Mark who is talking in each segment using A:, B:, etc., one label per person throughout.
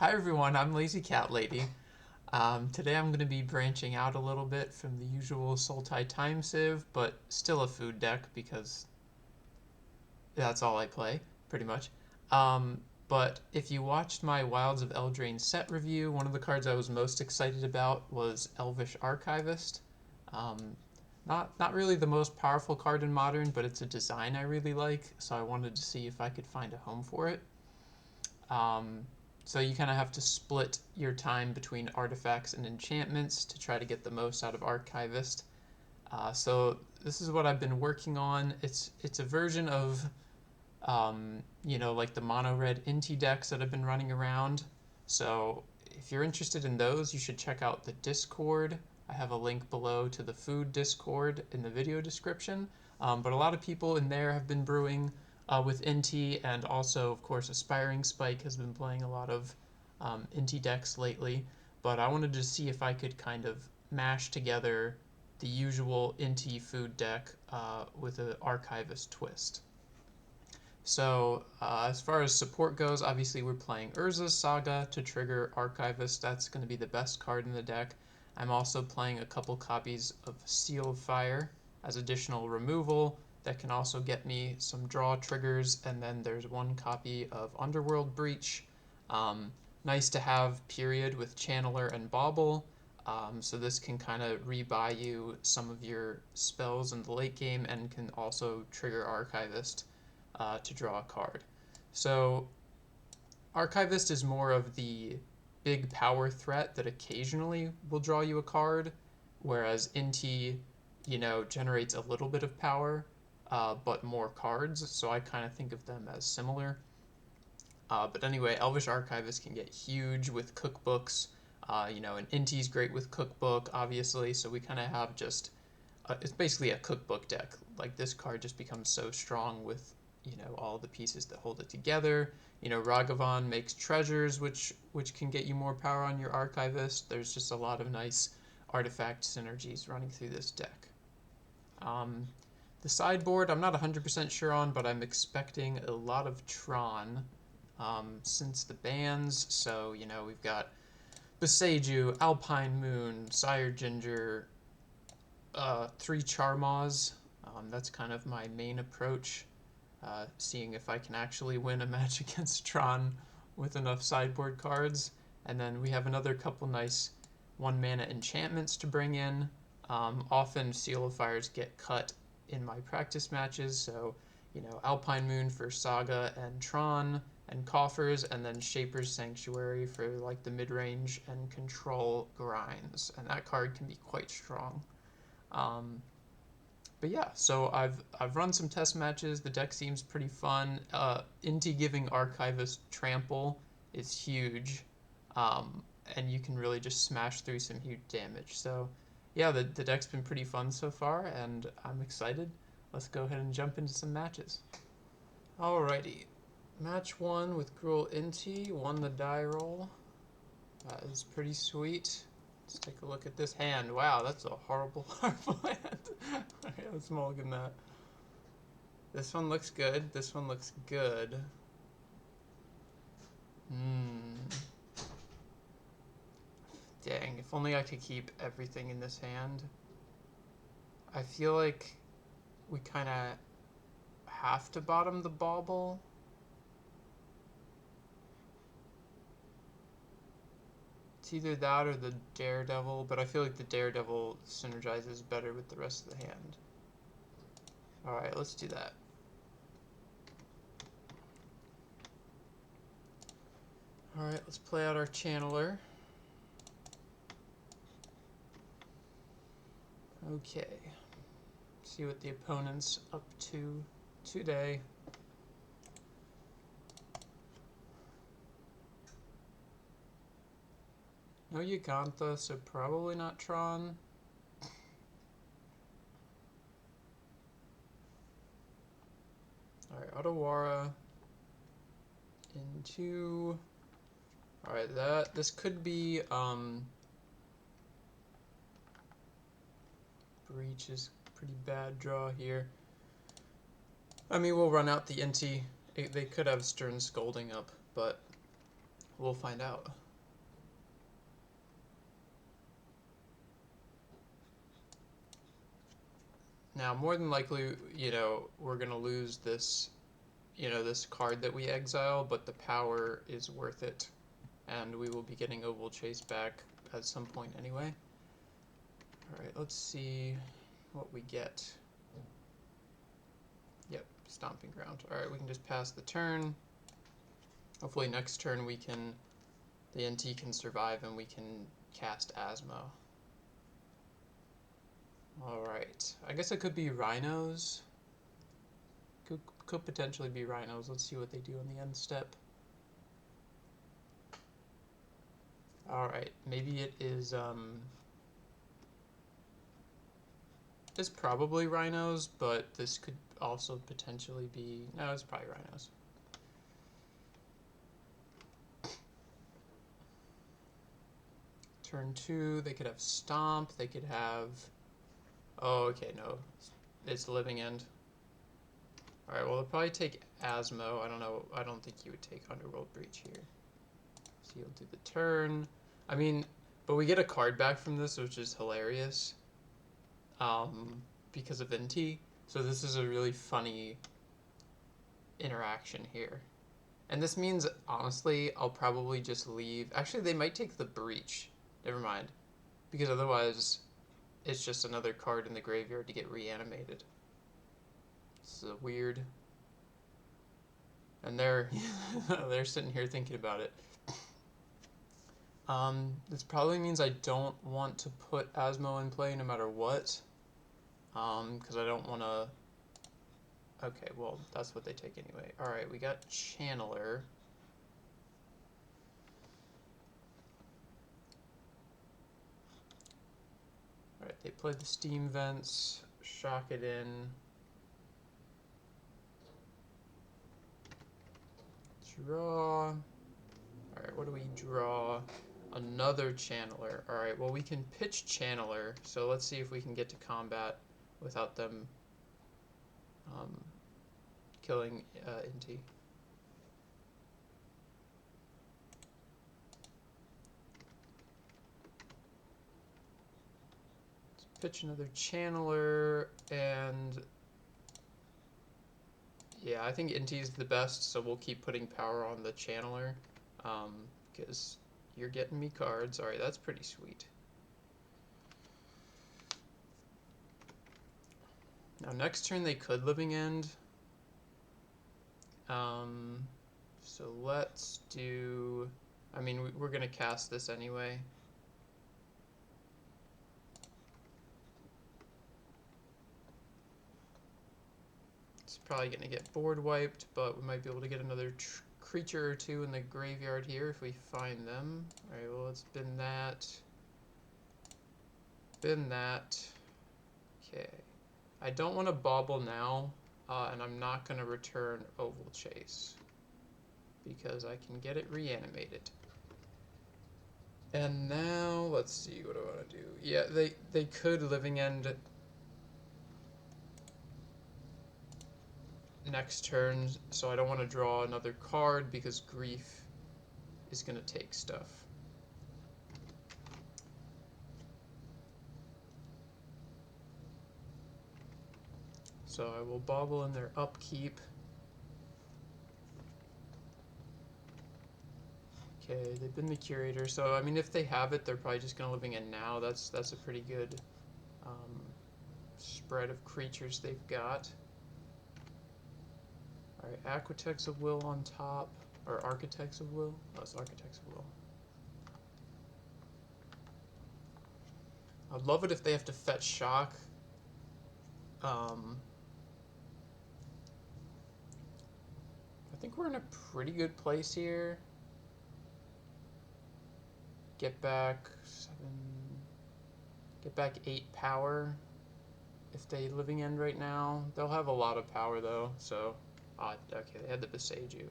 A: Hi everyone, I'm Lazy Cat Lady. Today I'm going to be branching out a little bit from the usual Sultai time sieve, but still a food deck because that's all I play, pretty much. But if you watched my Wilds of Eldraine set review, one of the cards I was most excited about was Elvish Archivist. Um, not really the most powerful card in Modern, but it's a design I really like, so I wanted to see if I could find a home for it. Um, so you kind of have to split your time between artifacts and enchantments to try to get the most out of Archivist. So this is what I've been working on. It's a version of like the mono red Inti decks that have been running around. So if you're interested in those, you should check out the Discord. I have a link below to the food Discord in the video description. But a lot of people in there have been brewing with Inti, and also, of course, Aspiring Spike has been playing a lot of Inti decks lately. But I wanted to see if I could kind of mash together the usual Inti food deck with an Archivist twist. So as far as support goes, obviously we're playing Urza's Saga to trigger Archivist. That's going to be the best card in the deck. I'm also playing a couple copies of Seal of Fire as additional removal that can also get me some draw triggers, and then there's one copy of Underworld Breach. Nice to have period with Channeler and Bauble. So this can kind of rebuy you some of your spells in the late game and can also trigger Archivist to draw a card. So Archivist is more of the big power threat that occasionally will draw you a card, whereas Inti, generates a little bit of power, but more cards. So I kind of think of them as similar. But anyway, Elvish Archivist can get huge with cookbooks. And Inti's great with cookbook, obviously. So we kind of have just it's basically a cookbook deck. Like this card just becomes so strong with all the pieces that hold it together. Ragavan makes treasures, which can get you more power on your Archivist. There's just a lot of nice artifact synergies running through this deck. The sideboard I'm not 100% sure on, but I'm expecting a lot of Tron since the bans. So we've got Boseiju, Alpine Moon, Sire Ginger, 3 Charmaws. That's kind of my main approach, seeing if I can actually win a match against Tron with enough sideboard cards. And then we have another couple nice 1-mana enchantments to bring in. Often Seal of Fires get cut in my practice matches, so Alpine Moon for Saga and Tron and Coffers, and then Shaper's Sanctuary for like the mid-range and control grinds, and that card can be quite strong. But yeah, so I've run some test matches. The deck seems pretty fun. Inti giving Archivist Trample is huge, and you can really just smash through some huge damage. So yeah, the deck's been pretty fun so far, and I'm excited. Let's go ahead and jump into some matches. Alrighty, match 1 with Gruul Inti, won the die roll. That is pretty sweet. Let's take a look at this hand. Wow, that's a horrible, horrible hand. Okay, let's mulligan that. This one looks good. This one looks good. Dang, if only I could keep everything in this hand. I feel like we kind of have to bottom the Bauble. It's either that or the Daredevil, but I feel like the Daredevil synergizes better with the rest of the hand. Alright, let's do that. Alright, let's play out our Channeler. Okay. See what the opponent's up to today. No Yugantha, so probably not Tron. Alright, Otawara into... Alright, this could be, Breach is pretty bad draw here. I mean, we'll run out the Inti. They could have Stern Scolding up, but We'll find out. Now, more than likely, we're going to lose this, this card that we exile, but the power is worth it. And we will be getting Oval Chase back at some point anyway. Alright, let's see what we get. Yep, Stomping Ground. Alright, we can just pass the turn. Hopefully next turn the NT can survive and we can cast Asmo. Alright, I guess it could be Rhinos. Could potentially be Rhinos. Let's see what they do on the end step. Alright, maybe it is, it's probably Rhinos, but this could also potentially be, no, it's probably Rhinos. Turn 2, they could have Stomp, they could have, oh, okay, no, it's Living End. Alright, well, they'll probably take Asmo. I don't know, I don't think you would take Underworld Breach here. So you'll do the turn. I mean, but we get a card back from this, which is hilarious. Because of Inti. So this is a really funny interaction here. And this means, honestly, I'll probably just leave. Actually, they might take the Breach. Never mind. Because otherwise, it's just another card in the graveyard to get reanimated. This is weird. And they're they're sitting here thinking about it. This probably means I don't want to put Asmo in play no matter what. Because I don't want to... Okay, well, that's what they take anyway. Alright, we got Channeler. Alright, they play the Steam Vents, shock it in. Draw. Alright, what do we draw? Another Channeler. Alright, well, we can pitch Channeler, so let's see if we can get to combat without them killing Inti. Let's pitch another Channeler, and yeah, I think Inti is the best, so we'll keep putting power on the Channeler, because you're getting me cards. Alright, that's pretty sweet. Now next turn they could Living End. So let's do... I mean, we're going to cast this anyway. It's probably going to get board wiped, but we might be able to get another creature or two in the graveyard here if we find them. Alright, well, let's bin that. Bin that. Okay. I don't want to bobble now, and I'm not going to return Oval Chase because I can get it reanimated. And now, let's see, what do I want to do? Yeah, they could Living End next turn, so I don't want to draw another card because Grief is going to take stuff. So I will bobble in their upkeep. Okay, they've been the Curator, so I mean if they have it, they're probably just going to Living End now. That's a pretty good spread of creatures they've got. Alright, Aquitects of Will on top, or Architects of Will? Oh, it's Architects of Will. I'd love it if they have to fetch Shock. I think we're in a pretty good place here. Get back 8 power if they Living End right now. They'll have a lot of power though, so okay, they had the Beseiju.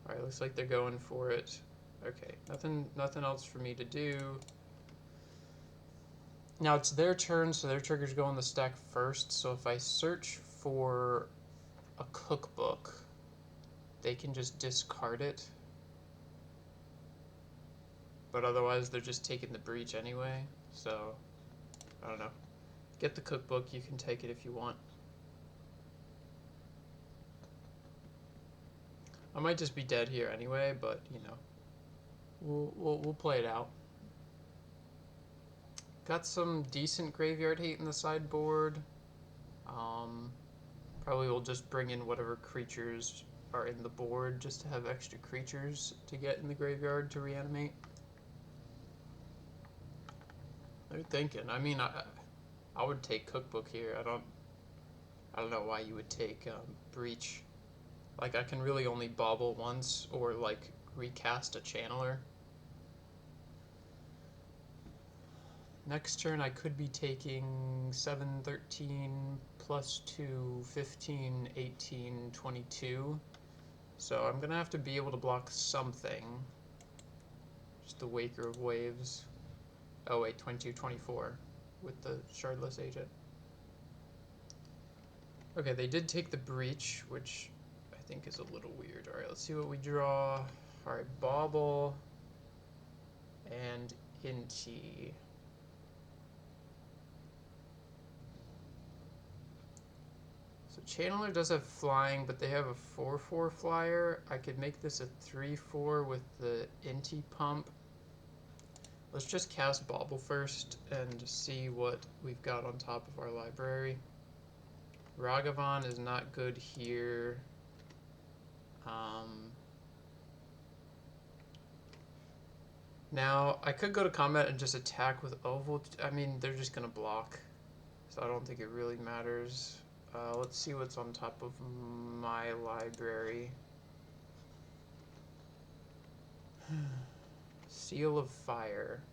A: Alright, looks like they're going for it. Okay, nothing else for me to do. Now it's their turn, so their triggers go on the stack first, so if I search for a cookbook, they can just discard it. but otherwise they're just taking the breach anyway, so I don't know. Get the cookbook, you can take it if you want. I might just be dead here anyway, but you know, we'll play it out. Got some decent graveyard hate in the sideboard. Probably will just bring in whatever creatures are in the board just to have extra creatures to get in the graveyard to reanimate. They're thinking. I mean, I would take cookbook here. I don't know why you would take breach. Like, I can really only bobble once or like recast a channeler. Next turn I could be taking 7, 13, plus 2, 15, 18, 22. So I'm gonna have to be able to block something. Just the Waker of Waves. Oh wait, 22, 24 with the Shardless Agent. Okay, they did take the Breach, which I think is a little weird. Alright, let's see what we draw. Alright, Bauble and Inti. So Channeler does have flying, but they have a 4/4 flyer. I could make this a 3/4 with the Inti pump. Let's just cast Bauble first and see what we've got on top of our library. Ragavan is not good here. Now, I could go to combat and just attack with Oval. I mean, they're just going to block, so I don't think it really matters. Let's see what's on top of my library. Seal of Fire.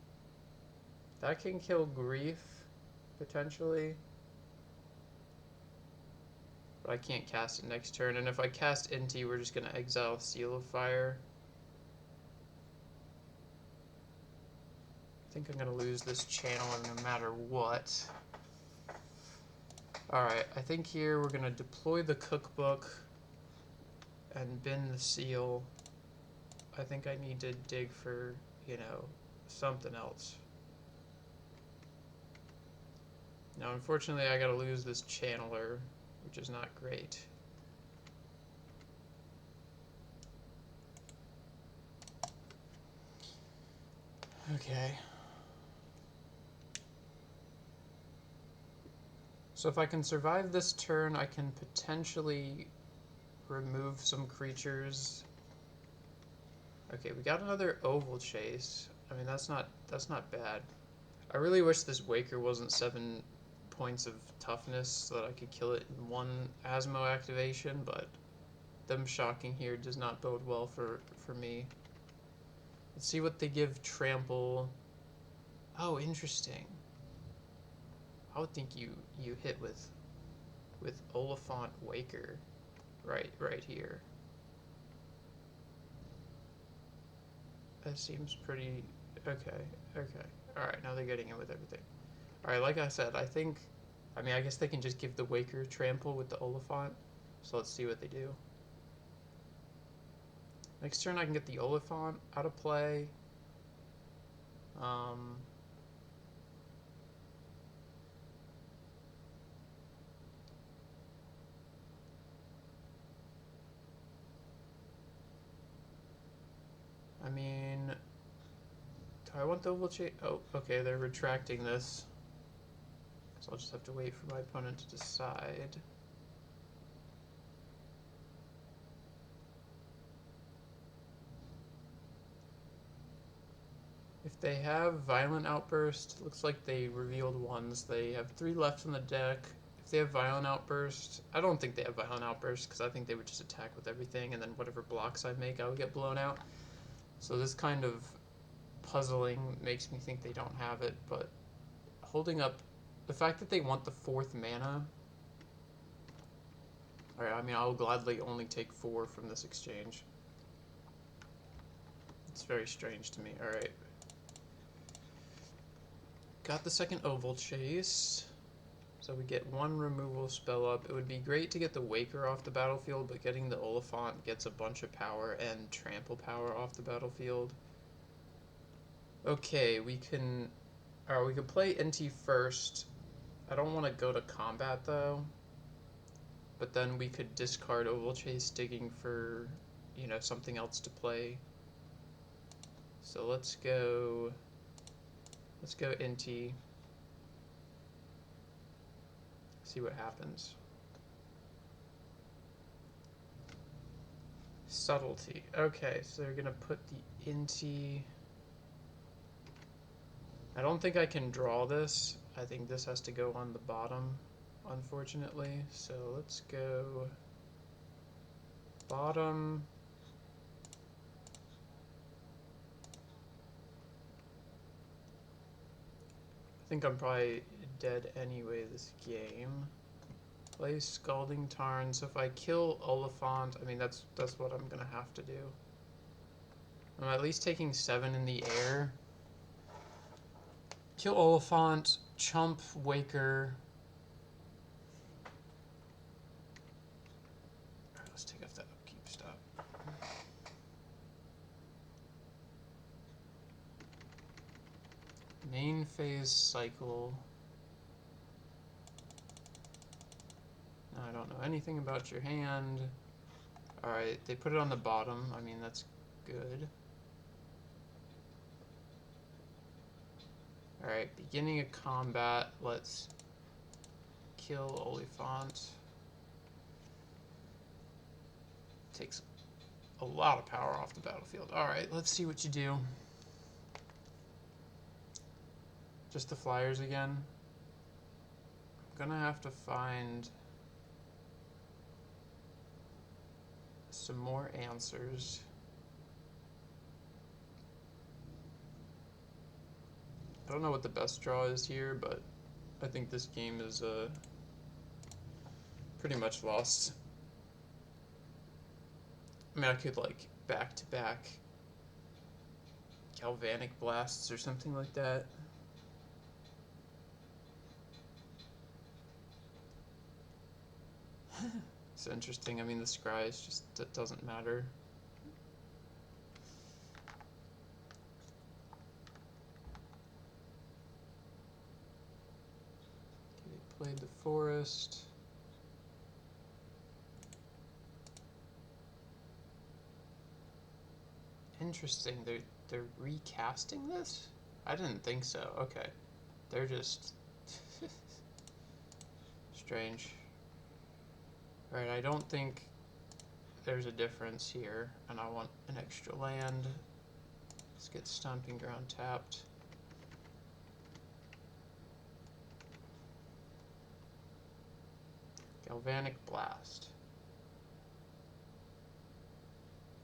A: That can kill Grief, potentially. But I can't cast it next turn, and if I cast Inti, we're just going to exile Seal of Fire. I think I'm going to lose this channeler no matter what. Alright, I think here we're going to deploy the cookbook and bin the seal. I think I need to dig for, you know, something else. Now, unfortunately, I gotta lose this channeler, which is not great. Okay. So if I can survive this turn, I can potentially remove some creatures. Okay, we got another Oval Chase. I mean, that's not bad. I really wish this Waker wasn't 7 points of toughness so that I could kill it in one Asmo activation, but them shocking here does not bode well for me. Let's see what they give Trample. Oh, interesting. I would think you hit with Oliphant Waker right here. That seems pretty okay. Alright, now they're getting it with everything. Alright, like I said, I guess they can just give the Waker Trample with the Oliphant. So let's see what they do. Next turn I can get the Oliphant out of play. I mean, do I want the Oval Chase? Oh, okay, they're retracting this. So I'll just have to wait for my opponent to decide. If they have Violent Outburst, looks like they revealed ones. They have 3 left in the deck. If they have Violent Outburst, I don't think they have Violent Outburst because I think they would just attack with everything and then whatever blocks I make, I would get blown out. So this kind of puzzling makes me think they don't have it, but holding up the fact that they want the 4th mana. Alright, I mean, I'll gladly only take 4 from this exchange. It's very strange to me. Alright. Got the second Oval Chase. So we get 1 removal spell up. It would be great to get the Waker off the battlefield, but getting the Oliphant gets a bunch of power and trample power off the battlefield. Okay, we can. Alright, we could play Inti first. I don't want to go to combat though. But then we could discard Oval Chase Digging for, something else to play. So let's go Inti. See what happens. Subtlety. Okay, so they're gonna put the Inti. I don't think I can draw this. I think this has to go on the bottom, unfortunately. So let's go bottom. I think I'm probably dead anyway this game. Play Scalding Tarn. So if I kill Oliphant, I mean that's what I'm gonna have to do. I'm at least taking 7 in the air. Kill Oliphant, chump Waker. Alright, let's take off that upkeep stop. Main phase cycle. Now I don't know anything about your hand. Alright, they put it on the bottom. I mean, that's good. Alright, beginning of combat. Let's kill Oliphant. Takes a lot of power off the battlefield. Alright, let's see what you do. Just the flyers again. I'm gonna have to find some more answers. I don't know what the best draw is here, but I think this game is pretty much lost. I mean, I could like back-to-back galvanic blasts or something like that. It's interesting. I mean, the scry is just, that doesn't matter. Okay, played the forest. Interesting. They're recasting this? I didn't think so. Okay. They're just strange. Alright, I don't think there's a difference here, and I want an extra land. Let's get Stomping Ground tapped. Galvanic Blast.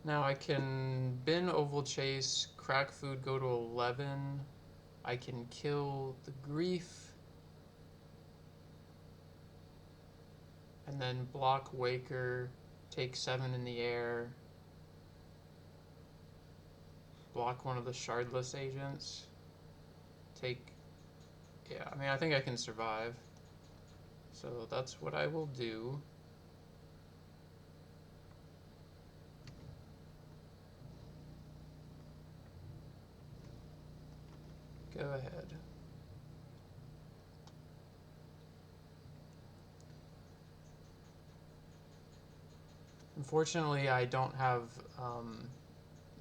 A: Now I can bin Oval Chase, crack food, go to 11. I can kill the Grief. And then block Waker, take 7 in the air. Block one of the Shardless agents. Yeah, I mean, I think I can survive. So that's what I will do. Go ahead. Unfortunately, I don't have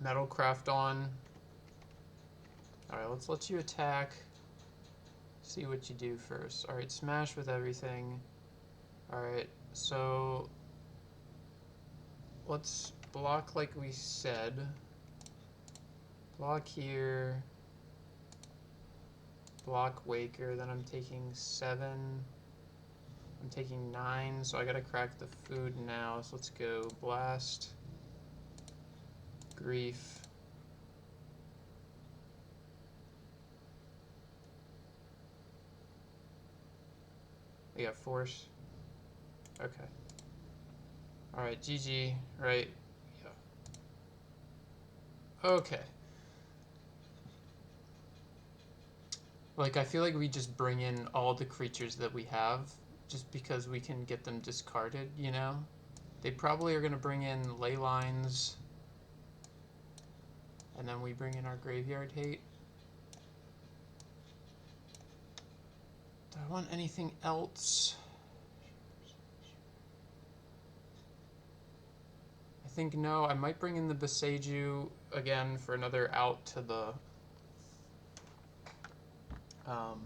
A: Metalcraft on. Alright, let's let you attack. See what you do first. Alright, smash with everything. Alright, so let's block like we said. Block here. Block Waker, then I'm taking 7. I'm taking 9, so I gotta crack the food now. So let's go Blast, Grief. We got Force. Okay. Alright, GG, right? Yeah. Okay. Like, I feel like we just bring in all the creatures that we have, just because we can get them discarded, you know? They probably are going to bring in Ley Lines, and then we bring in our Graveyard Hate. I want anything else? I think no. I might bring in the Beseju again for another out um,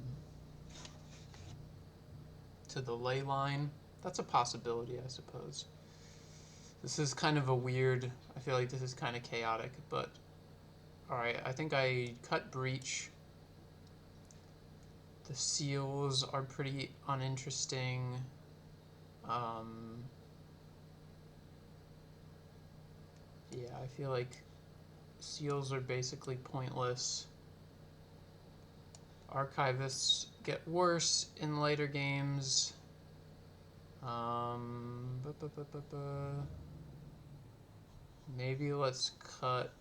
A: to the ley line. That's a possibility, I suppose. This is kind of a weird. I feel like this is kind of chaotic, but all right. I think I cut breach. The seals are pretty uninteresting. Yeah, I feel like seals are basically pointless. Archivists get worse in later games. Maybe let's cut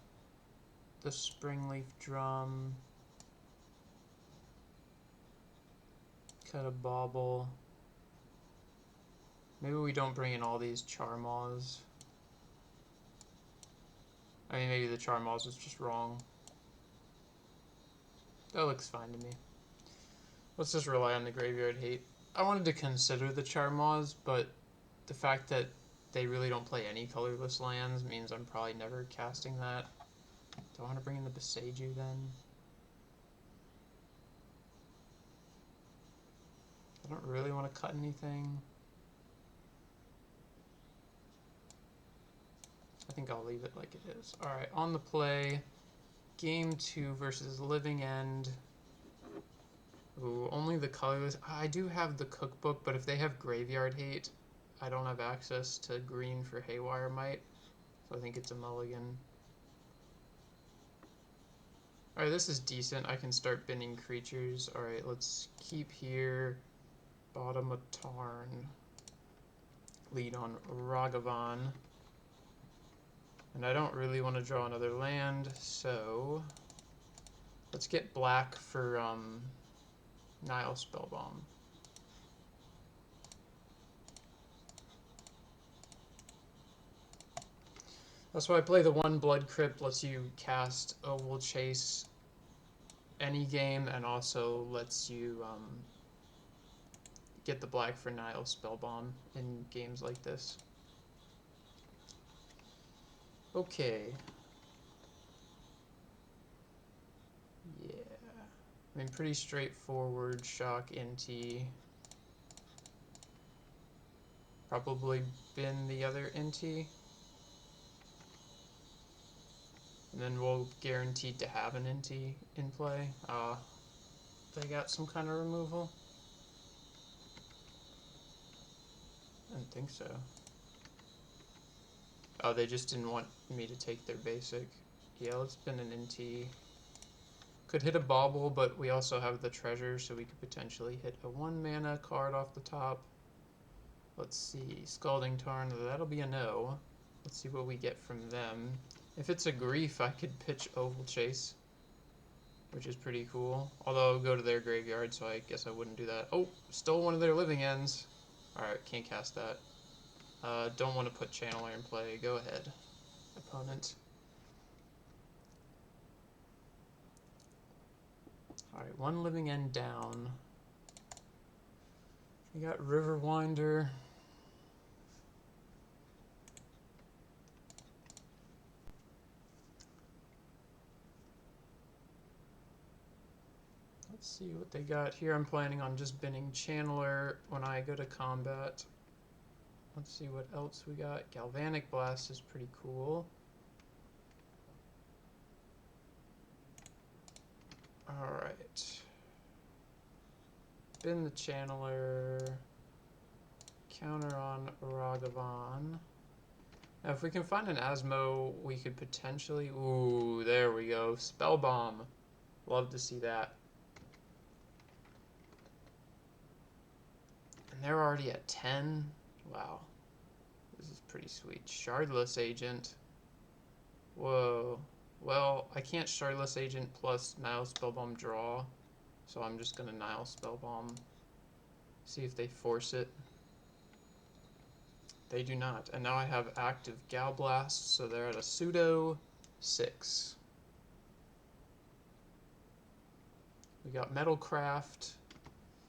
A: the springleaf drum. Cut a bauble. Maybe we don't bring in all these charmaws. I mean, maybe the charmaws was just wrong. That looks fine to me. Let's just rely on the graveyard hate. I wanted to consider the charmaws, but the fact that they really don't play any colorless lands means I'm probably never casting that. Do I want to bring in the Beseju then? I don't really want to cut anything. I think I'll leave it like it is. Alright, on the play. Game 2 versus Living End. Ooh, only the colorless. I do have the cookbook, but if they have graveyard hate, I don't have access to green for Haywire Might. So I think it's a mulligan. Alright, this is decent. I can start binning creatures. Alright, let's keep here. Bottom of Tarn. Lead on Ragavan. And I don't really want to draw another land, so let's get black for Nile Spellbomb. That's why I play the one Blood Crypt, lets you cast Oval Chase any game, and also lets you get the black for Nile Spellbomb in games like this. Okay. Yeah. I mean, pretty straightforward. Shock Inti. Probably bin the other Inti. And then we'll guaranteed to have an Inti in play. They got some kind of removal? I didn't think so. Oh, they just didn't want me to take their basic. Yeah, let's bin an Inti. Could hit a bauble, but we also have the treasure, so we could potentially hit a 1-mana card off the top. Let's see, Scalding Tarn, that'll be a no. Let's see what we get from them. If it's a grief, I could pitch Oval Chase, which is pretty cool. Although I'll go to their graveyard, so I guess I wouldn't do that. Oh, stole one of their living ends. Alright, can't cast that. Don't want to put Channeler in play. Go ahead, opponent. Alright, one living end down. We got Riverwinder. Let's see what they got here. I'm planning on just binning Channeler when I go to combat. Let's see what else we got. Galvanic Blast is pretty cool. Alright. Bin the Channeler. Counter on Ragavan. Now if we can find an Asmo, we could potentially... Ooh, there we go. Spellbomb. Love to see that. And they're already at 10. Wow. This is pretty sweet. Shardless Agent. Whoa. Well, I can't Shardless Agent plus Nile Spellbomb draw, so I'm just going to Nile Spellbomb. See if they force it. They do not. And now I have active Gal Blast, so they're at a pseudo 6. We got Metalcraft.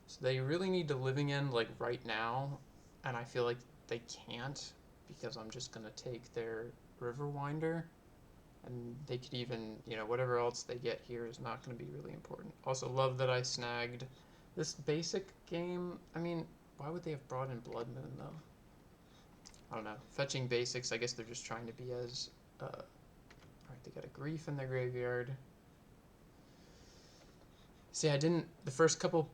A: So they really need to living end like right now, and I feel like they can't because I'm just gonna take their Riverwinder, and they could even, you know, whatever else they get here is not gonna be really important. Also, love that I snagged this basic game. I mean, why would they have brought in Blood Moon though? I don't know. Fetching basics, I guess they're just trying to be as, alright, they got a Grief in their graveyard. See, the first couple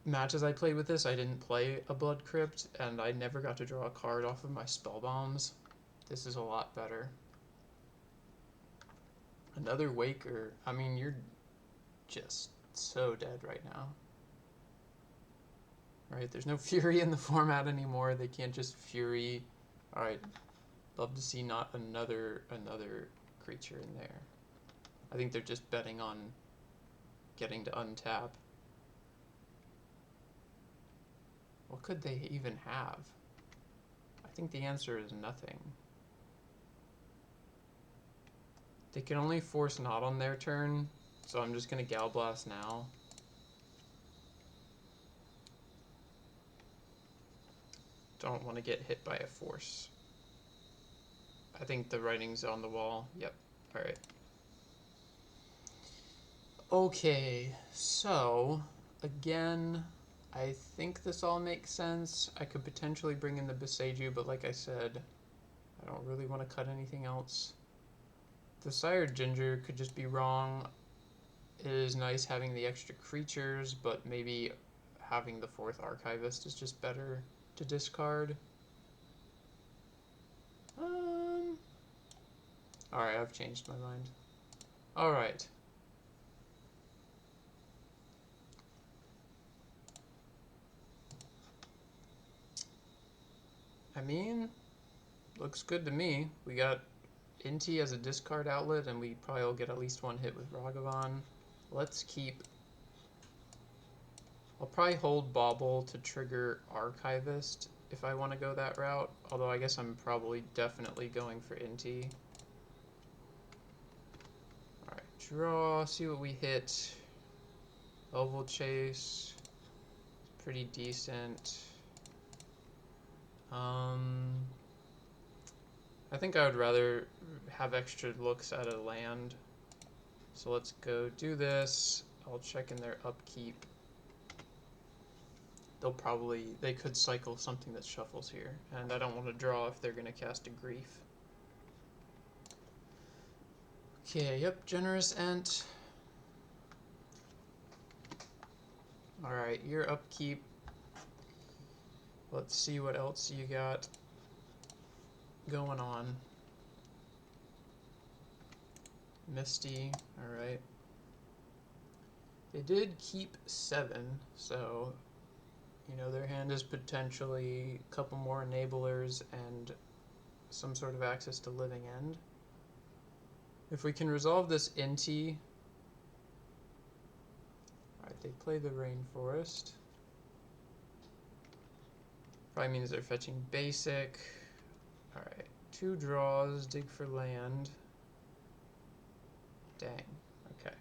A: matches I played with this, I didn't play a Blood Crypt, and I never got to draw a card off of my spell bombs. This is a lot better. Another Waker. I mean, you're just so dead right now. Right? There's no Fury in the format anymore. They can't just Fury. Alright. Love to see not another creature in there. I think they're just betting on getting to untap. What could they even have? I think the answer is nothing. They can only force not on their turn, so I'm just gonna Gal Blast now. Don't want to get hit by a force. I think the writing's on the wall. Yep. Alright. Okay, so again, I think this all makes sense. I could potentially bring in the Boseiju, but like I said, I don't really want to cut anything else. The Sired Ginger could just be wrong. It is nice having the extra creatures, but maybe having the 4th Archivist is just better to discard. Alright, I've changed my mind. Alright. I mean, looks good to me. We got Inti as a discard outlet, and we probably will get at least one hit with Ragavan. Let's keep... I'll probably hold Bauble to trigger Archivist if I want to go that route, although I guess I'm probably definitely going for Inti. Alright, draw, see what we hit. Oval Chase, it's pretty decent. I think I would rather have extra looks at a land. So let's go do this. I'll check in their upkeep. They could cycle something that shuffles here, and I don't want to draw if they're going to cast a Grief. Okay, yep, Generous Ent. Alright, your upkeep. Let's see what else you got going on. Misty, alright. They did keep 7, so, you know, their hand is potentially a couple more enablers and some sort of access to Living End. If we can resolve this Inti... Alright, they play the Rainforest. Probably means they're fetching basic. Alright, 2 draws, dig for land. Dang, okay.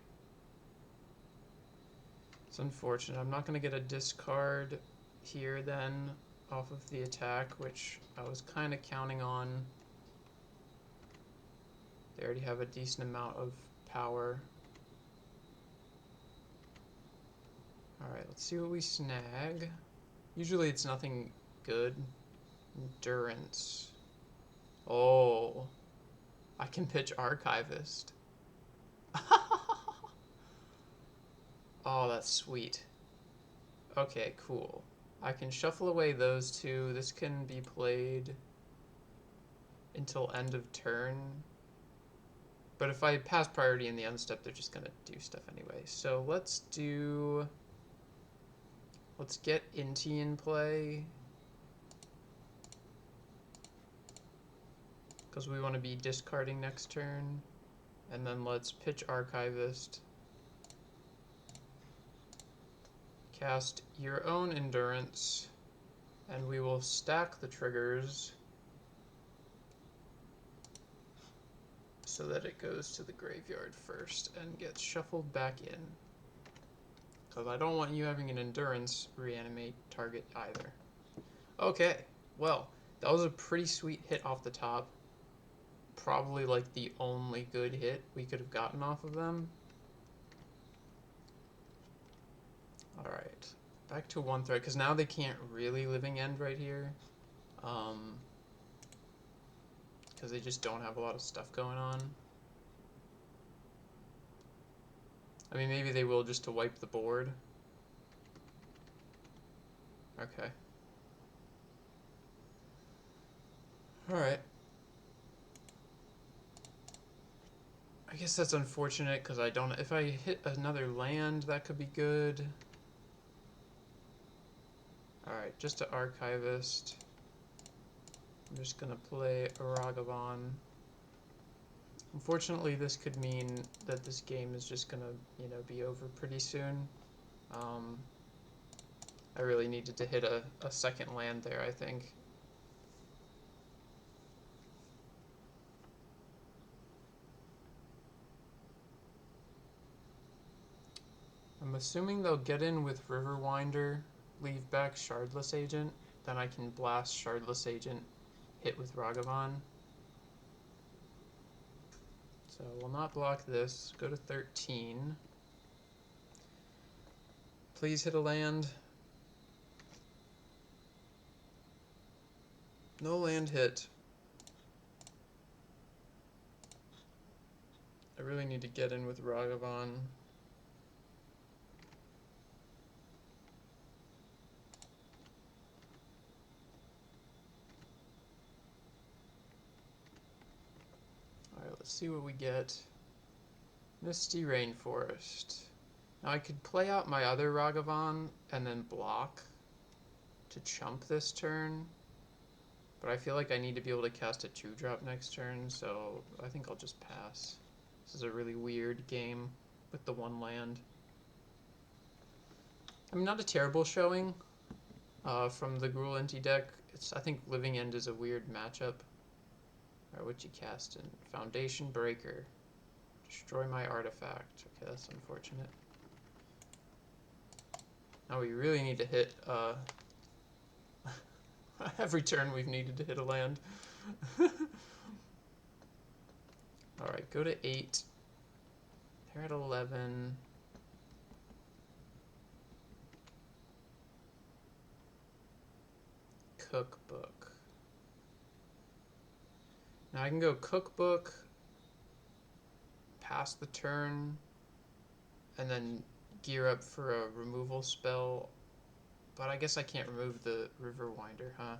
A: It's unfortunate. I'm not going to get a discard here then off of the attack, which I was kind of counting on. They already have a decent amount of power. Alright, let's see what we snag. Usually it's nothing good. Endurance. Oh, I can pitch Archivist. Oh, that's sweet. Okay, cool. I can shuffle away those 2. This can be played until end of turn. But if I pass priority in the end step, they're just going to do stuff anyway. So let's get Inti in play. Because we want to be discarding next turn. And then let's pitch Archivist. Cast your own Endurance. And we will stack the triggers so that it goes to the graveyard first and gets shuffled back in. because I don't want you having an endurance reanimate target either. Okay, well, that was a pretty sweet hit off the top. Probably like the only good hit we could have gotten off of them. Alright, back to one threat, because now they can't really living end right here. Because they just don't have a lot of stuff going on. I mean, maybe they will just to wipe the board. Okay. Alright. I guess that's unfortunate because I don't... If I hit another land, that could be good. Alright, just an Archivist. I'm just gonna play a Ragavan. Unfortunately, this could mean that this game is just gonna, you know, be over pretty soon. I really needed to hit a second land there, I think. I'm assuming they'll get in with Riverwinder, leave back Shardless Agent, then I can blast Shardless Agent, hit with Ragavan. So we'll not block this, go to 13. Please hit a land. No land hit. I really need to get in with Ragavan. Alright, let's see what we get. Misty Rainforest. Now I could play out my other Ragavan and then block to chump this turn. But I feel like I need to be able to cast a 2-drop next turn, so I think I'll just pass. This is a really weird game with the one land. I mean, not a terrible showing from the Gruul Inti deck. I think Living End is a weird matchup. Alright, what you cast in? Foundation Breaker. Destroy my artifact. Okay, that's unfortunate. Now we really need to hit every turn we've needed to hit a land. Alright, go to 8. They're at 11. Cookbook. Now I can go Cookbook, pass the turn, and then gear up for a removal spell. But I guess I can't remove the Riverwinder, huh?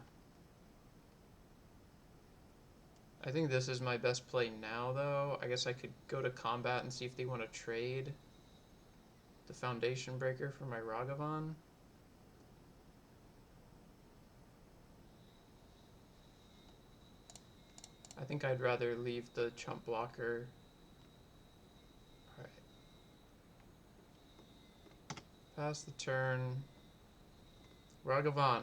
A: I think this is my best play now, though. I guess I could go to combat and see if they want to trade the Foundation Breaker for my Ragavan. I think I'd rather leave the chump blocker. Alright. Pass the turn. Ragavan.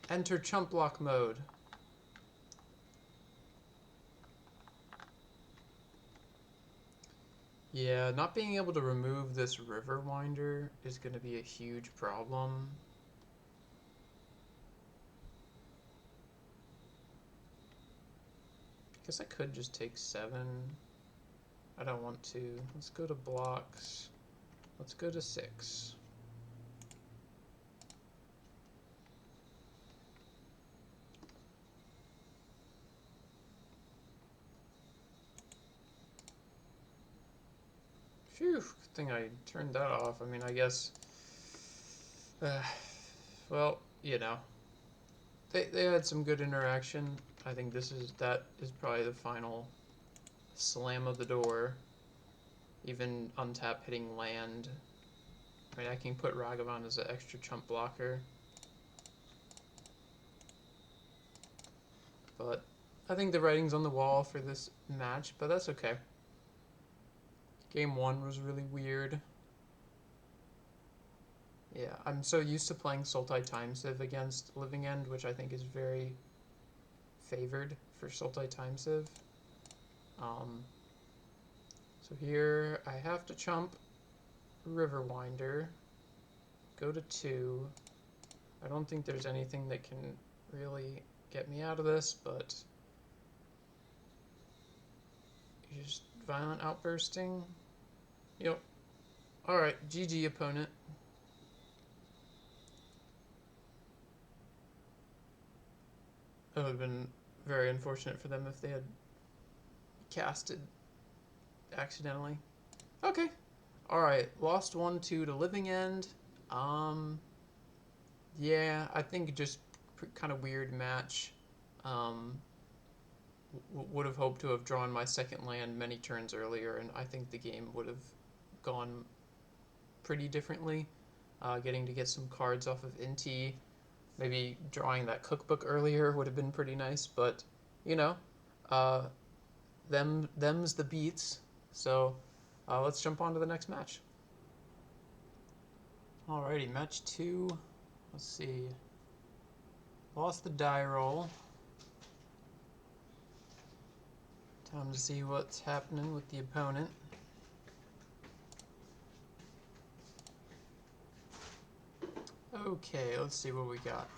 A: Enter chump block mode. Yeah, not being able to remove this Riverwinder is going to be a huge problem. Guess I could just take 7. I don't want to. Let's go to blocks. Let's go to 6. Phew, good thing I turned that off. I mean, I guess, well, you know, they had some good interaction. I think that is probably the final slam of the door. Even untap hitting land. I mean, I can put Ragavan as an extra chump blocker. But I think the writing's on the wall for this match, but that's okay. Game 1 was really weird. Yeah, I'm so used to playing Sultai Time Civ against Living End, which I think is very favored for Sultai Time Civ. So here I have to chump Riverwinder. go to 2. I don't think there's anything that can really get me out of this, but just violent outbursting. Yep. Alright, GG opponent. That would have been very unfortunate for them if they had casted accidentally. Okay. Alright, lost 1-2 to Living End. Yeah, I think just kind of weird match. Would have hoped to have drawn my second land many turns earlier, and I think the game would have gone pretty differently. Getting to get some cards off of Inti, maybe drawing that cookbook earlier would have been pretty nice, but, you know, them's the beats. So let's jump on to the next match. Alrighty, match 2. Let's see. Lost the die roll. Time to see what's happening with the opponent. Okay, let's see what we got.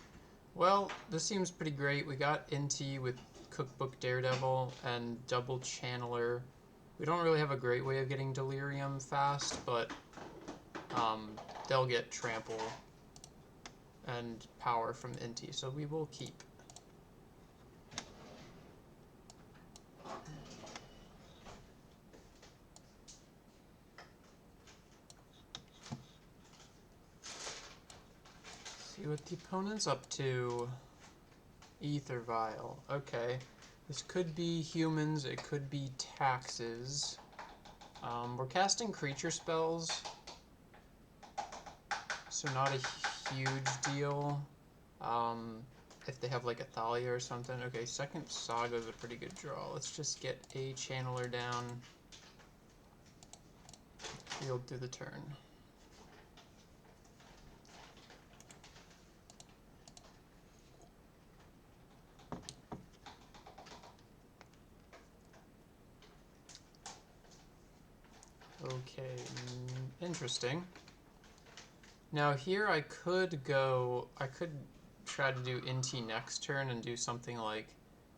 A: Well, this seems pretty great. We got Inti with Cookbook Daredevil and double Channeler. We don't really have a great way of getting Delirium fast, but they'll get Trample and Power from Inti, so we will keep. See what the opponent's up to. Ether Vial. Okay. This could be humans, it could be taxes. We're casting creature spells, so not a huge deal. If they have like a Thalia or something. Okay, second Saga is a pretty good draw. Let's just get a Channeler down. Field through the turn. Okay, interesting. Now here I could try to do Inti next turn and do something like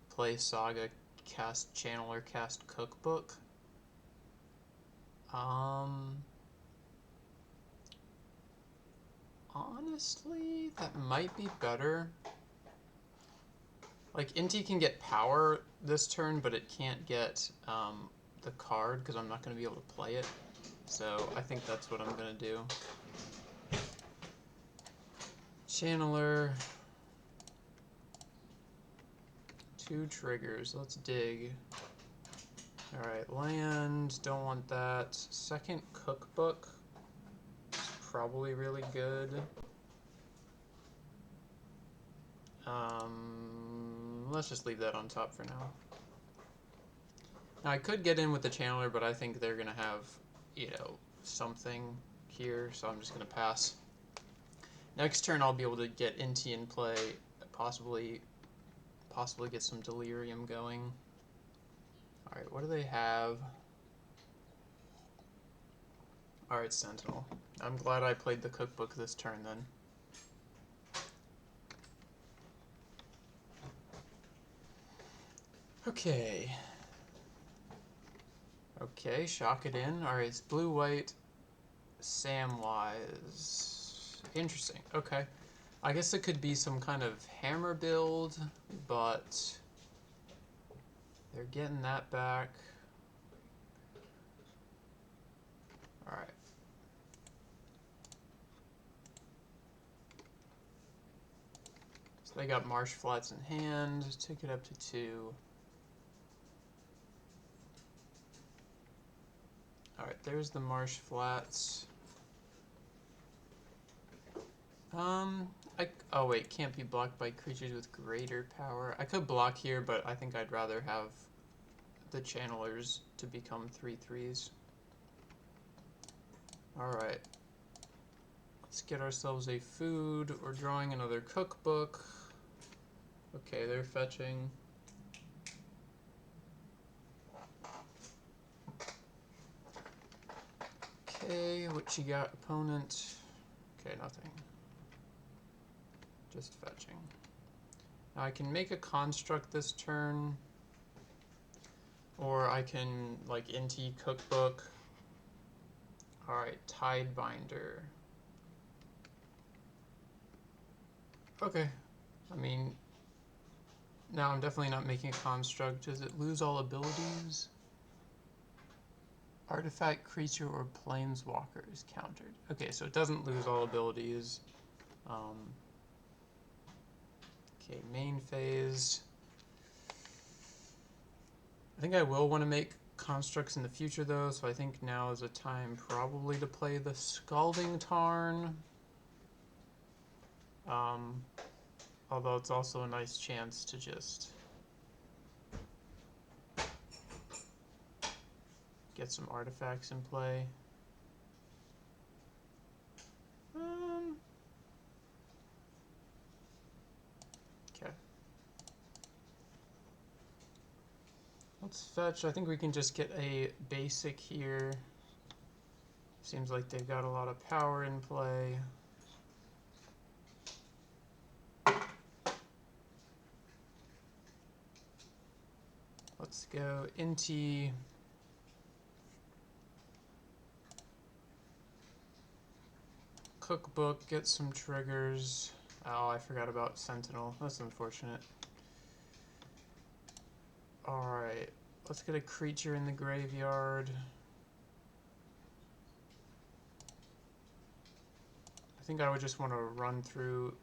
A: play Saga, cast Channeler, cast Cookbook. Honestly, that might be better. Like, Inti can get power this turn, but it can't get the card, because I'm not going to be able to play it. So I think that's what I'm going to do. Channeler. 2 triggers. Let's dig. Alright, land. Don't want that. Second Cookbook. Probably really good. Let's just leave that on top for now. Now I could get in with the Channeler, but I think they're gonna have, you know, something here, so I'm just gonna pass. Next turn I'll be able to get Inti in play, possibly get some Delirium going. Alright, what do they have? Alright, Sentinel. I'm glad I played the Cookbook this turn then. Okay. Okay, shock it in. Alright, it's blue-white, Samwise. Interesting, okay. I guess it could be some kind of hammer build, but they're getting that back. Alright. So they got Marsh Flats in hand, take it up to 2. Alright, there's the Marsh Flats. Oh wait, can't be blocked by creatures with greater power. I could block here, but I think I'd rather have the Channelers to become 3/3s. Alright. Let's get ourselves a food. We're drawing another Cookbook. Okay, they're fetching. Okay, what you got, opponent? Okay, nothing. Just fetching. Now I can make a construct this turn, or I can like Inti cookbook. Alright, tide binder. Okay, I mean, now I'm definitely not making a construct. Does it lose all abilities? Artifact, creature, or planeswalker is countered. Okay, so it doesn't lose all abilities. Okay, main phase. I think I will want to make constructs in the future though, so I think now is a time probably to play the Scalding Tarn. Although it's also a nice chance to just get some artifacts in play. Okay. Let's fetch. I think we can just get a basic here. Seems like they've got a lot of power in play. Let's go Inti. Cookbook, get some triggers. Oh, I forgot about Sentinel. That's unfortunate. Alright, let's get a creature in the graveyard. I think I would just want to run through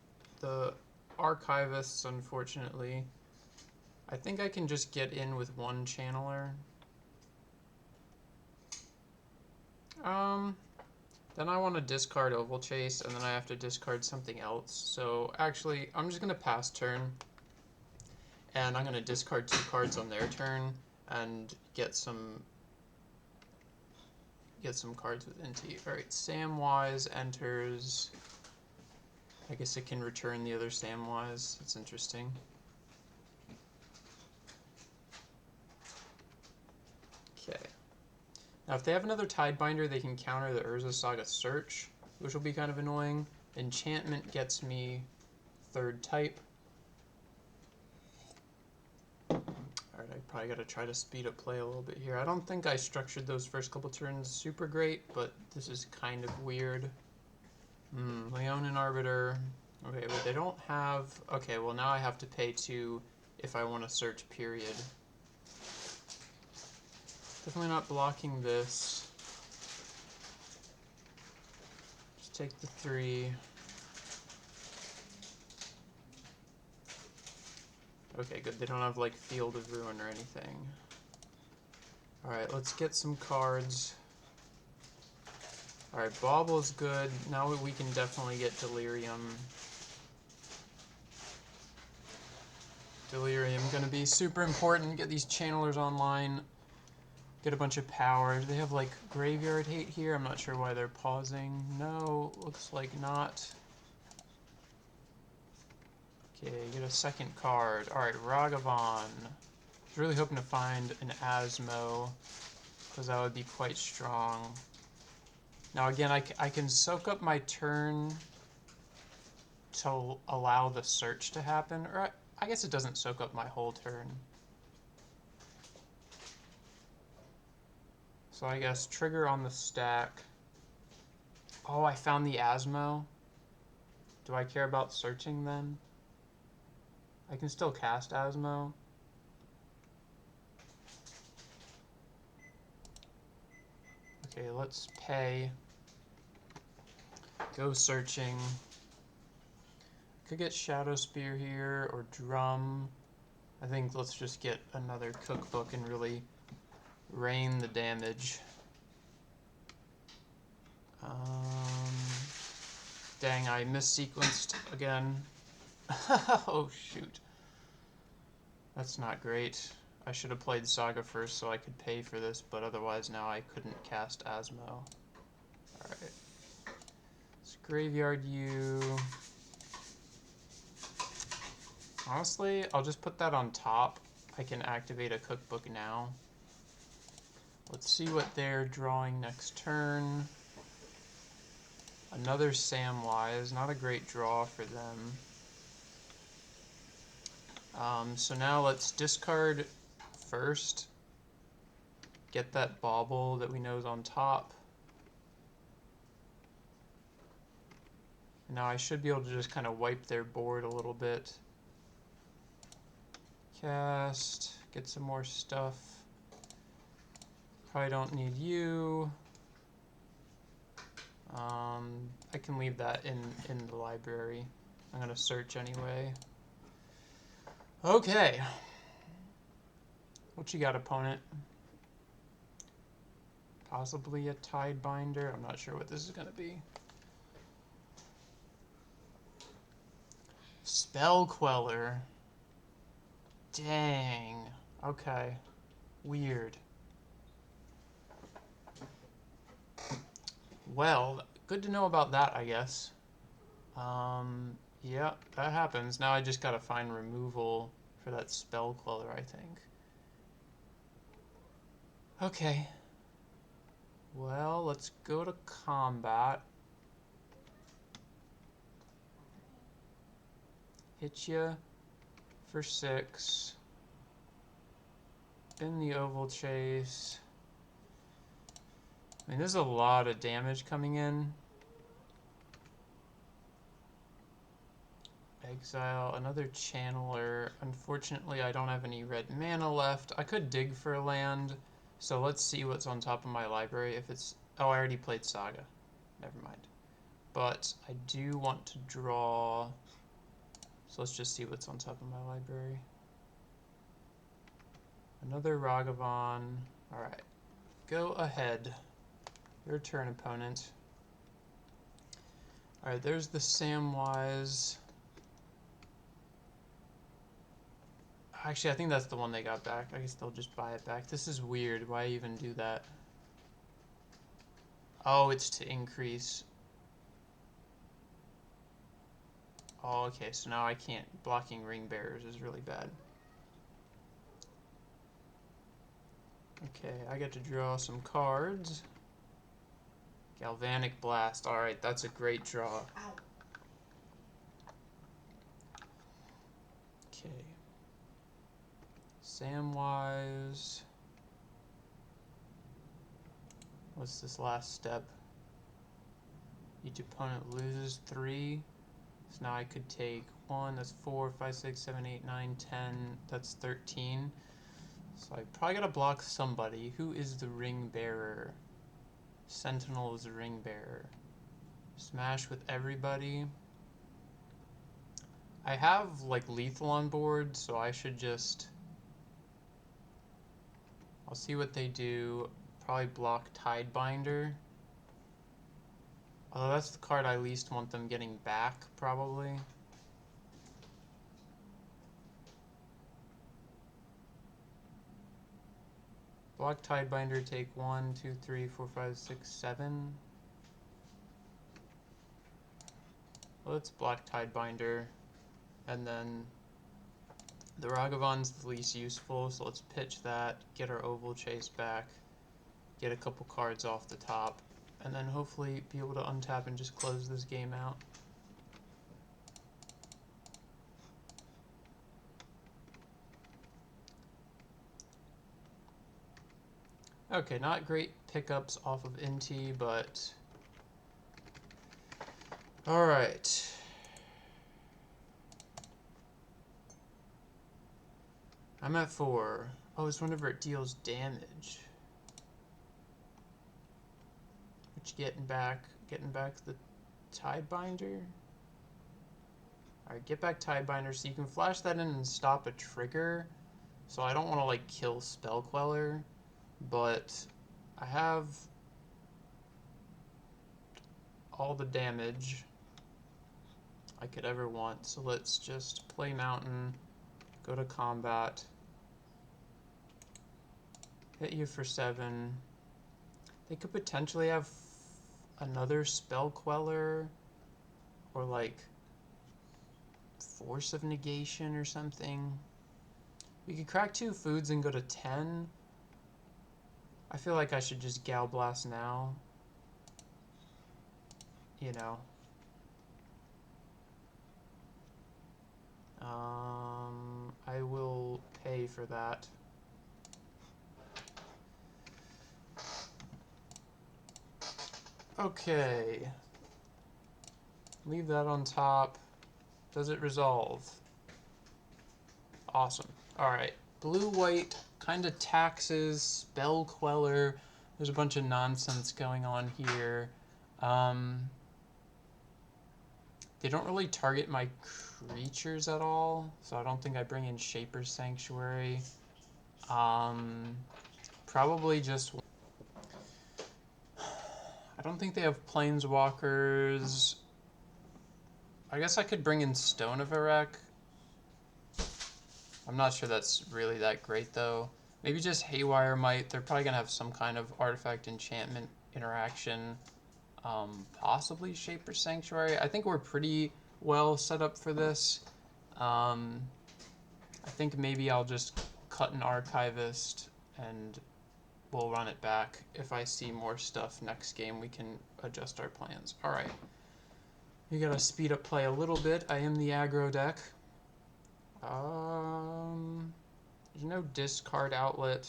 A: the Archivists, unfortunately. I think I can just get in with one channeler. Then I want to discard Oval Chase, and then I have to discard something else. So actually, I'm just going to pass turn, and I'm going to discard 2 cards on their turn, and get some cards with Inti. Alright, Samwise enters. I guess it can return the other Samwise. That's interesting. Okay. Now, if they have another Tidebinder, they can counter the Urza Saga Search, which will be kind of annoying. Enchantment gets me 3rd type. Alright, I probably got to try to speed up play a little bit here. I don't think I structured those first couple turns super great, but this is kind of weird. Leonin Arbiter. Okay, but they don't have... Okay, well now I have to pay 2 if I want to search, period. Definitely not blocking this. Just take the 3. Okay, good. They don't have like Field of Ruin or anything. Alright, let's get some cards. Alright, Bauble's good. Now we can definitely get Delirium. Delirium gonna be super important. Get these channelers online. Get a bunch of power. Do they have like Graveyard Hate here? I'm not sure why they're pausing. No, looks like not. Okay, get a second card. Alright, Ragavan. I was really hoping to find an Asmo, because that would be quite strong. Now again, I can soak up my turn to allow the search to happen, or I guess it doesn't soak up my whole turn. So I guess trigger on the stack. Oh, I found the Asmo. Do I care about searching then? I can still cast Asmo. Okay, let's pay. Go searching. Could get Shadow Spear here, or Drum. I think let's just get another Cookbook and really rain the damage. Dang, I missequenced again. Oh, shoot. That's not great. I should have played Saga first so I could pay for this, but otherwise now I couldn't cast Asmo. Alright. Let's Graveyard you. Honestly, I'll just put that on top. I can activate a Cookbook now. Let's see what they're drawing next turn. Another Samwise, not a great draw for them. So now let's discard first. Get that bauble that we know is on top. Now I should be able to just kind of wipe their board a little bit. Cast, get some more stuff. Probably don't need you. I can leave that in the library. I'm gonna search anyway. Okay. What you got, opponent? Possibly a Tidebinder. I'm not sure what this is gonna be. Spell Queller. Dang. Okay. Weird. Well, good to know about that, I guess. Yeah, that happens. Now I just gotta find removal for that Spell Queller, I think. Okay. Well, let's go to combat. Hit you for 6. In the oval chase. I mean, there's a lot of damage coming in. Exile, another Channeler. Unfortunately, I don't have any red mana left. I could dig for a land, so let's see what's on top of my library. If it's... Oh, I already played Saga. Never mind. But I do want to draw... So let's just see what's on top of my library. Another Ragavan. Alright. Go ahead. Your turn, opponent. Alright, there's the Samwise. Actually, I think that's the one they got back. I guess they'll just buy it back. This is weird. Why even do that? Oh, it's to increase. Oh, okay, so now I can't. Blocking Ring Bearers is really bad. Okay, I get to draw some cards. Galvanic Blast. Alright, that's a great draw.
B: Ow.
A: Okay. Samwise. What's this last step? Each opponent loses 3. So now I could take 1, that's 4, 5, 6, 7, 8, 9, 10, that's 13. So I probably gotta block somebody. Who is the Ring Bearer? Sentinel is the Ring Bearer. Smash with everybody. I have like lethal on board, so I should just... I'll see what they do. Probably block Tidebinder. Although that's the card I least want them getting back, probably. Block Tidebinder, take 1, 2, 3, 4, 5, 6, 7. Well, let's block Tidebinder. And then the Ragavan's the least useful, so let's pitch that, get our Oval Chase back, get a couple cards off the top, and then hopefully be able to untap and just close this game out. Okay, not great pickups off of Inti, but... Alright. I'm at 4. Oh, it's whenever it deals damage. Which getting back the Tidebinder. Alright, get back Tidebinder so you can flash that in and stop a trigger. So I don't want to like kill Spell Queller, but I have all the damage I could ever want. So let's just play Mountain, go to combat. Hit you for 7. They could potentially have another Spell Queller or like Force of Negation or something. We could crack 2 foods and go to 10. I feel like I should just Gal Blast now. you know. I will pay for that. Okay. Leave that on top. Does it resolve? Awesome. Alright. Blue-white kind of taxes, spell queller. There's a bunch of nonsense going on here. They don't really target my creatures at all, so I don't think I bring in Shaper's Sanctuary. Probably just... I don't think they have Planeswalkers. I guess I could bring in Stone of Erech. I'm not sure that's really that great, though. Maybe just Haywire Might. They're probably going to have some kind of artifact enchantment interaction. Possibly Shaper's Sanctuary. I think we're pretty well set up for this. I think maybe I'll just cut an Archivist and we'll run it back. If I see more stuff next game, we can adjust our plans. Alright. You gotta speed up play a little bit. I am the aggro deck. There's no discard outlet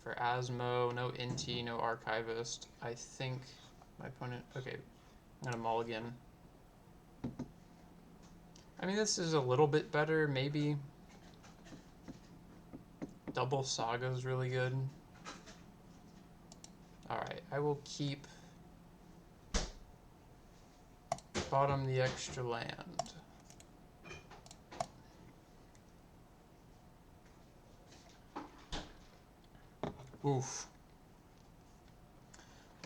A: for Asmo, no Inti, no Archivist. I think my opponent... Okay, I'm gonna mulligan. I mean, this is a little bit better, maybe. Double Saga is really good. Alright, I will keep bottom the extra land. Oof.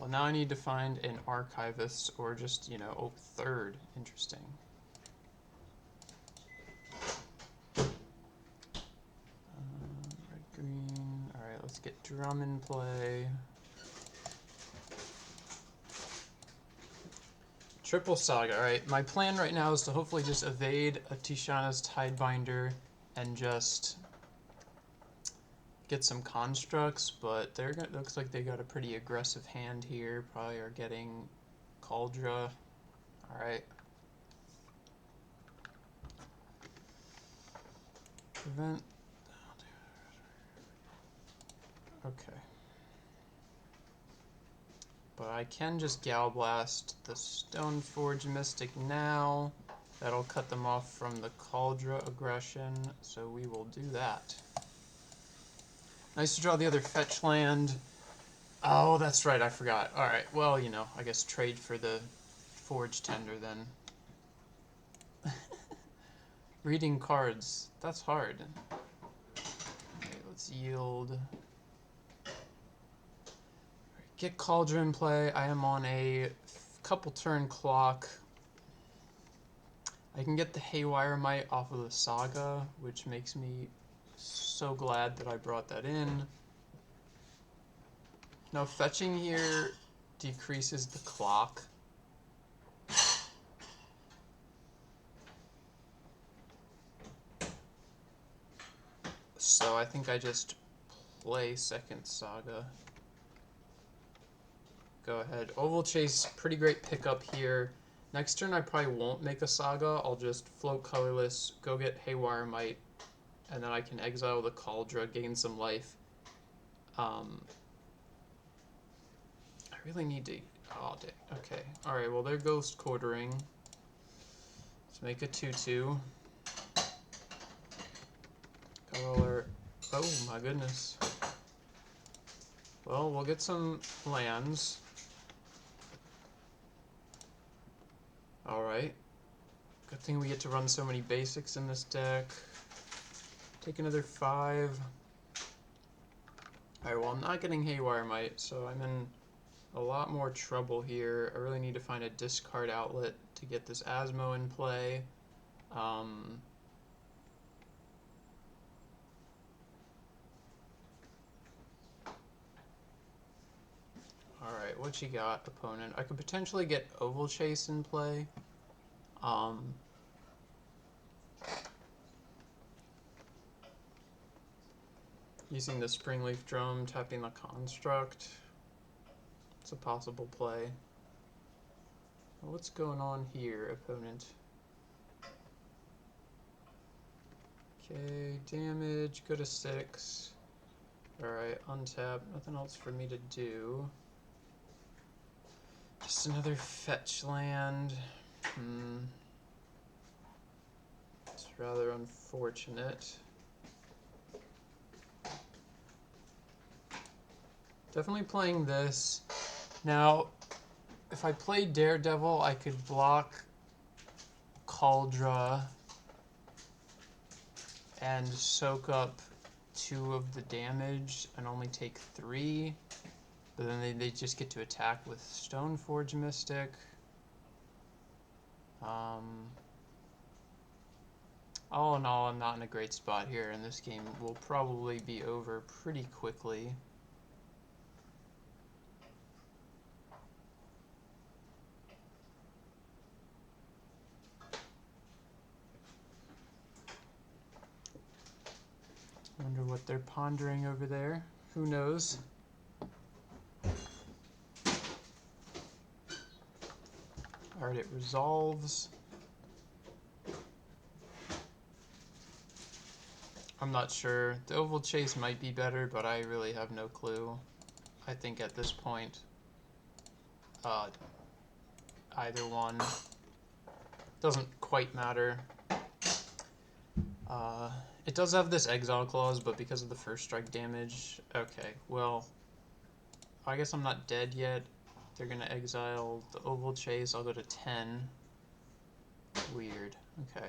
A: Well, now I need to find an Archivist or just, you know, third. Interesting. Red, green. Alright, let's get Drum in play. Triple Saga. Alright, my plan right now is to hopefully just evade a Tishana's Tidebinder and just get some constructs, but looks like they got a pretty aggressive hand here. Probably are getting Cauldra. Alright. Prevent. Okay. But I can just Galblast the Stoneforge Mystic now. That'll cut them off from the Cauldra aggression, so we will do that. Nice to draw the other fetch land. Oh, that's right, I forgot. Alright, well, you know, I guess trade for the Forge Tender then. Reading cards, that's hard. Okay, let's yield. Get Cauldron in play. I am on a couple turn clock. I can get the Haywire Might off of the Saga, which makes me so glad that I brought that in. Now fetching here decreases the clock. So I think I just play second Saga. Go ahead. Oval Chase, pretty great pickup here. Next turn I probably won't make a Saga. I'll just float colorless, go get Haywire Might, and then I can exile the Cauldra, gain some life. I really need to... Oh, okay. Alright, well, they're Ghost Quartering. Let's make a 2/2. Color... Oh, my goodness. Well, we'll get some lands. Alright. Good thing we get to run so many basics in this deck. Take another 5. Alright, well, I'm not getting Haywire Might, so I'm in a lot more trouble here. I really need to find a discard outlet to get this Asmo in play. Alright, what you got, opponent? I could potentially get Oval Chase in play. Using the Springleaf Drum, tapping the Construct. It's a possible play. what's going on here, opponent? Okay, damage, go to 6. Alright, untap, nothing else for me to do. Just another fetch land. It's rather unfortunate. Definitely playing this. Now, if I played Daredevil, I could block Cauldra and soak up 2 of the damage and only take 3. But then they just get to attack with Stoneforge Mystic. All in all, I'm not in a great spot here, and this game will probably be over pretty quickly. Wonder what they're pondering over there. Who knows? Alright, it resolves. I'm not sure. The Oval Chase might be better, but I really have no clue. I think at this point, either one doesn't quite matter. It does have this exile clause, but because of the first strike damage, okay, well, I guess I'm not dead yet. They're gonna exile the Oval Chase. I'll go to 10. Weird. Okay.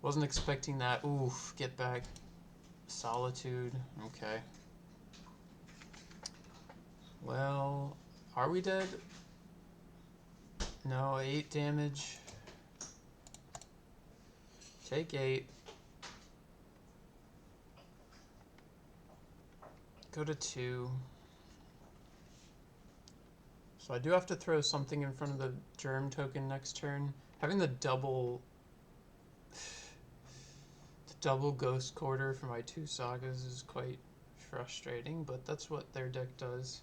A: Wasn't expecting that. Oof, get back. Solitude. Okay. Well, are we dead? No, 8 damage. Take 8. Go to 2. So I do have to throw something in front of the germ token next turn. Having the double Ghost Quarter for my 2 sagas is quite frustrating, but that's what their deck does.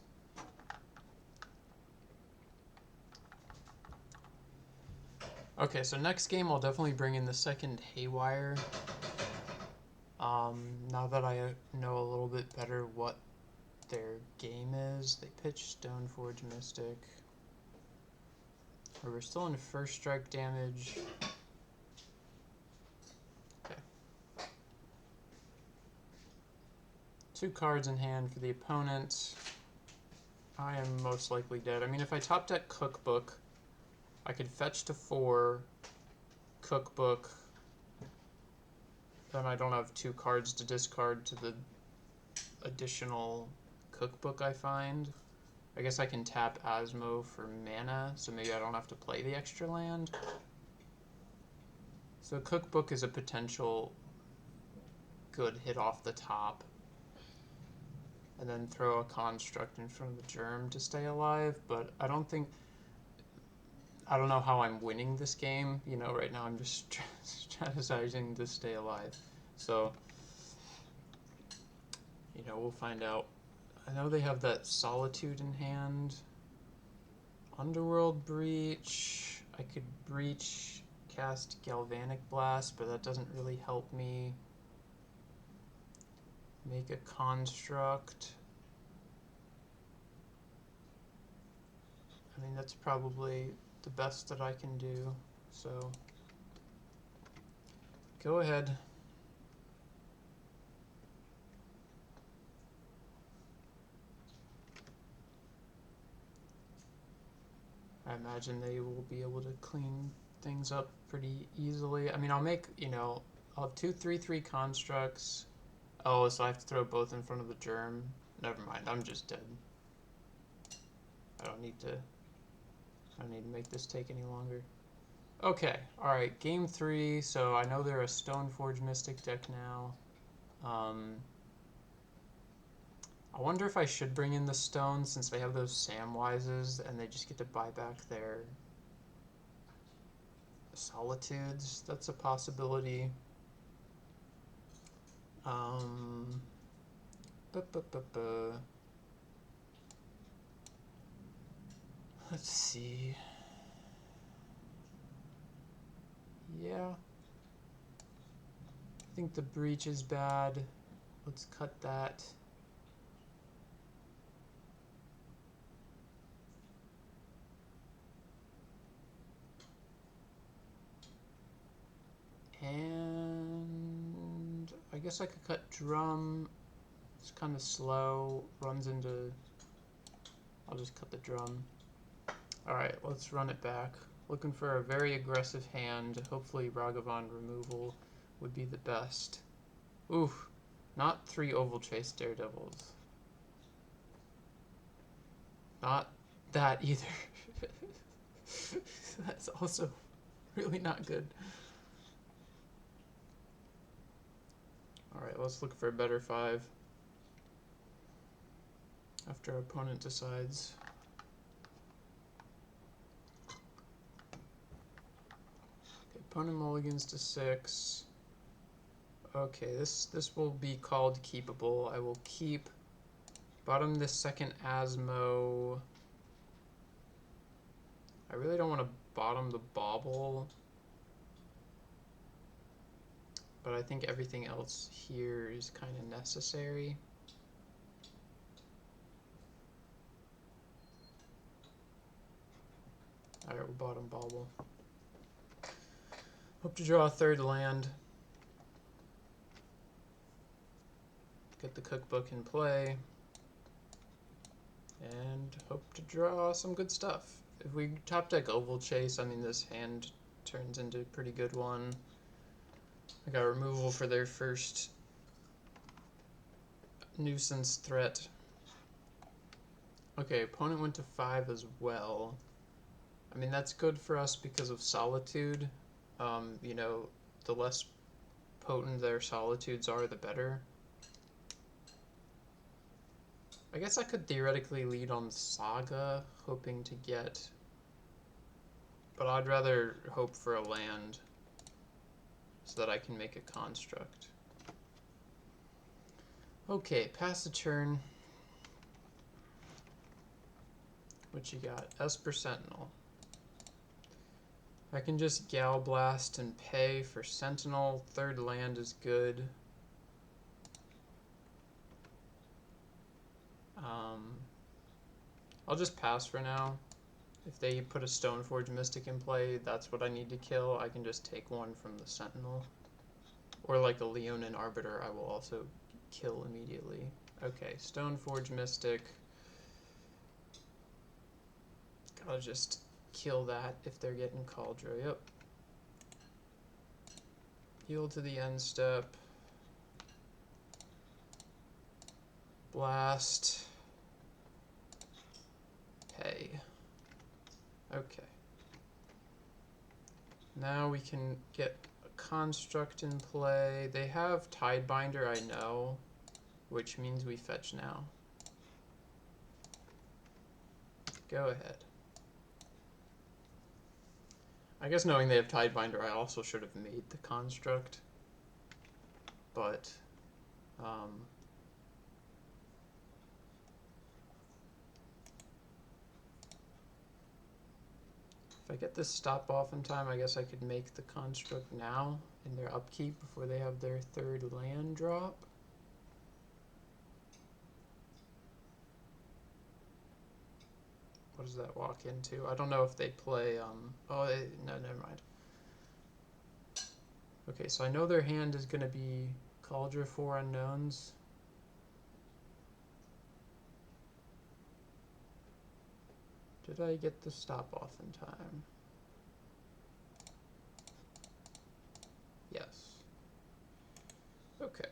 A: Okay, so next game I'll definitely bring in the second Haywire. Now that I know a little bit better what their game is, they pitch Stoneforge Mystic. We're still in first strike damage. Okay. 2 cards in hand for the opponent. I am most likely dead. I mean, if I top deck Cookbook, I could fetch to 4, Cookbook, then I don't have 2 cards to discard to the additional Cookbook I find. I guess I can tap Asmo for mana, so maybe I don't have to play the extra land. So Cookbook is a potential good hit off the top. And then throw a Construct in front of the Germ to stay alive, but I don't know how I'm winning this game. You know, right now I'm just strategizing to stay alive. So, you know, we'll find out. I know they have that Solitude in hand. Underworld Breach. I could Breach, cast Galvanic Blast, but that doesn't really help me. Make a Construct. I mean, that's probably the best that I can do, so go ahead. I imagine they will be able to clean things up pretty easily. I mean, I'll make, you know, I'll have 2 3/3 constructs. Oh, so I have to throw both in front of the germ. Never mind, I'm just dead. I don't need to make this take any longer. Okay, alright, game 3. So I know they're a Stoneforge Mystic deck now. I wonder if I should bring in the stones since they have those Samwises and they just get to buy back their Solitudes. That's a possibility. Let's see. Yeah. I think the breach is bad. Let's cut that. And I guess I could cut drum. It's kind of slow, runs into... I'll just cut the drum. Alright, let's run it back. Looking for a very aggressive hand. Hopefully Ragavan removal would be the best. Oof, not 3 Oval Chase Daredevils. Not that either. That's also really not good. Alright, let's look for a better 5. After our opponent decides. Okay, opponent mulligans to 6. Okay, this will be called keepable. I will keep bottom this second Asmo. I really don't want to bottom the bauble, but I think everything else here is kind of necessary. Alright, we'll bottom bauble. Hope to draw a 3rd land. Get the cookbook in play. And hope to draw some good stuff. If we top deck Oval Chase, I mean, this hand turns into a pretty good one. I got removal for their first nuisance threat. Okay, opponent went to 5 as well. I mean, that's good for us because of Solitude. You know, the less potent their Solitudes are, the better. I guess I could theoretically lead on Saga, hoping to get... But I'd rather hope for a land so that I can make a construct. Okay, pass the turn. What you got? Esper Sentinel. I can just Gal Blast and pay for Sentinel. 3rd land is good. I'll just pass for now. If they put a Stoneforge Mystic in play, that's what I need to kill. I can just take one from the Sentinel. Or like a Leonin Arbiter, I will also kill immediately. Okay, Stoneforge Mystic. Gotta just kill that if they're getting Cauldron. Yep. Heal to the end step. Blast. Pay. Okay. Now we can get a construct in play. They have Tidebinder, I know, which means we fetch now. Go ahead. I guess knowing they have Tidebinder, I also should have made the construct. But, if I get this stop off in time, I guess I could make the construct now in their upkeep before they have their 3rd land drop. What does that walk into? I don't know if they play, no, never mind. Okay, so I know their hand is going to be Cauldron 4 Unknowns. Did I get the stop off in time? Yes. Okay.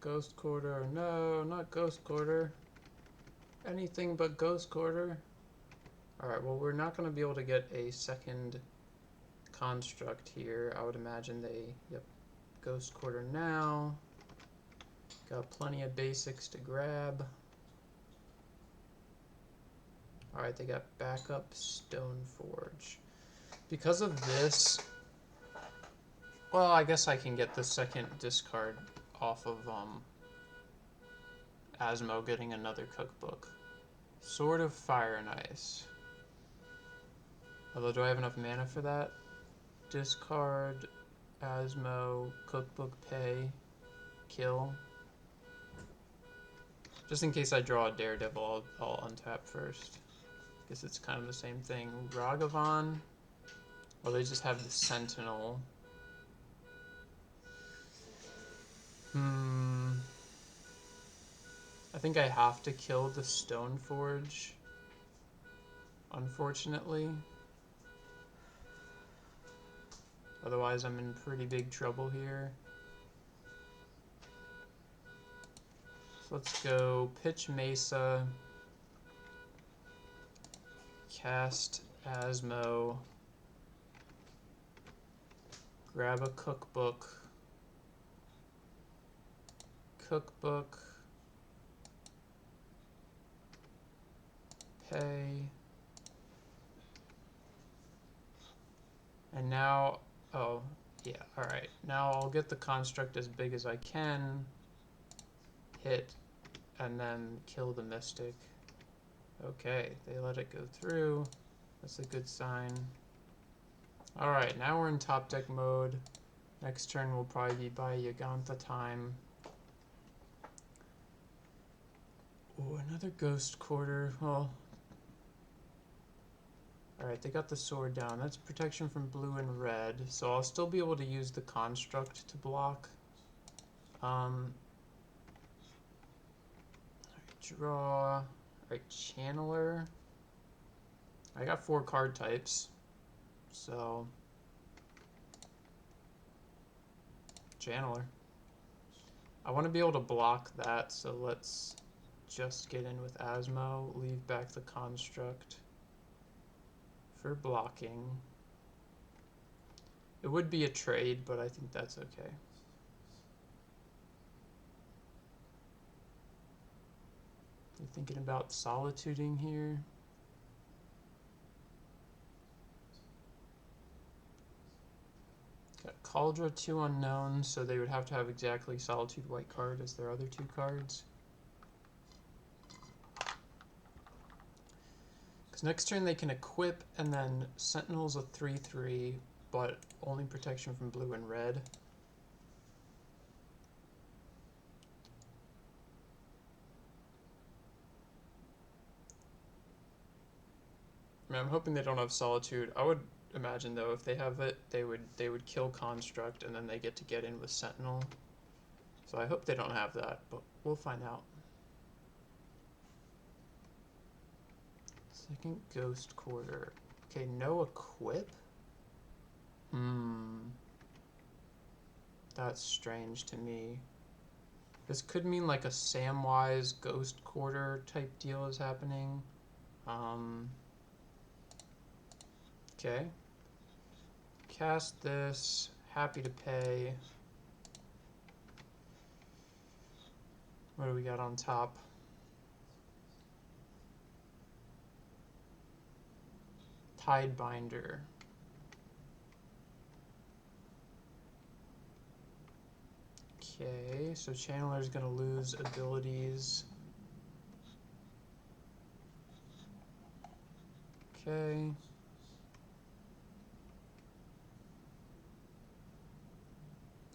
A: Ghost Quarter. No, not Ghost Quarter. Anything but Ghost Quarter. Alright, well, we're not going to be able to get a second construct here. I would imagine they, yep, Ghost Quarter now. Got plenty of basics to grab. Alright, they got backup Stoneforge. Because of this, well, I guess I can get the second discard off of Asmo getting another cookbook. Sword of Fire and Ice. Although, do I have enough mana for that? Discard, Asmo, Cookbook Pay, kill. Just in case I draw a Daredevil, I'll untap first. Guess it's kind of the same thing. Ragavan. Or they just have the Sentinel. I think I have to kill the Stoneforge, unfortunately. Otherwise, I'm in pretty big trouble here. So let's go pitch Mesa, cast Asmo, grab a cookbook, pay, and now, oh, yeah, alright. Now I'll get the construct as big as I can, hit, and then kill the Mystic. Okay, they let it go through. That's a good sign. Alright, now we're in top deck mode. Next turn will probably be by Yagantha time. Oh, another Ghost Quarter. Well, alright, they got the sword down. That's protection from blue and red, so I'll still be able to use the construct to block. Draw. Alright, Channeler. I got 4 card types, so Channeler. I want to be able to block that, so let's just get in with Asmo, leave back the construct for blocking. It would be a trade, but I think that's okay. You thinking about solituding here? Got Cauldra, 2 unknowns, so they would have to have exactly Solitude white card as their other 2 cards. Because next turn they can equip, and then Sentinel's a 3/3, but only protection from blue and red. I mean, I'm hoping they don't have Solitude. I would imagine though, if they have it, they would kill Construct, and then they get to get in with Sentinel. So I hope they don't have that, but we'll find out. Second Ghost Quarter. Okay, no equip? That's strange to me. This could mean like a Samwise Ghost Quarter type deal is happening. Okay. Cast this. Happy to pay. What do we got on top? Tidebinder. Okay, so Channeler's gonna lose abilities. Okay.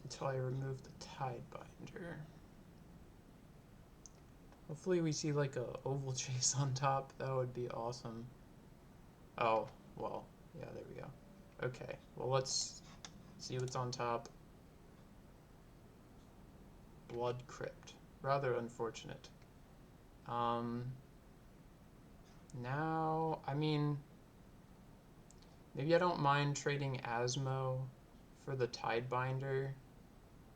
A: Until I remove the Tidebinder. Hopefully we see like a Oval Chase on top. That would be awesome. Oh, well, yeah, there we go. Okay, well, let's see what's on top. Blood Crypt. Rather unfortunate. Now, I mean, maybe I don't mind trading Asmo for the Tidebinder,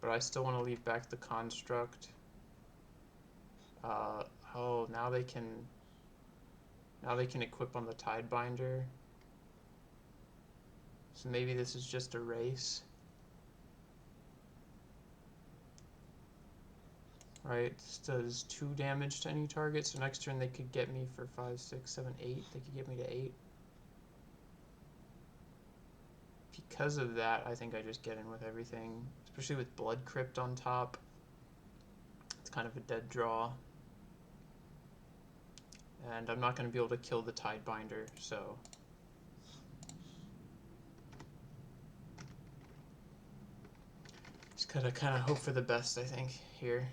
A: but I still want to leave back the Construct. Oh, now they can equip on the Tidebinder. So maybe this is just a race. Right, this does 2 damage to any target, so next turn they could get me for 5, 6, 7, 8. They could get me to 8. Because of that, I think I just get in with everything, especially with Blood Crypt on top. It's kind of a dead draw. And I'm not going to be able to kill the Tidebinder, so Gotta kind of hope for the best, I think, here.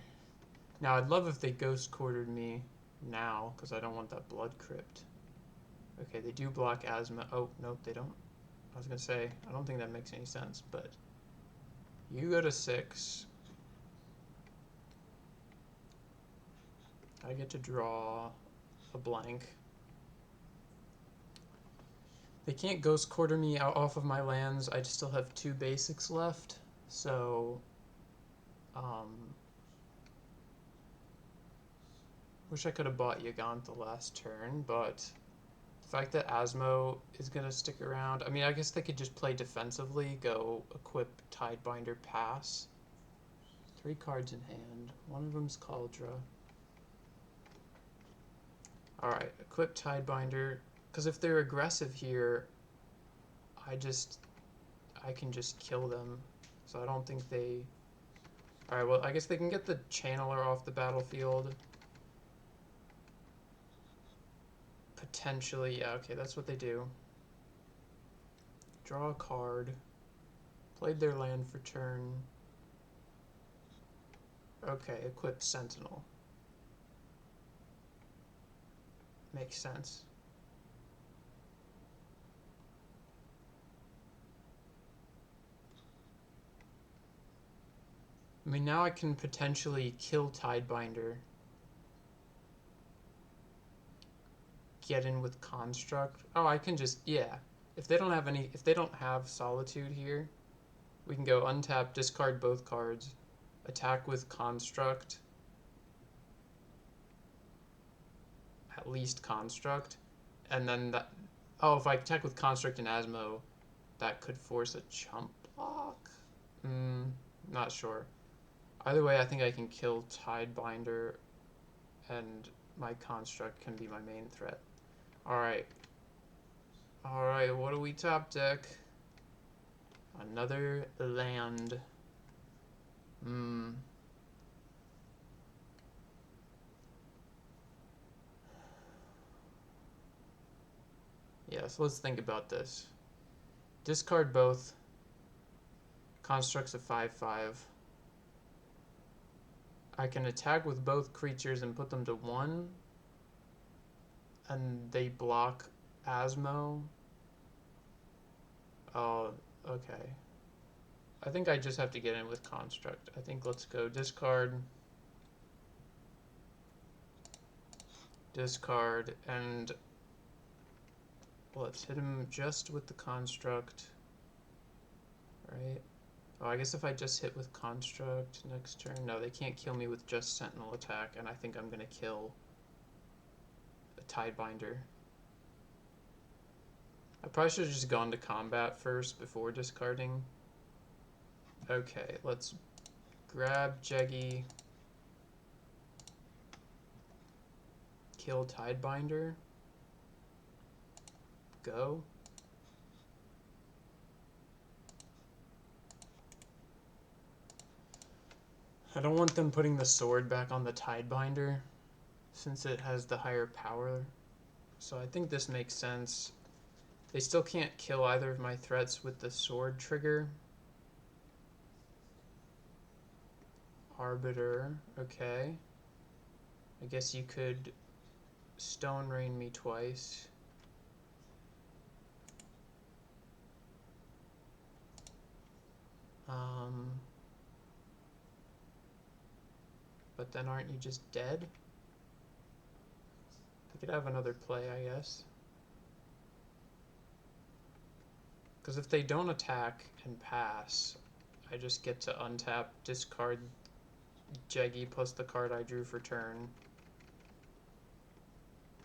A: Now, I'd love if they ghost quartered me now, because I don't want that blood crypt. Okay, they do block Asmo. Oh, nope, they don't. I was gonna say, I don't think that makes any sense, but you go to 6. I get to draw a blank. They can't ghost quarter me out off of my lands. I still have 2 basics left, so wish I could have bought Yagant the last turn, but the fact that Asmo is gonna stick around, I mean, I guess they could just play defensively, go equip Tidebinder, pass. 3 cards in hand. One of them's Cauldra. Alright, equip Tidebinder, because if they're aggressive here, I can just kill them. So I don't think they... Alright, well, I guess they can get the Channeler off the battlefield. Potentially, yeah, okay, that's what they do. Draw a card. Played their land for turn. Okay, equip Sentinel. Makes sense. I mean, now I can potentially kill Tidebinder. Get in with Construct. Oh, I can just, yeah. If they don't have Solitude here, we can go untap, discard both cards, attack with Construct. At least Construct. And then that, oh, if I attack with Construct and Asmo, that could force a chump block? Not sure. Either way, I think I can kill Tidebinder, and my Construct can be my main threat. Alright. Alright, what do we top deck? Another land. Yeah, so let's think about this. Discard both. Construct's a 5/5. I can attack with both creatures and put them to 1. And they block Asmo. Oh, okay. I think I just have to get in with Construct. I think let's go discard. Discard, and let's hit him just with the Construct. Right? Oh, I guess if I just hit with Construct next turn... No, they can't kill me with just Sentinel attack, and I think I'm gonna kill a Tidebinder. I probably should have just gone to combat first before discarding. Okay, let's grab Jeggy. Kill Tidebinder. Go. I don't want them putting the sword back on the Tidebinder since it has the higher power. So I think this makes sense. They still can't kill either of my threats with the sword trigger. Arbiter, okay. I guess you could Stone Rain me twice. But then aren't you just dead? I could have another play, I guess. Because if they don't attack and pass, I just get to untap, discard Jeggy plus the card I drew for turn.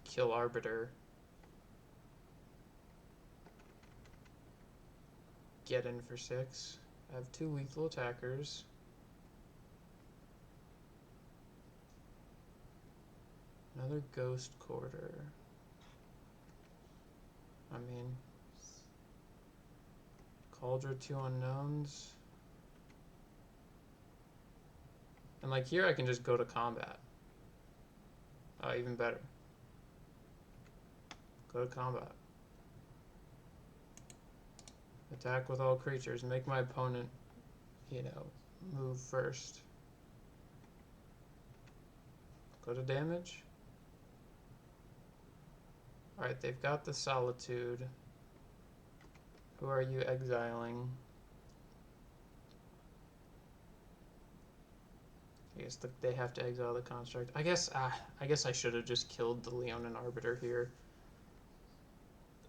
A: Kill Arbiter. Get in for 6. I have 2 lethal attackers. Another Ghost Quarter. I mean, Cauldra 2 unknowns. And like here I can just go to combat. Oh, even better. Go to combat. Attack with all creatures. Make my opponent, you know, move first. Go to damage. Alright, they've got the Solitude. Who are you exiling? I guess they have to exile the Construct. I guess I should have just killed the Leonin Arbiter here.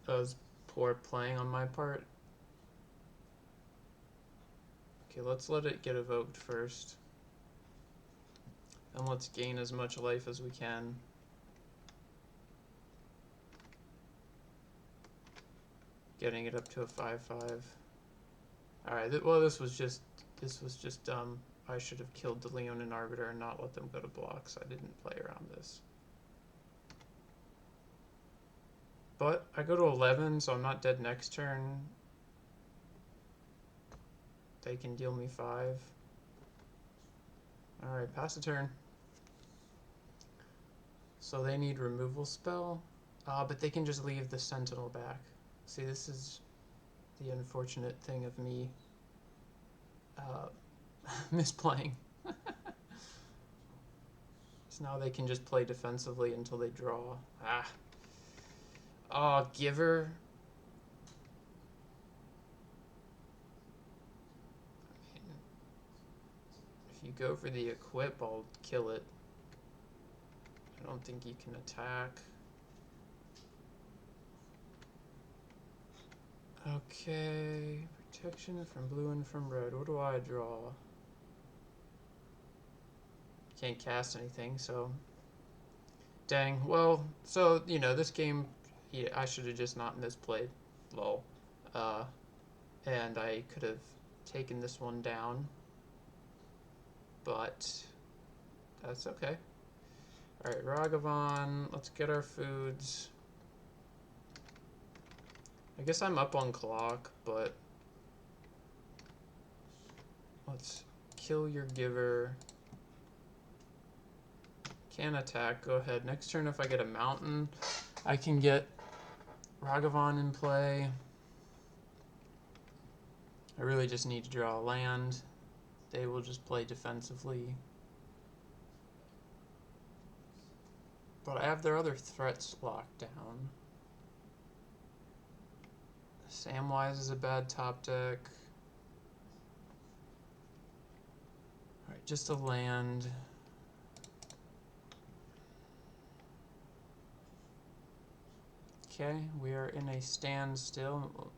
A: That was poor playing on my part. Okay, let's let it get evoked first. And let's gain as much life as we can. Getting it up to a 5/5. Alright, well this was just dumb. I should have killed the Leonin Arbiter and not let them go to blocks. I didn't play around this. But I go to 11, so I'm not dead next turn. They can deal me 5. Alright, pass a turn. So they need removal spell. But they can just leave the Sentinel back. See, this is the unfortunate thing of me misplaying. So now they can just play defensively until they draw. Oh, Giver. I mean, if you go for the equip, I'll kill it. I don't think you can attack. Okay, protection from blue and from red. What do I draw? Can't cast anything, so... Dang, well, so, you know, this game, yeah, I should have just not misplayed. Lol. And I could have taken this one down. But that's okay. Alright, Ragavan, let's get our foods. I guess I'm up on clock, but let's kill your Giver. Can't attack, go ahead. Next turn, if I get a mountain, I can get Ragavan in play. I really just need to draw a land. They will just play defensively. But I have their other threats locked down. Samwise is a bad top deck. Alright, just a land. Okay, we are in a standstill.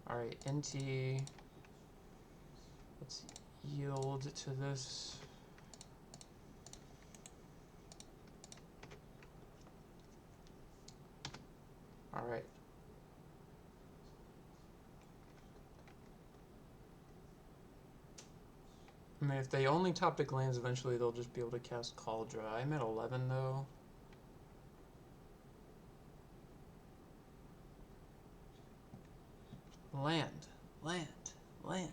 A: Alright, Inti. Let's yield to this. Alright. I mean, if they only top deck lands, eventually they'll just be able to cast Cauldra. I'm at 11 though. Land, land, land.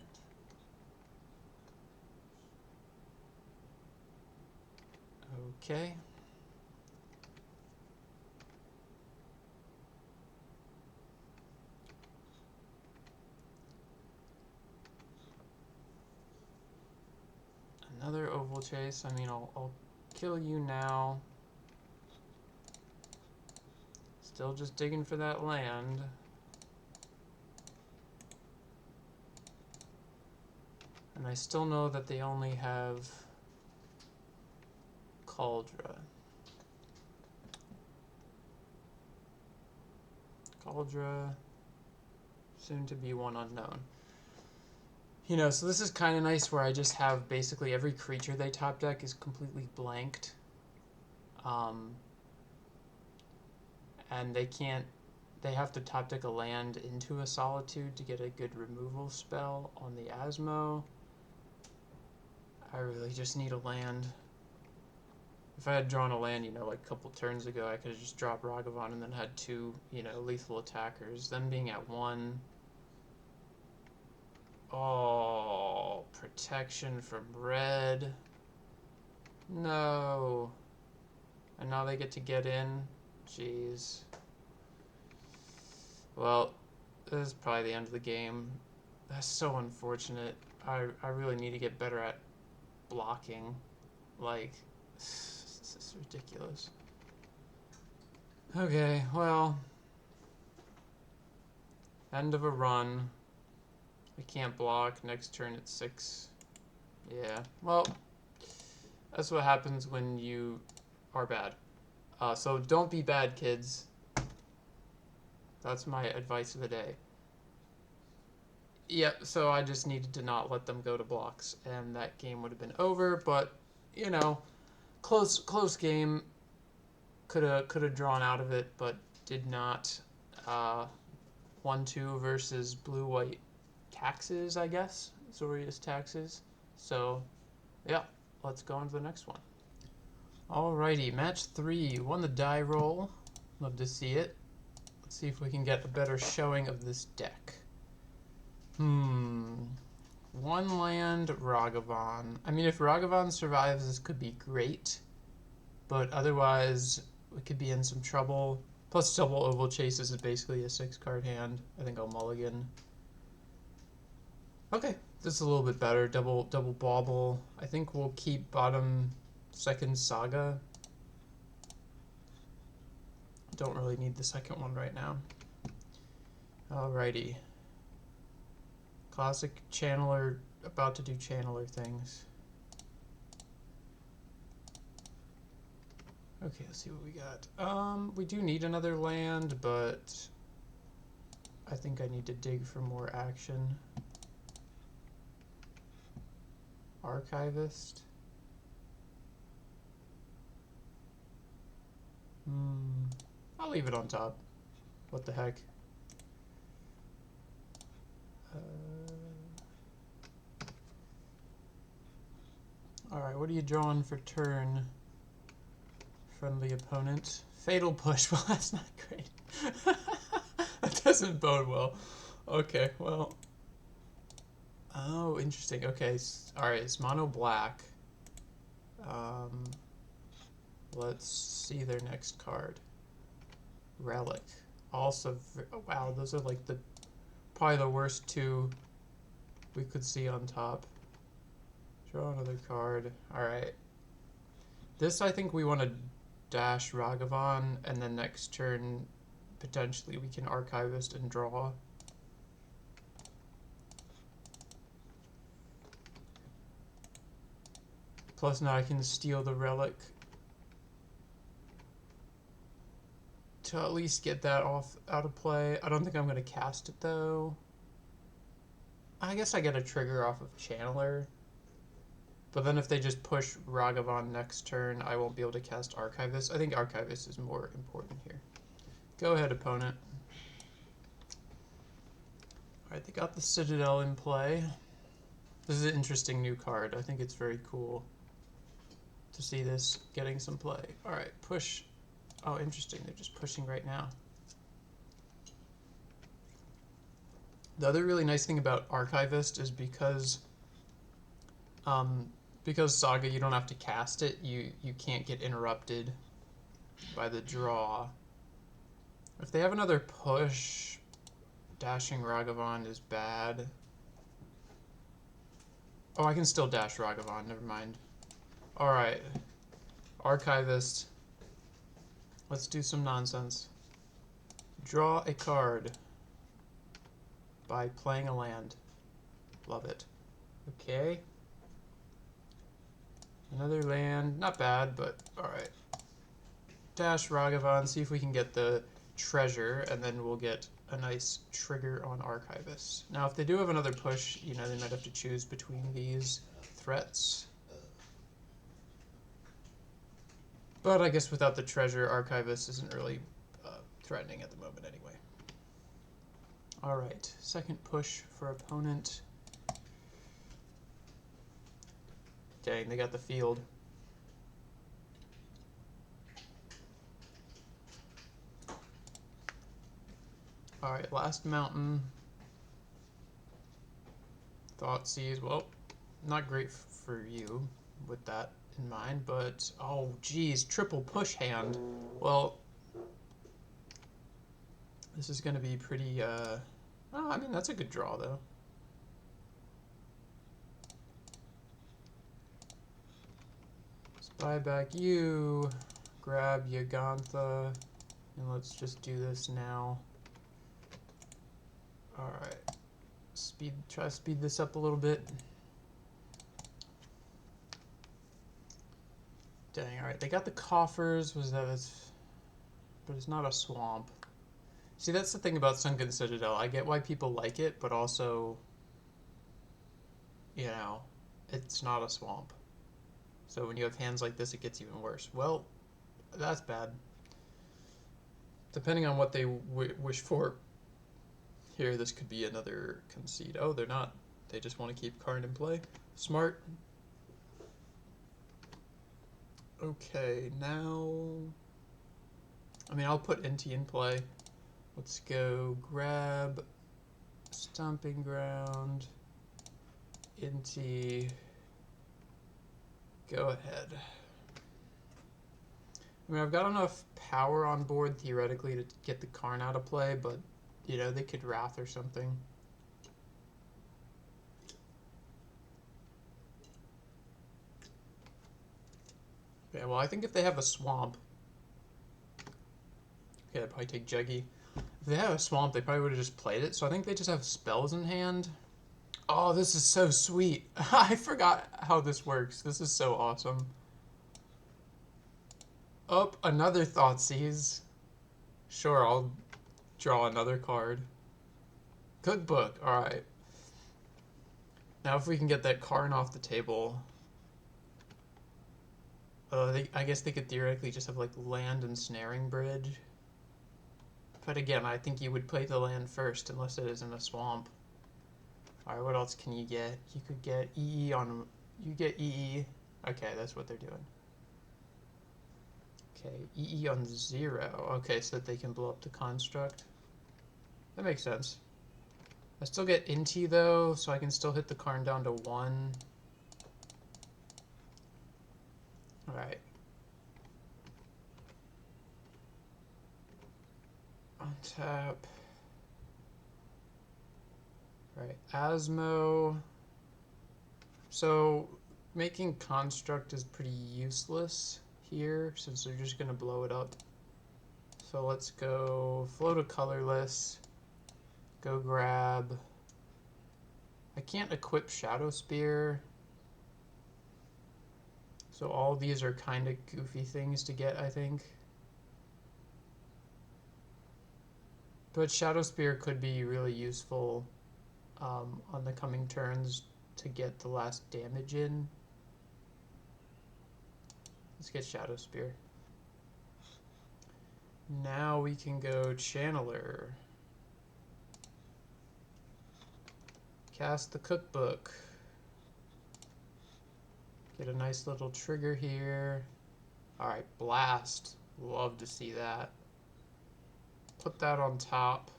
A: Okay. Another Oval Chase. I mean, I'll kill you now. Still just digging for that land. And I still know that they only have Cauldra. Cauldra, soon to be one unknown. You know, so this is kind of nice where I just have basically every creature they top deck is completely blanked. And they have to top deck a land into a Solitude to get a good removal spell on the Asmo. I really just need a land. If I had drawn a land, you know, like a couple turns ago, I could have just dropped Ragavan and then had 2, you know, lethal attackers. Them being at 1. Oh, protection from red. No. And now they get to get in. Jeez. Well, this is probably the end of the game. That's so unfortunate. I really need to get better at blocking. Like, this is ridiculous. Okay, well, end of a run. We can't block. Next turn it's 6. Yeah, well, that's what happens when you are bad. So don't be bad, kids. That's my advice of the day. Yep, so I just needed to not let them go to blocks, and that game would have been over, but, you know, close game. Could have drawn out of it, but did not. 1-2 versus blue-white taxes, I guess. Azorius taxes. So, yeah, let's go on to the next one. Alrighty, match 3. Won the die roll. Love to see it. Let's see if we can get a better showing of this deck. One land, Ragavan. I mean, if Ragavan survives, this could be great. But otherwise, we could be in some trouble. Plus, double oval chases is basically a 6-card hand. I think I'll mulligan. Okay, this is a little bit better. Double bauble. I think we'll keep bottom second saga. Don't really need the second one right now. Alrighty. Classic channeler, about to do channeler things. Okay, let's see what we got. We do need another land, but I think I need to dig for more action. Archivist. I'll leave it on top. What the heck? Alright, what are you drawing for turn? Friendly opponent. Fatal push. Well, that's not great. That doesn't bode well. Okay, well. Oh, interesting. Okay, alright, it's mono black. Let's see their next card. Relic. Also, oh, wow, those are like probably the worst 2 we could see on top. Draw another card. Alright. This, I think we want to dash Ragavan, and then next turn, potentially, we can Archivist and draw. Plus now I can steal the Relic to at least get that out of play. I don't think I'm going to cast it, though. I guess I get a trigger off of Channeler. But then if they just push Ragavan next turn, I won't be able to cast Archivist. I think Archivist is more important here. Go ahead, opponent. Alright, they got the Citadel in play. This is an interesting new card. I think it's very cool to see this getting some play. Alright, push. Oh, interesting. They're just pushing right now. The other really nice thing about Archivist is because Saga, you don't have to cast it. You can't get interrupted by the draw. If they have another push, dashing Ragavan is bad. Oh, I can still dash Ragavan. Never mind. Alright. Archivist. Let's do some nonsense. Draw a card by playing a land. Love it. Okay. Another land. Not bad, but alright. Dash Ragavan, see if we can get the treasure, and then we'll get a nice trigger on Archivist. Now, if they do have another push, you know, they might have to choose between these threats. But I guess without the treasure, Archivist isn't really threatening at the moment anyway. Alright, second push for opponent. Dang, they got the field. Alright, last mountain. Thoughtseize, well, not great for you with that in mind, but oh geez, triple push hand. Well, this is going to be pretty, oh, I mean, that's a good draw though. Buy back you. Grab Yagantha. And let's just do this now. Alright. Try to speed this up a little bit. Dang, alright. They got the coffers. But it's not a swamp. See, that's the thing about Sunken Citadel. I get why people like it, but also, you know, it's not a swamp. So when you have hands like this, it gets even worse. Well, that's bad. Depending on what they wish for. Here, this could be another concede. Oh, they're not. They just want to keep Karn in play. Smart. Okay, now... I mean, I'll put Inti in play. Let's go grab Stomping Ground, Inti, go ahead. I mean, I've got enough power on board, theoretically, to get the Karn out of play, but, you know, they could Wrath or something. Okay, well, I think if they have a Swamp... Okay, I'd probably take Juggy. If they had a Swamp, they probably would have just played it, so I think they just have spells in hand. Oh, this is so sweet. I forgot how this works. This is so awesome. Oh, another Thoughtseize. Sure, I'll draw another card. Cookbook, alright. Now if we can get that Karn off the table... I guess they could theoretically just have like land and snaring bridge. But again, I think you would play the land first unless it is in a swamp. Alright, what else can you get? You could get EE on... You get EE. Okay, that's what they're doing. Okay, EE on 0. Okay, so that they can blow up the construct. That makes sense. I still get Inti though, so I can still hit the Karn down to 1. Alright. Untap. Right, Asmo. So making construct is pretty useless here since they're just gonna blow it up. So let's go flow to colorless. Go grab. I can't equip Shadow Spear. So all these are kind of goofy things to get, I think. But Shadow Spear could be really useful on the coming turns to get the last damage in. Let's get Shadow Spear. Now we can go Channeler. Cast the Cookbook. Get a nice little trigger here. Alright, Blast. Love to see that. Put that on top.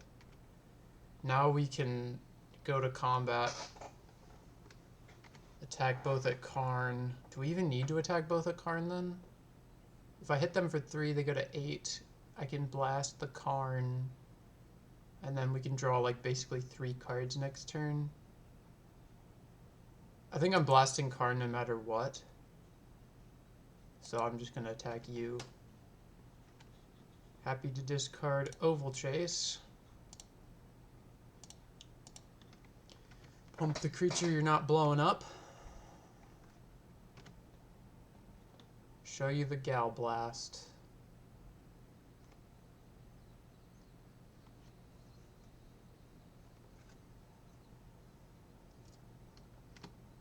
A: Now we can go to combat. Attack both at Karn. Do we even need to attack both at Karn then? If I hit them for 3, they go to 8. I can blast the Karn. And then we can draw like basically 3 cards next turn. I think I'm blasting Karn no matter what. So I'm just going to attack you. Happy to discard Oval Chase. Pump the creature you're not blowing up. Show you the Gal Blast.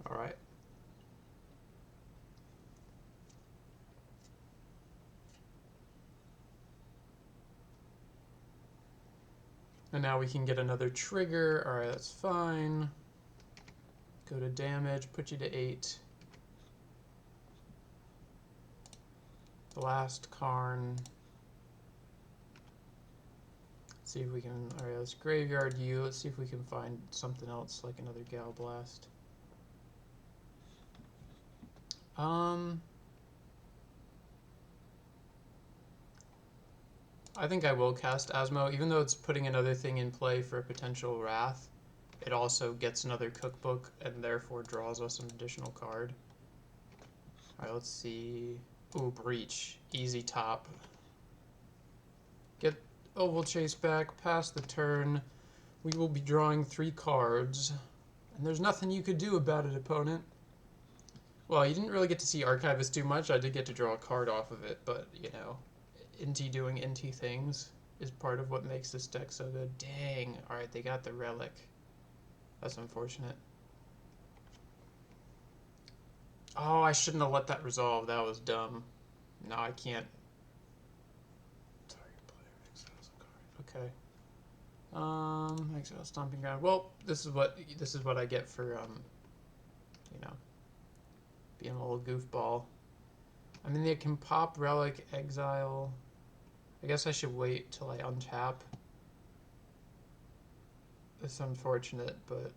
A: Alright. And now we can get another trigger. Alright, that's fine. Go to damage, put you to 8. Blast Karn. Let's see if we can... Alright, let's graveyard you. Let's see if we can find something else like another Gal Blast. I think I will cast Asmo, even though it's putting another thing in play for a potential Wrath. It also gets another Cookbook and therefore draws us an additional card. Alright, let's see. Ooh, Breach. Easy top. Get Oval Chase back, pass the turn. We will be drawing 3 cards. And there's nothing you could do about it, opponent. Well, you didn't really get to see Archivist too much. I did get to draw a card off of it, but, you know, Inti doing Inti things is part of what makes this deck so good. Dang. Alright, they got the Relic. That's unfortunate. Oh, I shouldn't have let that resolve. That was dumb. No, I can't. Target player exiles a card. Okay. Exile Stomping Ground. Well, this is what I get for you know, being a little goofball. I mean, they can pop Relic, exile. I guess I should wait till I untap. It's unfortunate, but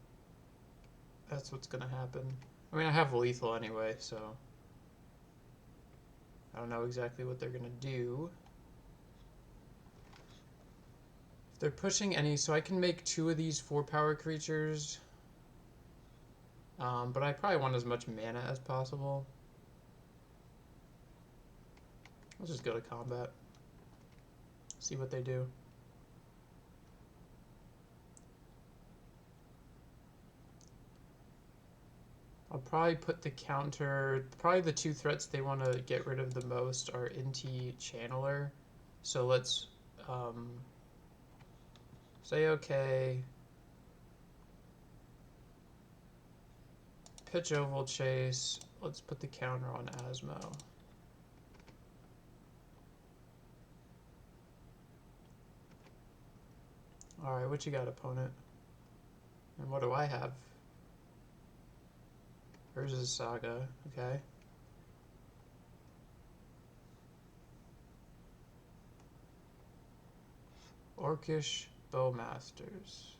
A: that's what's gonna happen. I mean, I have lethal anyway, so I don't know exactly what they're gonna do. If they're pushing any, so I can make 2 of these 4-power creatures, but I probably want as much mana as possible. Let's just go to combat. See what they do. I'll probably put the counter, probably the 2 threats they want to get rid of the most are Inti Channeler. So let's say okay. Pitch Oval Chase. Let's put the counter on Asmo. Alright, what you got, opponent? And what do I have? Hers is Saga, okay. Orcish Bowmasters.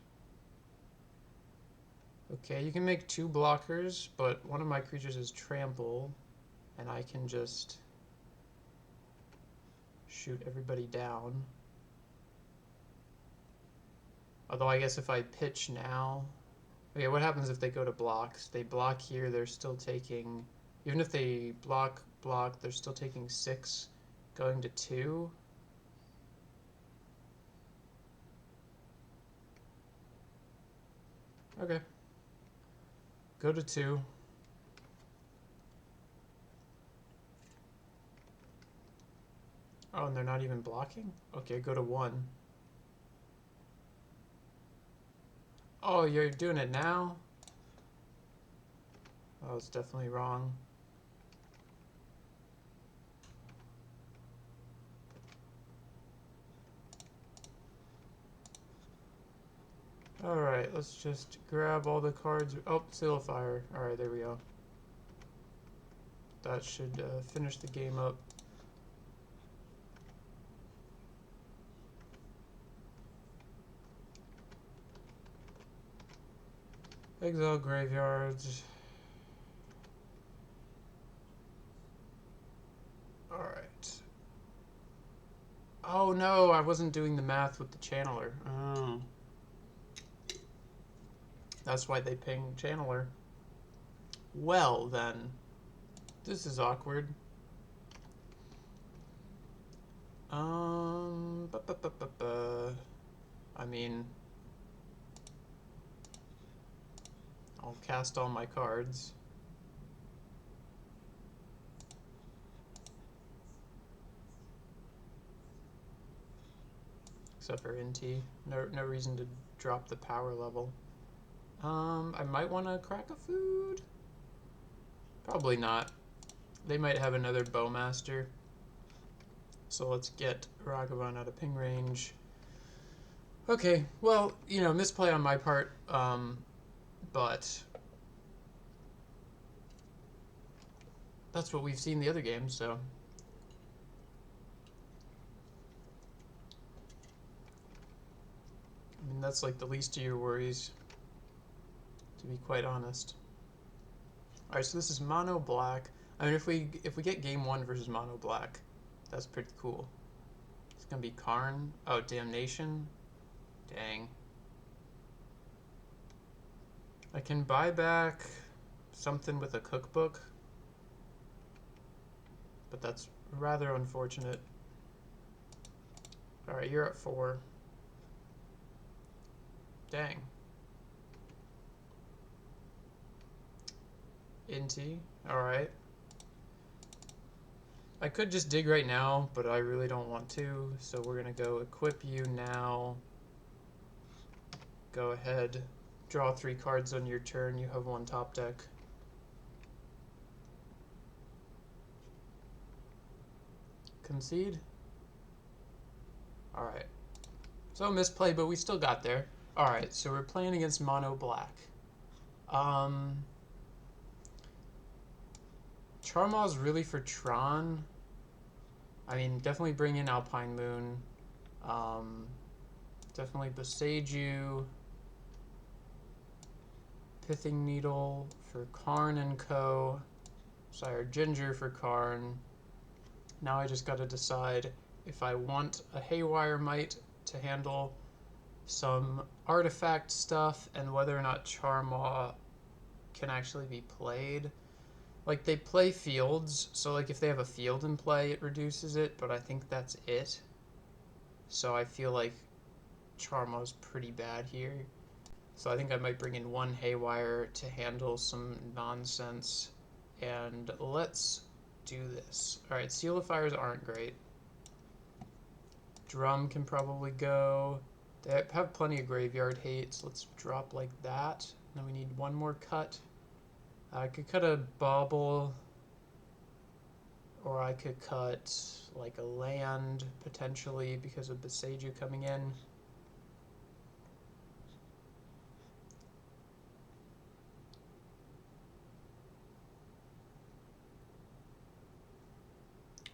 A: Okay, you can make 2 blockers, but one of my creatures is Trample, and I can just shoot everybody down. Although I guess if I pitch now... Okay, what happens if they go to blocks? They block here, they're still taking... Even if they block, they're still taking 6, going to 2. Okay. Go to 2. Oh, and they're not even blocking? Okay, go to 1. Oh, you're doing it now? Oh, it's definitely wrong. Alright, let's just grab all the cards. Oh, Seal of Fire. Alright, there we go. That should finish the game up. Exile graveyards. Alright. Oh no, I wasn't doing the math with the channeler. Oh. That's why they ping channeler. Well then, this is awkward. I mean, I'll cast all my cards. Except for Inti. No reason to drop the power level. I might want to crack a food. Probably not. They might have another Bowmaster. So let's get Ragavan out of ping range. Okay, well, you know, misplay on my part, but that's what we've seen the other games, so. I mean, that's like the least of your worries, to be quite honest. Alright, so this is mono black. I mean, if we get game 1 versus mono black, that's pretty cool. It's gonna be Karn. Oh, Damnation. Dang. I can buy back something with a cookbook. but that's rather unfortunate. Alright, you're at 4. Dang. Inti, alright. I could just dig right now, but I really don't want to, so we're going to go equip you now. Go ahead, draw 3 cards on your turn. You have 1 top deck. Concede. Alright. So misplay, but we still got there. Alright, so we're playing against mono black. Charmaw's really for Tron. I mean, definitely bring in Alpine Moon. Definitely Boseiju. Pithing Needle for Karn and Co. Sire Ginger for Karn. Now I just got to decide if I want a Haywire Might to handle some artifact stuff and whether or not Charmaw can actually be played. Like, they play fields, so like if they have a field in play, it reduces it, but I think that's it. So I feel like Charmaw's pretty bad here. So I think I might bring in 1 Haywire to handle some nonsense. And let's do this. Alright, Seal of Fires aren't great. Drum can probably go. They have plenty of graveyard hate, so let's drop like that. Then we need 1 more cut. I could cut a Bauble, or I could cut like a land potentially because of Boseiju coming in.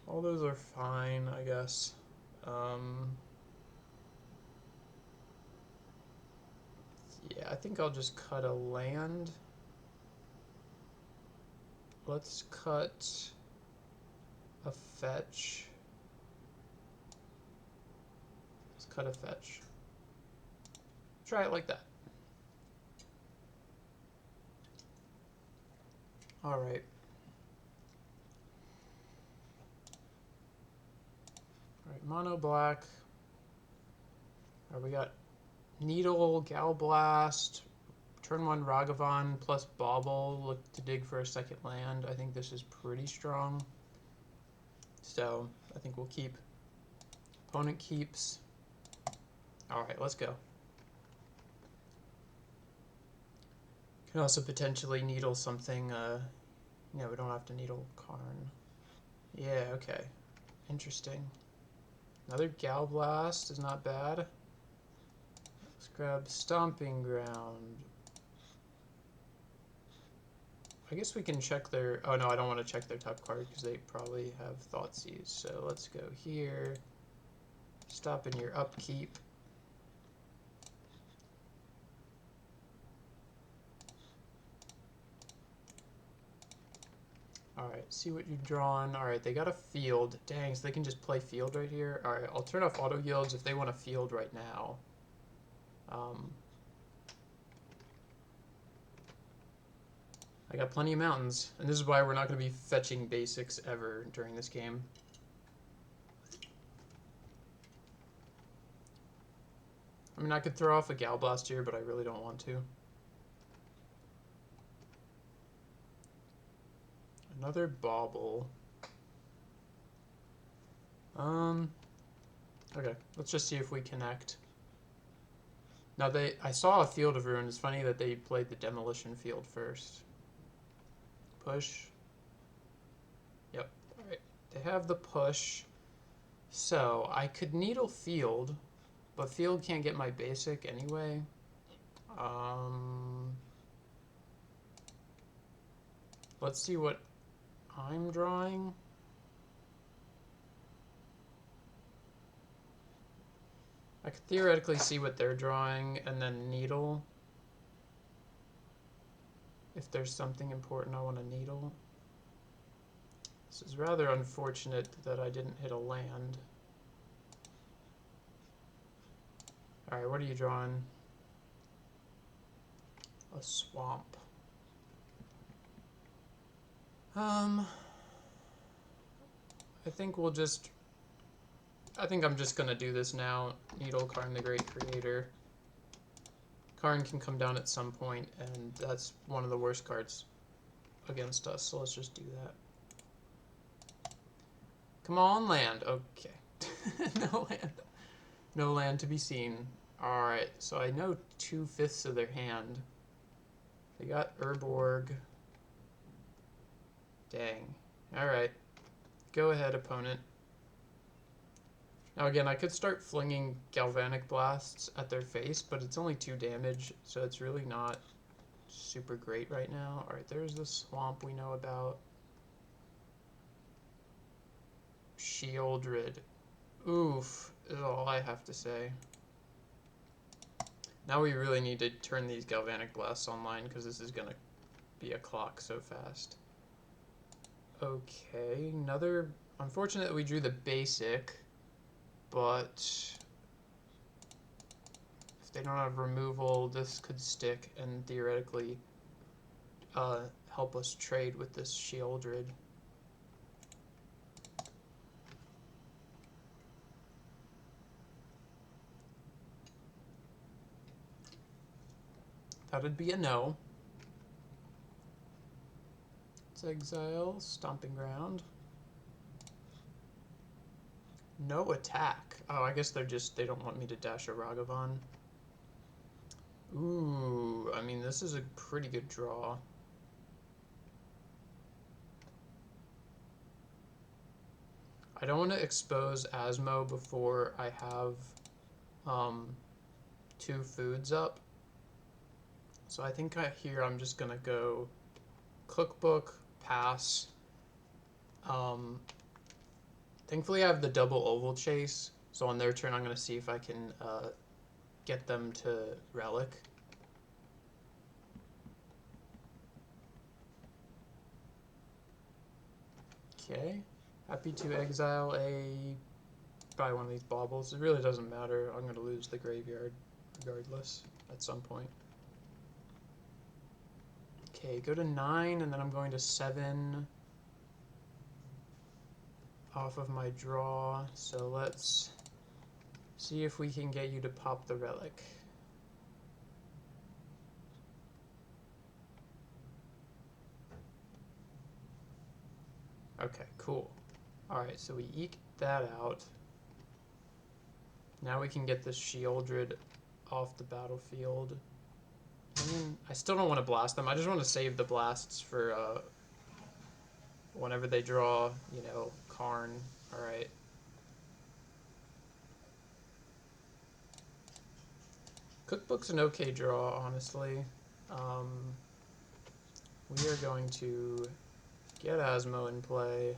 A: All those are fine, I guess. Yeah, I think I'll just cut a land. Let's cut a fetch. Let's cut a fetch. Try it like that. All right. All right, mono black. All right, we got Needle, Gal Blast, turn 1 Ragavan plus Bauble. Look to dig for a 2nd land. I think this is pretty strong. So I think we'll keep. Opponent keeps. All right, let's go. Can also potentially needle something. Yeah, we don't have to needle Karn. Yeah, okay. Interesting. Another Gal Blast is not bad. Let's grab Stomping Ground. I guess we can check their... Oh, no, I don't want to check their top card because they probably have Thoughtseize. So let's go here. Stop in your upkeep. Alright, see what you've drawn. Alright, they got a field. Dang, so they can just play field right here. Alright, I'll turn off auto yields if they want a field right now. I got plenty of mountains, and this is why we're not going to be fetching basics ever during this game. I mean, I could throw off a Gal Blast here, but I really don't want to. Another Bauble. Okay, let's just see if we connect. Now I saw a Field of Ruin. It's funny that they played the Demolition Field first. Push. Yep, alright. They have the push. So I could needle Field, but Field can't get my basic anyway. Let's see what I'm drawing. I could theoretically see what they're drawing and then needle. If there's something important I want to needle. This is rather unfortunate that I didn't hit a land. Alright, what are you drawing? A swamp. I think I'm just gonna do this now. Needle, Karn the Great Creator. Karn can come down at some point, and that's one of the worst cards against us, so let's just do that. Come on, land. Okay. No land. No land to be seen. Alright, so I know 2/5 of their hand. They got Urborg. Dang. Alright. Go ahead, opponent. Now again, I could start flinging Galvanic Blasts at their face, but it's only 2 damage, so it's really not super great right now. Alright, there's the swamp we know about. Shieldred. Oof, is all I have to say. Now we really need to turn these Galvanic Blasts online, because this is going to be a clock so fast. Okay, another... Unfortunate that we drew the basic, but if they don't have removal, this could stick and theoretically help us trade with this Shieldred. That'd be a no. Let's exile Stomping Ground. No attack. Oh, I guess they don't want me to dash a Ragavan. Ooh, I mean, this is a pretty good draw. I don't want to expose Asmo before I have 2 foods up. So I think here I'm just going to go Cookbook, pass. Thankfully I have the double oval chase, so on their turn I'm going to see if I can get them to Relic. Okay, happy to exile probably one of these baubles. It really doesn't matter, I'm going to lose the graveyard regardless at some point. Okay, go to 9, and then I'm going to 7 off of my draw. So let's see if we can get you to pop the Relic. Okay, cool. Alright, so we eked that out. Now we can get this Shieldred off the battlefield. I mean, I still don't want to blast them. I just want to save the blasts for whenever they draw, you know, Karn. Alright. Cookbook's an okay draw, honestly. We are going to get Asmo in play.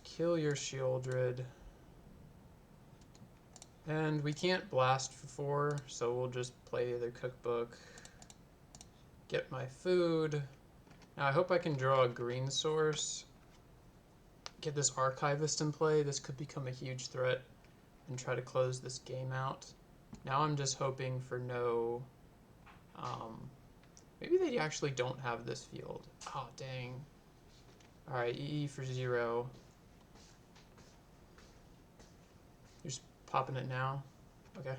A: Kill your Shieldred. And we can't blast for 4, so we'll just play the Cookbook. Get my food. Now I hope I can draw a green source. Get this Archivist in play. This could become a huge threat and try to close this game out. Now I'm just hoping for no... maybe they actually don't have this field. Oh, dang. Alright, EE for 0. You're just popping it now? Okay.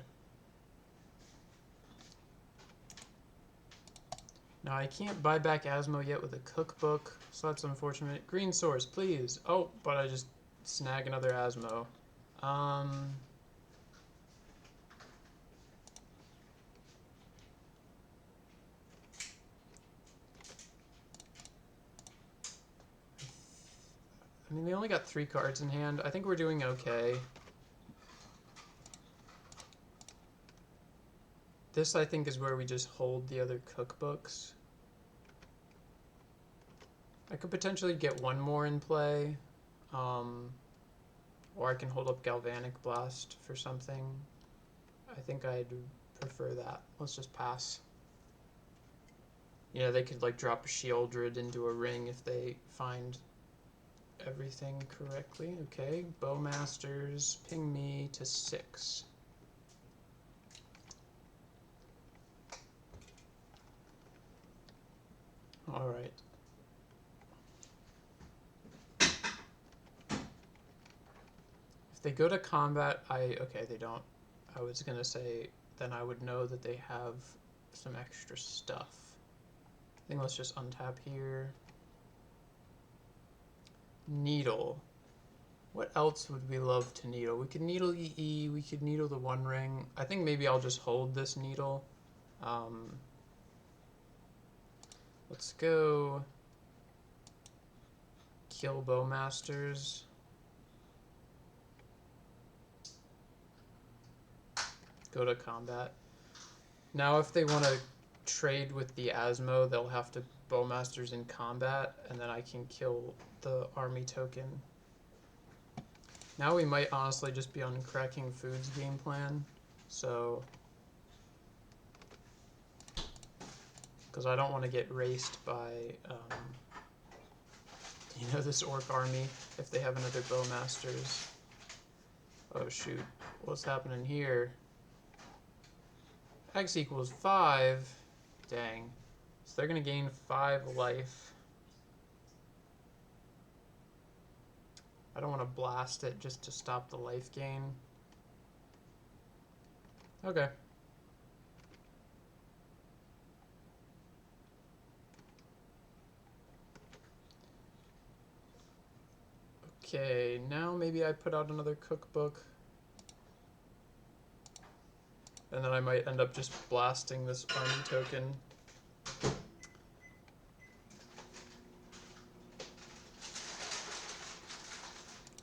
A: Now I can't buy back Asmo yet with a Cookbook, so that's unfortunate. Green source, please. Oh, but I just snag another Asmo. I mean, they only got 3 cards in hand. I think we're doing okay. This, I think, is where we just hold the other Cookbooks. I could potentially get one more in play. Or I can hold up Galvanic Blast for something. I think I'd prefer that. Let's just pass. Yeah, they could like drop a Shieldred into a ring if they find everything correctly. Okay, Bowmasters, ping me to 6. All right. If they go to combat, okay, they don't. I was gonna say, then I would know that they have some extra stuff. I think let's just untap here. Needle. What else would we love to needle? We could needle EE, we could needle the One Ring. I think maybe I'll just hold this needle. Let's go kill Bowmasters. Go to combat. Now if they want to trade with the Asmo, they'll have to Bowmasters in combat, and then I can kill the army token. Now we might honestly just be on Cracking Foods game plan, so... because I don't want to get raced by, this orc army if they have another Bowmasters. Oh shoot, what's happening here? X equals 5. Dang. So they're going to gain 5 life. I don't want to blast it just to stop the life gain. Okay. Okay, now maybe I put out another cookbook. And then I might end up just blasting this army token.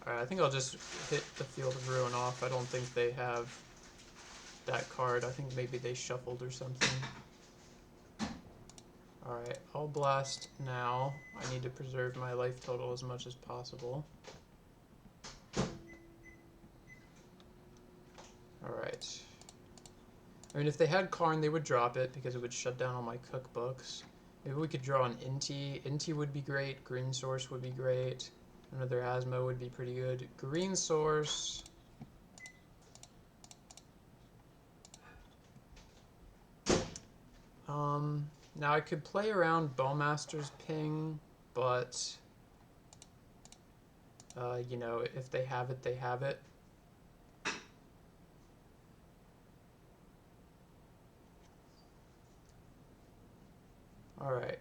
A: Alright, I think I'll just hit the Field of Ruin off. I don't think they have that card. I think maybe they shuffled or something. Alright, I'll blast now. I need to preserve my life total as much as possible. Alright. I mean, if they had Karn, they would drop it because it would shut down all my cookbooks. Maybe we could draw an Inti. Inti would be great. Green Source would be great. Another Asmo would be pretty good. Green Source. Now I could play around Bowmaster's ping, but if they have it, they have it. Alright.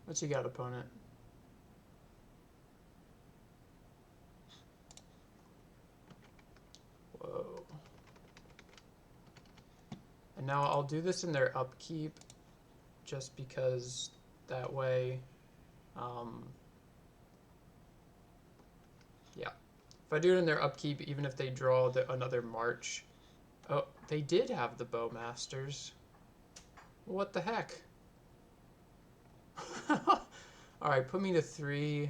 A: What you got, opponent? Whoa. And now I'll do this in their upkeep, just because that way, yeah. If I do it in their upkeep, even if they draw another March. Oh, they did have the Bowmasters. What the heck? Alright, put me to 3.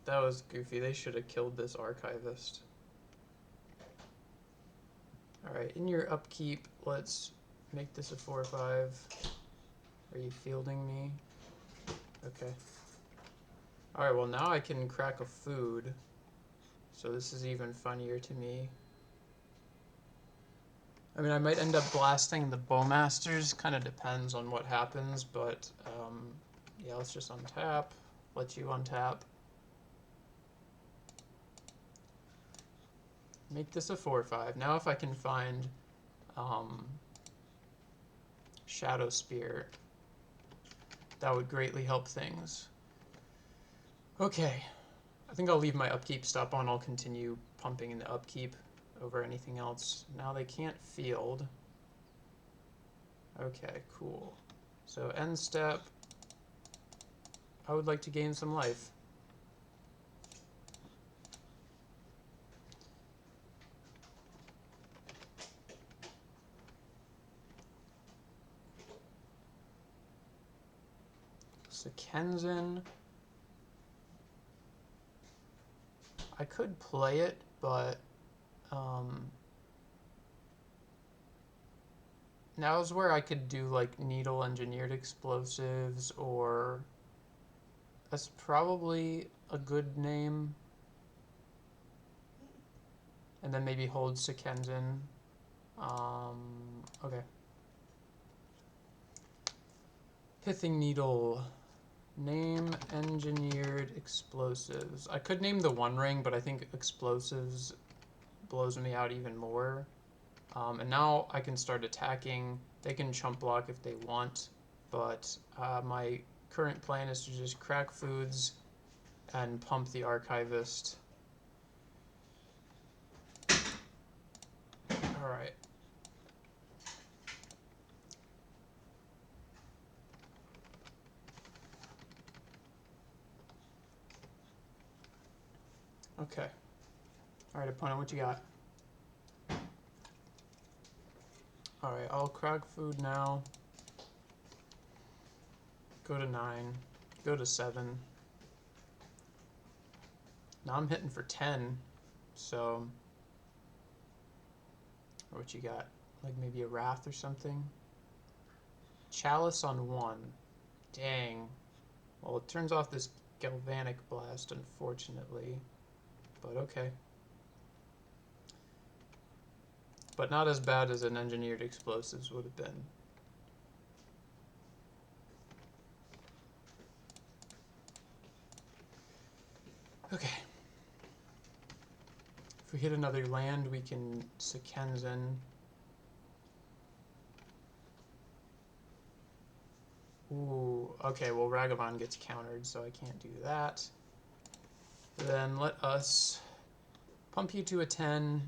A: That was goofy. They should have killed this Archivist. Alright, in your upkeep, let's make this a 4/5. Are you fielding me? Okay. Alright, well now I can crack a food. So this is even funnier to me. I mean, I might end up blasting the Bowmasters. Kind of depends on what happens, but yeah, let's just untap. Let you untap. Make this a 4/5. Now if I can find Shadow Spear, that would greatly help things. Okay, I think I'll leave my upkeep stop on. I'll continue pumping in the upkeep over anything else. Now they can't field. Okay, cool. So end step, I would like to gain some life. So Kenzin, I could play it, but now is where I could do like needle engineered explosives, or that's probably a good name. And then maybe hold Sekenzin. Okay. Pithing needle. Name engineered explosives. I could name the One Ring, but I think explosives blows me out even more. And now I can start attacking. They can chump block if they want, but my current plan is to just crack foods and pump the Archivist. Alright. Okay. Alright, opponent, what you got? Alright, I'll crack food now. Go to 9. Go to 7. Now I'm hitting for 10, so... What you got? Like maybe a Wrath or something? Chalice on 1. Dang. Well, it turns off this Galvanic Blast, unfortunately. But okay. But not as bad as an Engineered Explosives would have been. Okay. If we hit another land, we can Sekenzen. Ooh, okay, well Ragavan gets countered, so I can't do that. Then let us pump you to a 10.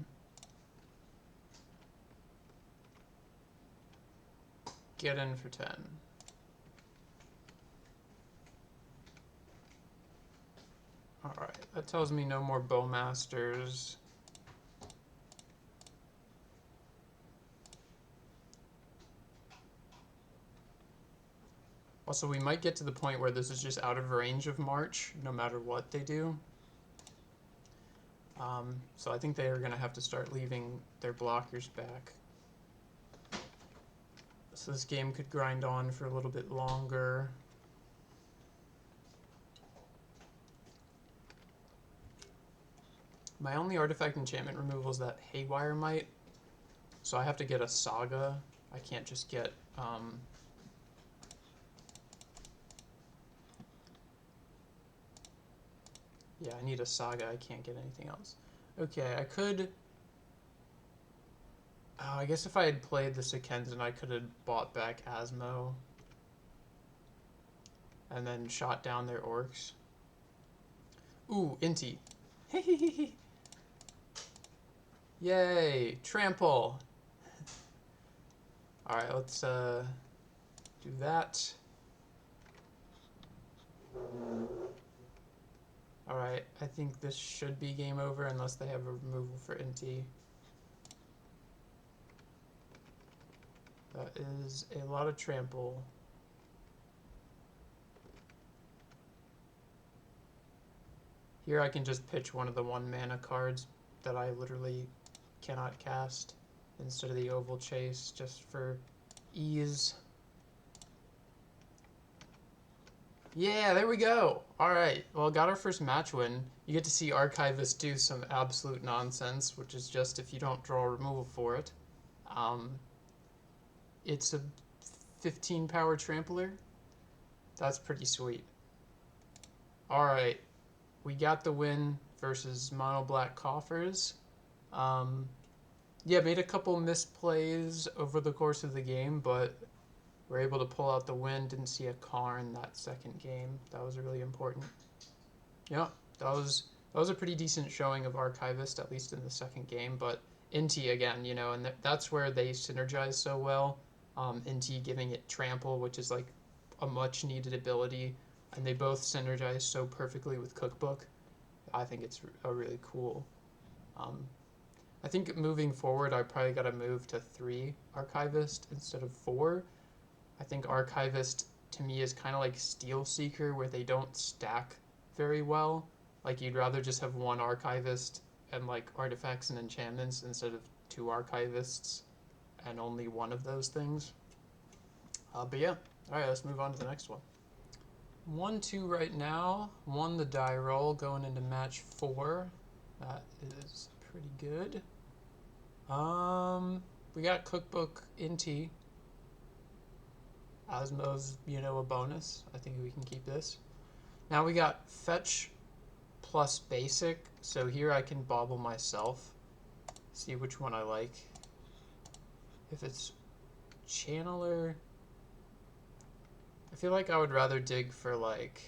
A: Get in for 10. Alright, that tells me no more Bowmasters. Also, we might get to the point where this is just out of range of March, no matter what they do. So I think they are going to have to start leaving their blockers back. So this game could grind on for a little bit longer. My only artifact enchantment removal is that Haywire Might. So I have to get a Saga. I can't just get... Yeah, I need a Saga. I can't get anything else. Okay, I could... Oh, I guess if I had played the Sekenzen, I could have bought back Asmo. And then shot down their orcs. Ooh, Inti. Hehehehe. Yay, trample. Alright, let's do that. Alright, I think this should be game over unless they have a removal for Inti. That is a lot of trample. Here I can just pitch one of the 1-mana cards that I literally cannot cast instead of the Oval Chase, just for ease. Yeah, there we go. Alright, well, got our first match win. You get to see Archivist do some absolute nonsense, which is just if you don't draw a removal for it. It's a 15 power trampler. That's pretty sweet. Alright, we got the win versus Mono Black Coffers. Yeah, made a couple misplays over the course of the game, but we're able to pull out the win. Didn't see a Karn that second game. That was really important. Yeah, that was a pretty decent showing of Archivist, at least in the second game. But Inti again, you know, and that's where they synergize so well. Inti giving it trample, which is like a much needed ability, and they both synergize so perfectly with Cookbook. I think it's a really cool. I think moving forward, I probably got to move to 3 Archivist instead of 4. I think Archivist, to me, is kind of like Steel Seeker, where they don't stack very well. Like, you'd rather just have 1 Archivist and, like, artifacts and enchantments instead of 2 Archivists and only 1 of those things. But yeah, alright, let's move on to the next one. 1-2 right now. Won the die roll going into match 4. That is pretty good. We got Cookbook Inti. Asmo's, you know, a bonus. I think we can keep this. Now we got fetch plus basic. So here I can bobble myself. See which one I like. If it's channeler, I feel like I would rather dig for like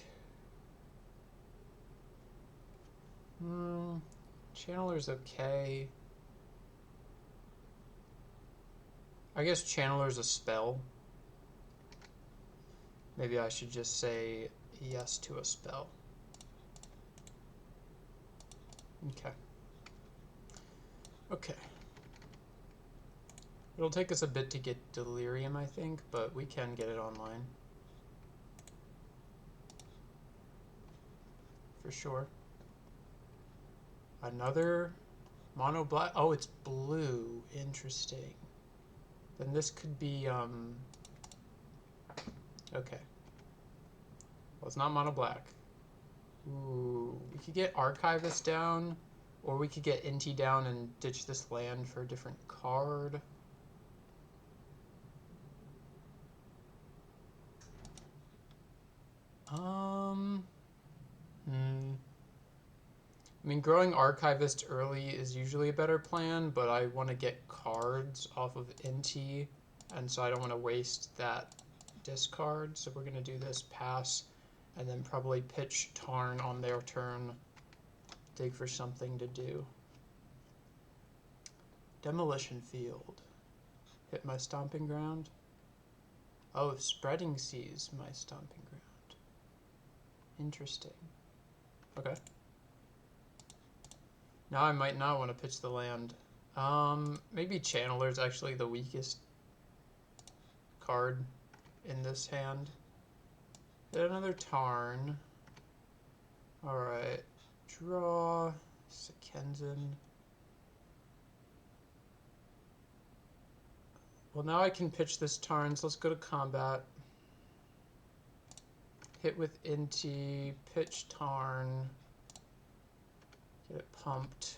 A: channeler's okay. I guess channeler's a spell. Maybe I should just say yes to a spell. Okay. Okay. It'll take us a bit to get Delirium, I think, but we can get it online. For sure. Another mono black. Oh, it's blue. Interesting. Then this could be, okay. Well, it's not mono black. Ooh, we could get Archivist down, or we could get Inti down and ditch this land for a different card. I mean, growing Archivist early is usually a better plan, but I want to get cards off of Inti, and so I don't want to waste that discard. So we're going to do this pass, and then probably pitch Tarn on their turn, dig for something to do. Demolition Field. Hit my stomping ground. Oh, Spreading Seas, my stomping ground. Interesting. Okay. Now I might not want to pitch the land. Maybe Channeler's actually the weakest card in this hand. Hit another Tarn. Alright. Draw. Sekenzen. Well, now I can pitch this Tarn, so let's go to combat. Hit with Inti, pitch Tarn. Get it pumped.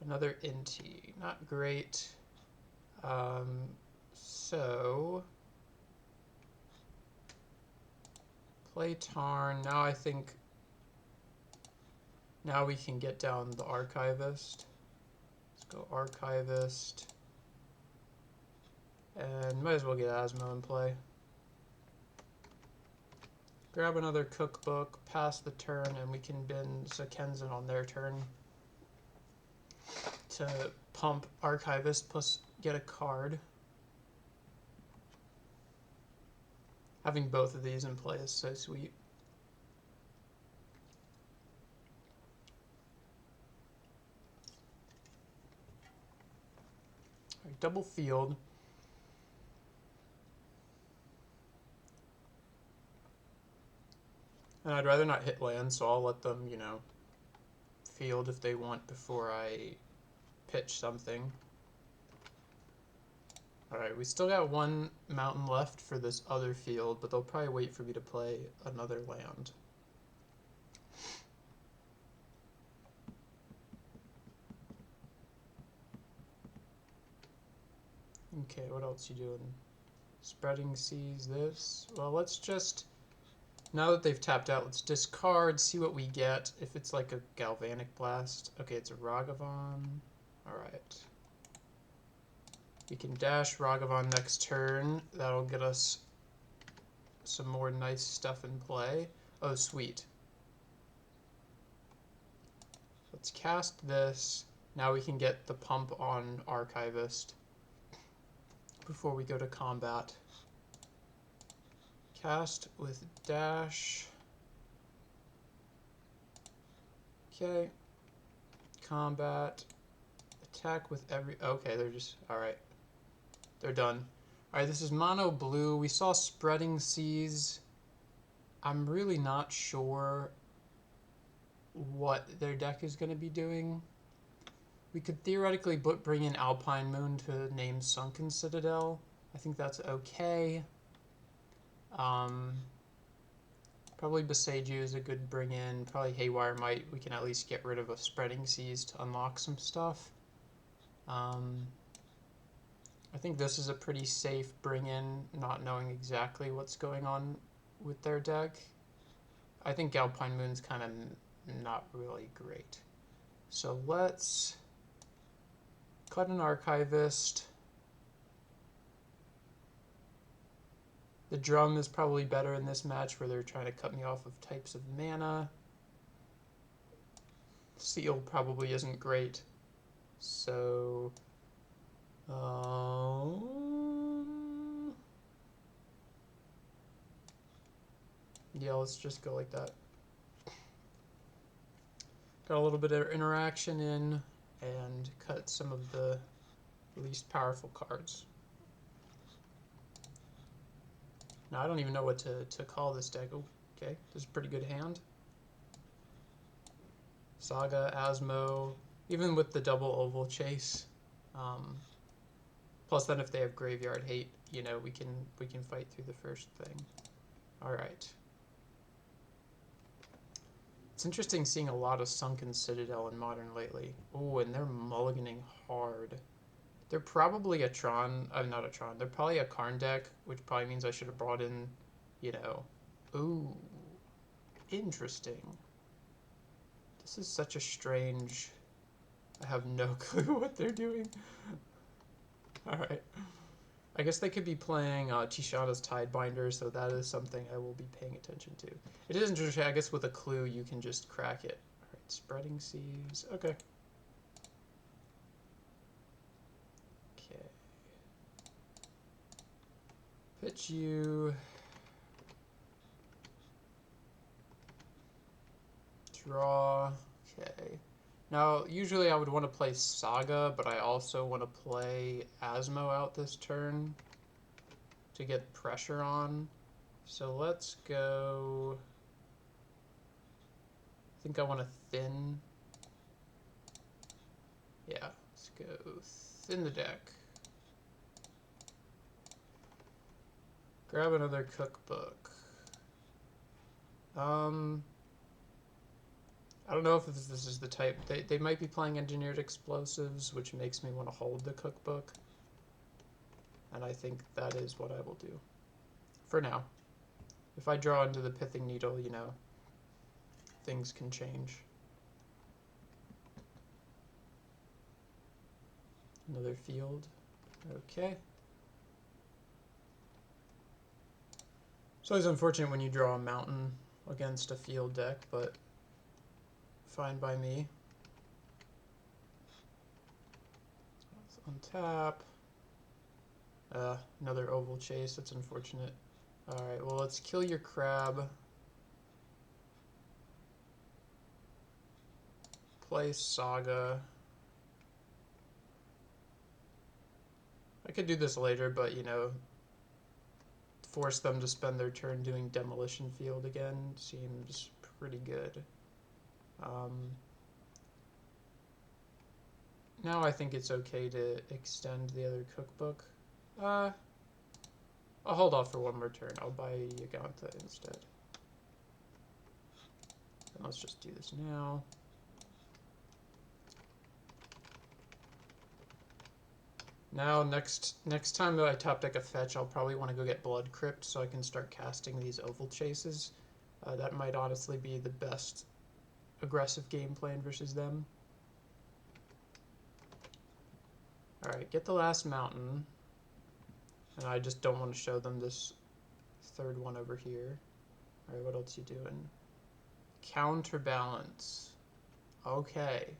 A: Another Inti. Not great. So play Tarn. Now I think now we can get down the Archivist. Let's go Archivist. And might as well get Asmo in play. Grab another cookbook, pass the turn, and we can bin Sekenzen on their turn to pump Archivist plus get a card. Having both of these in play is so sweet. All right, double field. And I'd rather not hit land, so I'll let them, you know, field if they want before I pitch something. Alright, we still got one mountain left for this other field, but they'll probably wait for me to play another land. Okay, what else you doing? Spreading Seas this. Well, let's just... Now that they've tapped out, let's discard, see what we get. If it's like a Galvanic Blast. Okay, it's a Ragavan. Alright. We can dash Ragavan next turn. That'll get us some more nice stuff in play. Oh, sweet. Let's cast this. Now we can get the pump on Archivist before we go to combat. Cast with dash. Okay. Combat. Attack with every... Okay, they're just... Alright. They're done. Alright, this is mono blue. We saw Spreading Seas. I'm really not sure what their deck is going to be doing. We could theoretically bring in Alpine Moon to name Sunken Citadel. I think that's okay. Probably Beseiju is a good bring in. Probably Haywire Might. We can at least get rid of a Spreading Seas to unlock some stuff. I think this is a pretty safe bring in, not knowing exactly what's going on with their deck. I think Alpine Moon's kind of not really great. So let's cut an Archivist. The Drum is probably better in this match where they're trying to cut me off of types of mana. Seal probably isn't great. So yeah, let's just go like that. Got a little bit of interaction in and cut some of the least powerful cards. Now I don't even know what to call this deck. Oh, okay, this is a pretty good hand. Saga, Asmo, even with the double oval chase. Plus then if they have Graveyard Hate, you know, we can fight through the first thing. Alright. It's interesting seeing a lot of Sunken Citadel in Modern lately. Oh, and they're mulliganing hard. They're probably a Tron, not a Tron, they're probably a Karn deck, which probably means I should have brought in, you know, ooh, interesting. This is such a strange, I have no clue what they're doing. Alright. I guess they could be playing Tishana's Tidebinder, so that is something I will be paying attention to. It is interesting, I guess with a clue you can just crack it. Alright, Spreading Seas, okay. Okay. Pitch you. Draw, okay. Now, usually I would want to play Saga, but I also want to play Asmo out this turn to get pressure on. So let's go... I think I want to thin. Yeah, let's go thin the deck. Grab another cookbook. I don't know if this is the type. They might be playing Engineered Explosives, which makes me want to hold the cookbook. And I think that is what I will do. For now. If I draw into the Pithing Needle, you know, things can change. Another field. Okay. It's always unfortunate when you draw a mountain against a field deck, but fine by me. Let's untap. Another oval chase, that's unfortunate. Alright, well let's kill your crab. Play Saga. I could do this later, but you know, force them to spend their turn doing Demolition Field again seems pretty good. Now I think it's okay to extend the other cookbook. I'll hold off for one more turn. I'll buy Yagantha instead. And let's just do this now. Now, next time that I top deck a fetch, I'll probably want to go get Blood Crypt so I can start casting these oval chases. That might honestly be the best aggressive game plan versus them. Alright, get the last mountain. And I just don't want to show them this third one over here. Alright, what else you doing? Counterbalance. Okay.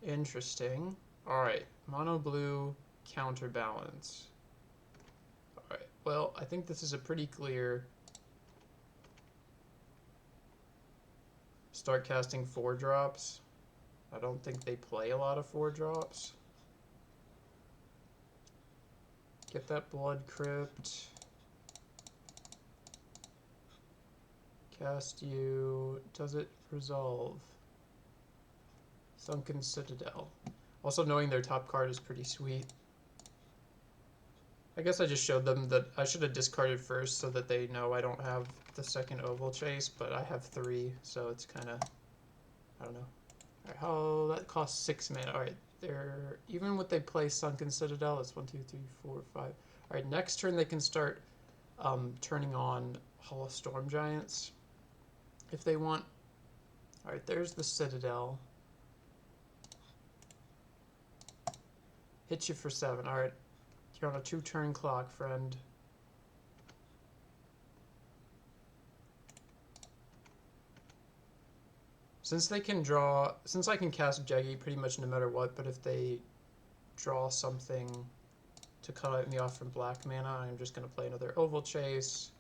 A: Interesting. Alright, mono blue, Counterbalance. Alright, well, I think this is a pretty clear... Start casting 4-drops. I don't think they play a lot of 4-drops. Get that Blood Crypt. Cast you. Does it resolve? Sunken Citadel. Also knowing their top card is pretty sweet. I guess I just showed them that I should have discarded first so that they know I don't have the second oval chase, but I have 3, so it's kind of, I don't know. Alright, how that costs 6 mana. Alright, they're even what they play Sunken Citadel. It's 1, 2, 3, 4, 5. All right, next turn they can start turning on Hall of Storm Giants if they want. All right, there's the Citadel. Hit you for 7. All right, you're on a 2-turn clock, friend. Since I can cast Jeggy pretty much no matter what, but if they draw something to cut me off from black mana, I'm just going to play another Oval Chase.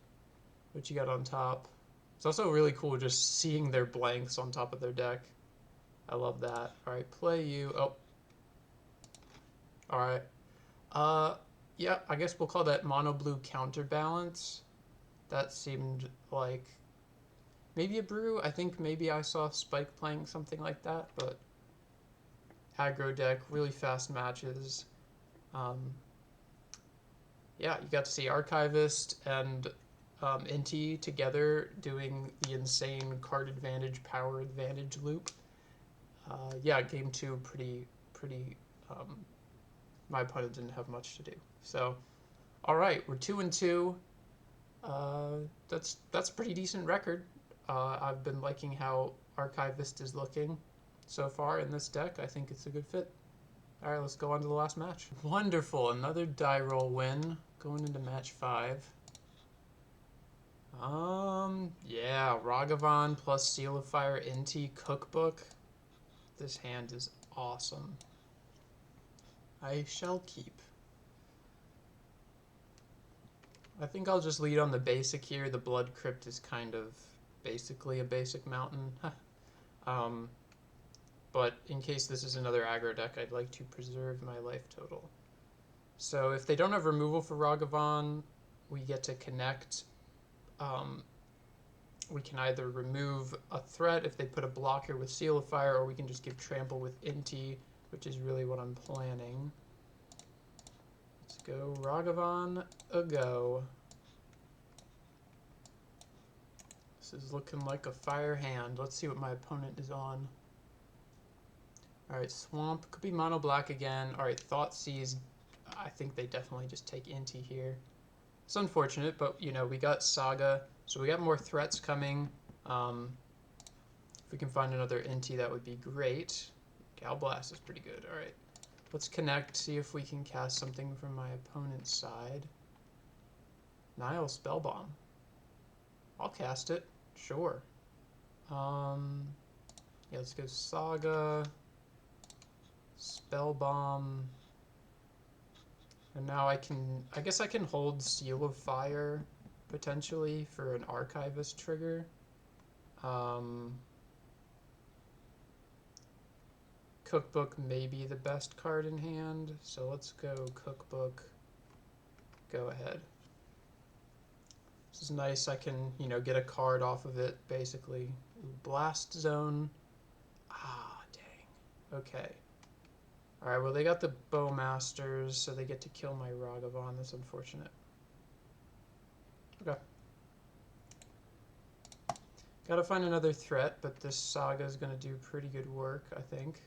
A: What you got on top? It's also really cool just seeing their blanks on top of their deck. I love that. Alright, play you. Oh. Alright. Yeah, I guess we'll call that mono blue Counterbalance. That seemed like maybe a brew. I think maybe I saw Spike playing something like that, but aggro deck, really fast matches. Yeah, you got to see Archivist and Inti together doing the insane card advantage, power advantage loop. Yeah, game 2 pretty. My opponent didn't have much to do. So, all right, we're 2-2. That's a pretty decent record. I've been liking how Archivist is looking so far in this deck. I think it's a good fit. All right, let's go on to the last match. Wonderful, another die roll win going into match 5. Yeah, Ragavan plus Seal of Fire Inti Cookbook. This hand is awesome. I shall keep. I think I'll just lead on the basic here. The Blood Crypt is kind of basically a basic mountain. But in case this is another aggro deck, I'd like to preserve my life total. So if they don't have removal for Ragavan, we get to connect. We can either remove a threat if they put a blocker with Seal of Fire, or we can just give Trample with Inti, which is really what I'm planning. Let's go Ragavan, a go. This is looking like a fire hand. Let's see what my opponent is on. Alright, Swamp. Could be mono black again. Alright, Thoughtseize. I think they definitely just take Inti here. It's unfortunate, but, you know, we got Saga, so we got more threats coming. If we can find another Inti, that would be great. Gal Blast is pretty good. Alright, let's connect, see if we can cast something from my opponent's side. Nile Spellbomb. I'll cast it, sure. Yeah, let's go Saga, Spellbomb. And now I guess I can hold Seal of Fire, potentially, for an Archivist trigger. Cookbook may be the best card in hand, so let's go Cookbook. Go ahead. This is nice, I can, you know, get a card off of it, basically. Blast Zone. Ah, dang. Okay. Alright, well they got the Bowmasters, so they get to kill my Ragavan. That's unfortunate. Okay. Gotta find another threat, but this Saga is gonna do pretty good work, I think.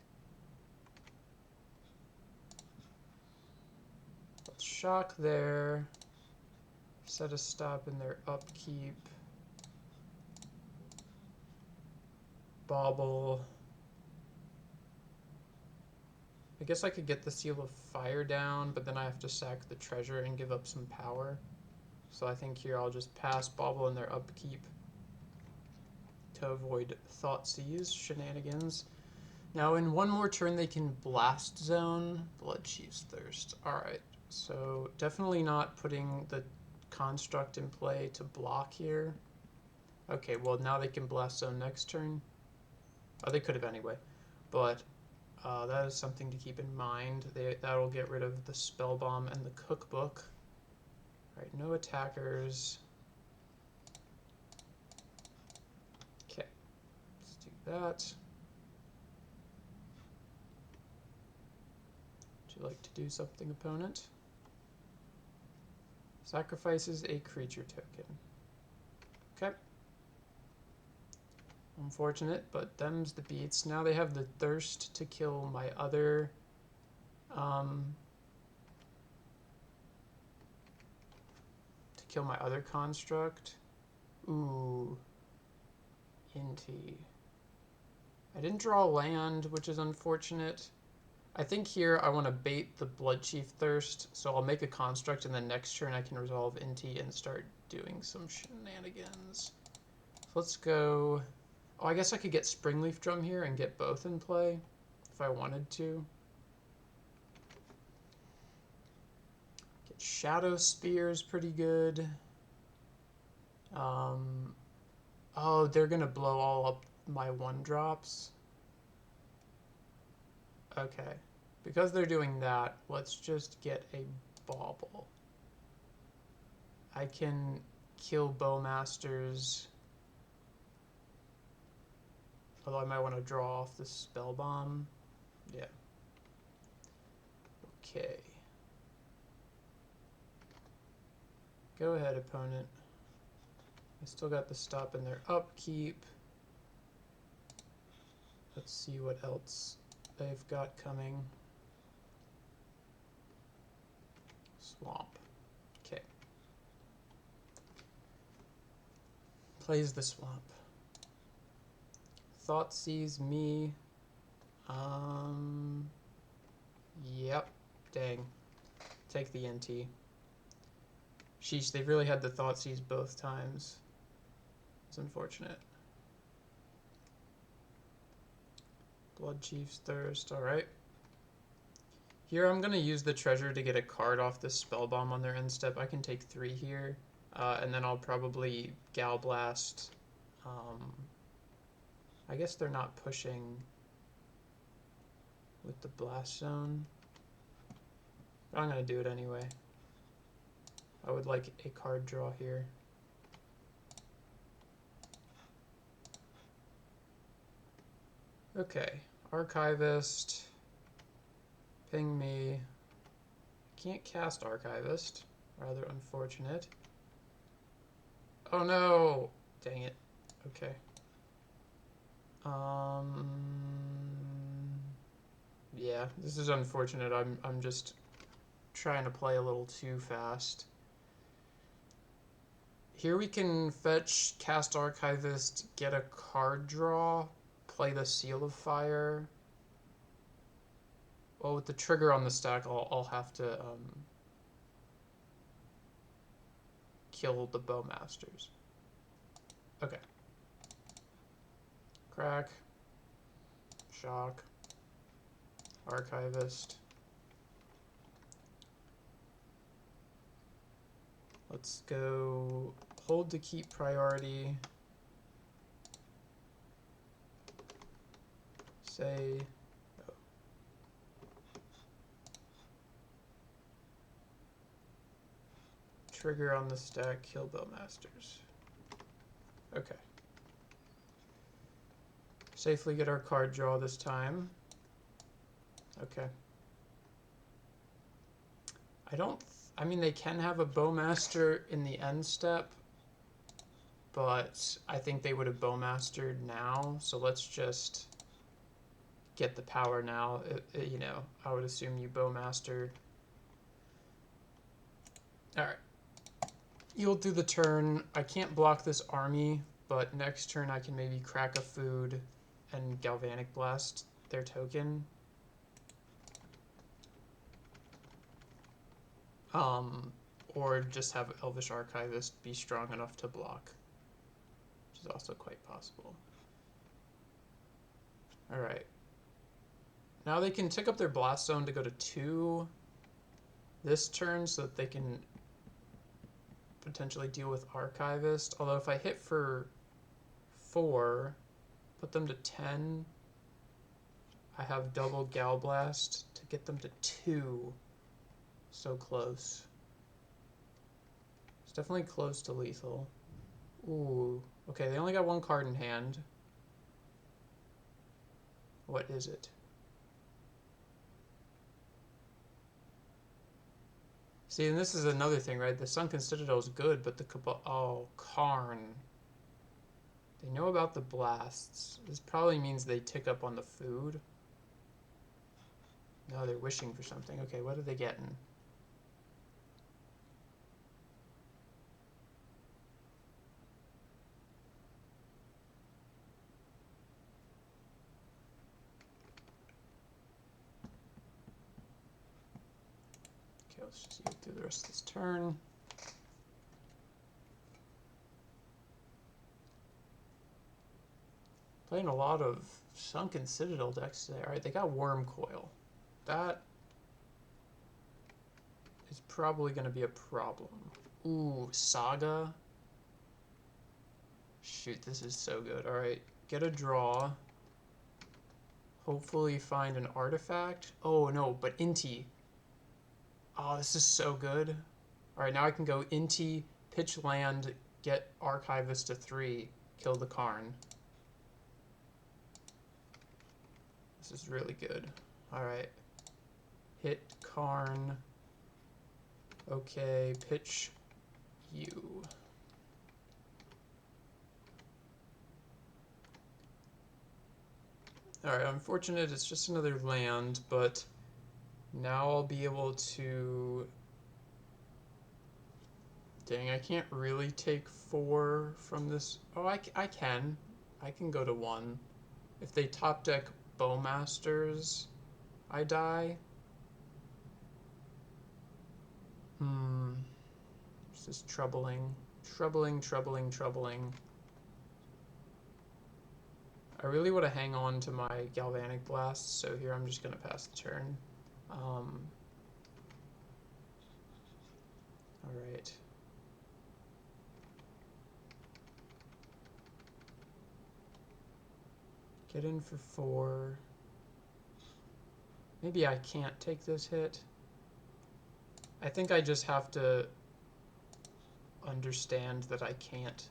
A: Let's shock there. Set a stop in their upkeep. Bobble. I guess I could get the Seal of Fire down, but then I have to sack the treasure and give up some power. So I think here I'll just pass Bobble in their upkeep to avoid Thoughtseize shenanigans. Now in one more turn they can Blast Zone, Bloodchief's Thirst. Alright, so definitely not putting the construct in play to block here. Okay, well now they can Blast Zone next turn. Oh, they could have anyway, but that is something to keep in mind. That'll get rid of the Spellbomb and the Cookbook. Alright, no attackers. Okay, let's do that. Would you like to do something, opponent? Sacrifices a creature token. Okay. Unfortunate, but them's the beats. Now they have the thirst to kill my other To kill my other construct. Ooh. Inti. I didn't draw land, which is unfortunate. I think here I want to bait the Bloodchief Thirst, so I'll make a construct and then next turn I can resolve Inti and start doing some shenanigans. So let's go... Oh, I guess I could get Springleaf Drum here and get both in play if I wanted to. Get Shadow Spear is pretty good. Oh, they're going to blow all up my 1-drops. Okay. Because they're doing that, let's just get a Bauble. I can kill Bowmasters. Although I might want to draw off the Spell Bomb. Yeah. Okay. Go ahead, opponent. I still got the stop in their upkeep. Let's see what else they've got coming. Swamp. Okay. Plays the swamp. Thought sees me. Yep. Dang. Take the NT. Sheesh, they really had the thought seize both times. It's unfortunate. Bloodchief's Thirst, alright. Here I'm going to use the treasure to get a card off the Spell Bomb on their end step. I can take 3 here, and then I'll probably Gal Blast. I guess they're not pushing with the Blast Zone. But I'm going to do it anyway. I would like a card draw here. Okay, Archivist, ping me. Can't cast Archivist, rather unfortunate. Oh no! Dang it. Okay. Yeah, this is unfortunate. I'm just trying to play a little too fast. Here we can fetch, cast Archivist, get a card draw, play the Seal of Fire. Well, with the trigger on the stack, I'll have to kill the Bowmasters. Okay. Crack. Shock. Archivist. Let's go hold to keep priority. Say, oh. Trigger on the stack, kill Bowmasters. Okay. Safely get our card draw this time. Okay. I mean, they can have a Bowmaster in the end step, but I think they would have Bowmastered now, so let's just get the power now. You know, I would assume you Bowmaster. Alright. You'll do the turn. I can't block this army, but next turn I can maybe crack a food and Galvanic Blast their token. Or just have Elvish Archivist be strong enough to block, which is also quite possible. Alright. Now they can tick up their Blast Zone to go to 2 this turn so that they can potentially deal with Archivist. Although if I hit for 4, put them to 10, I have double Gal Blast to get them to 2. So close. It's definitely close to lethal. Ooh. Okay, they only got 1 card in hand. What is it? See, and this is another thing, right? The Sunken Citadel is good, but the Cabal... Oh, Karn. They know about the blasts. This probably means they tick up on the food. No, they're wishing for something. Okay, what are they getting? Okay, let's just get through the rest of this turn. Playing a lot of Sunken Citadel decks today. Alright, they got Worm Coil. That is probably going to be a problem. Ooh, Saga. Shoot, this is so good. Alright, get a draw. Hopefully find an artifact. Oh, no, but Inti. Oh, this is so good. Alright, now I can go Inti, pitch land, get Archivist to 3, kill the Karn. This is really good. Alright. Hit Karn. Okay, pitch you. Alright, unfortunate, it's just another land, but now I'll be able to... Dang, I can't really take 4 from this. Oh, I can. I can go to 1. If they top deck Bowmasters, I die. This is troubling. Troubling. I really want to hang on to my Galvanic Blast, so here I'm just going to pass the turn. Alright. Get in for 4. Maybe I can't take this hit. I think I just have to understand that I can't.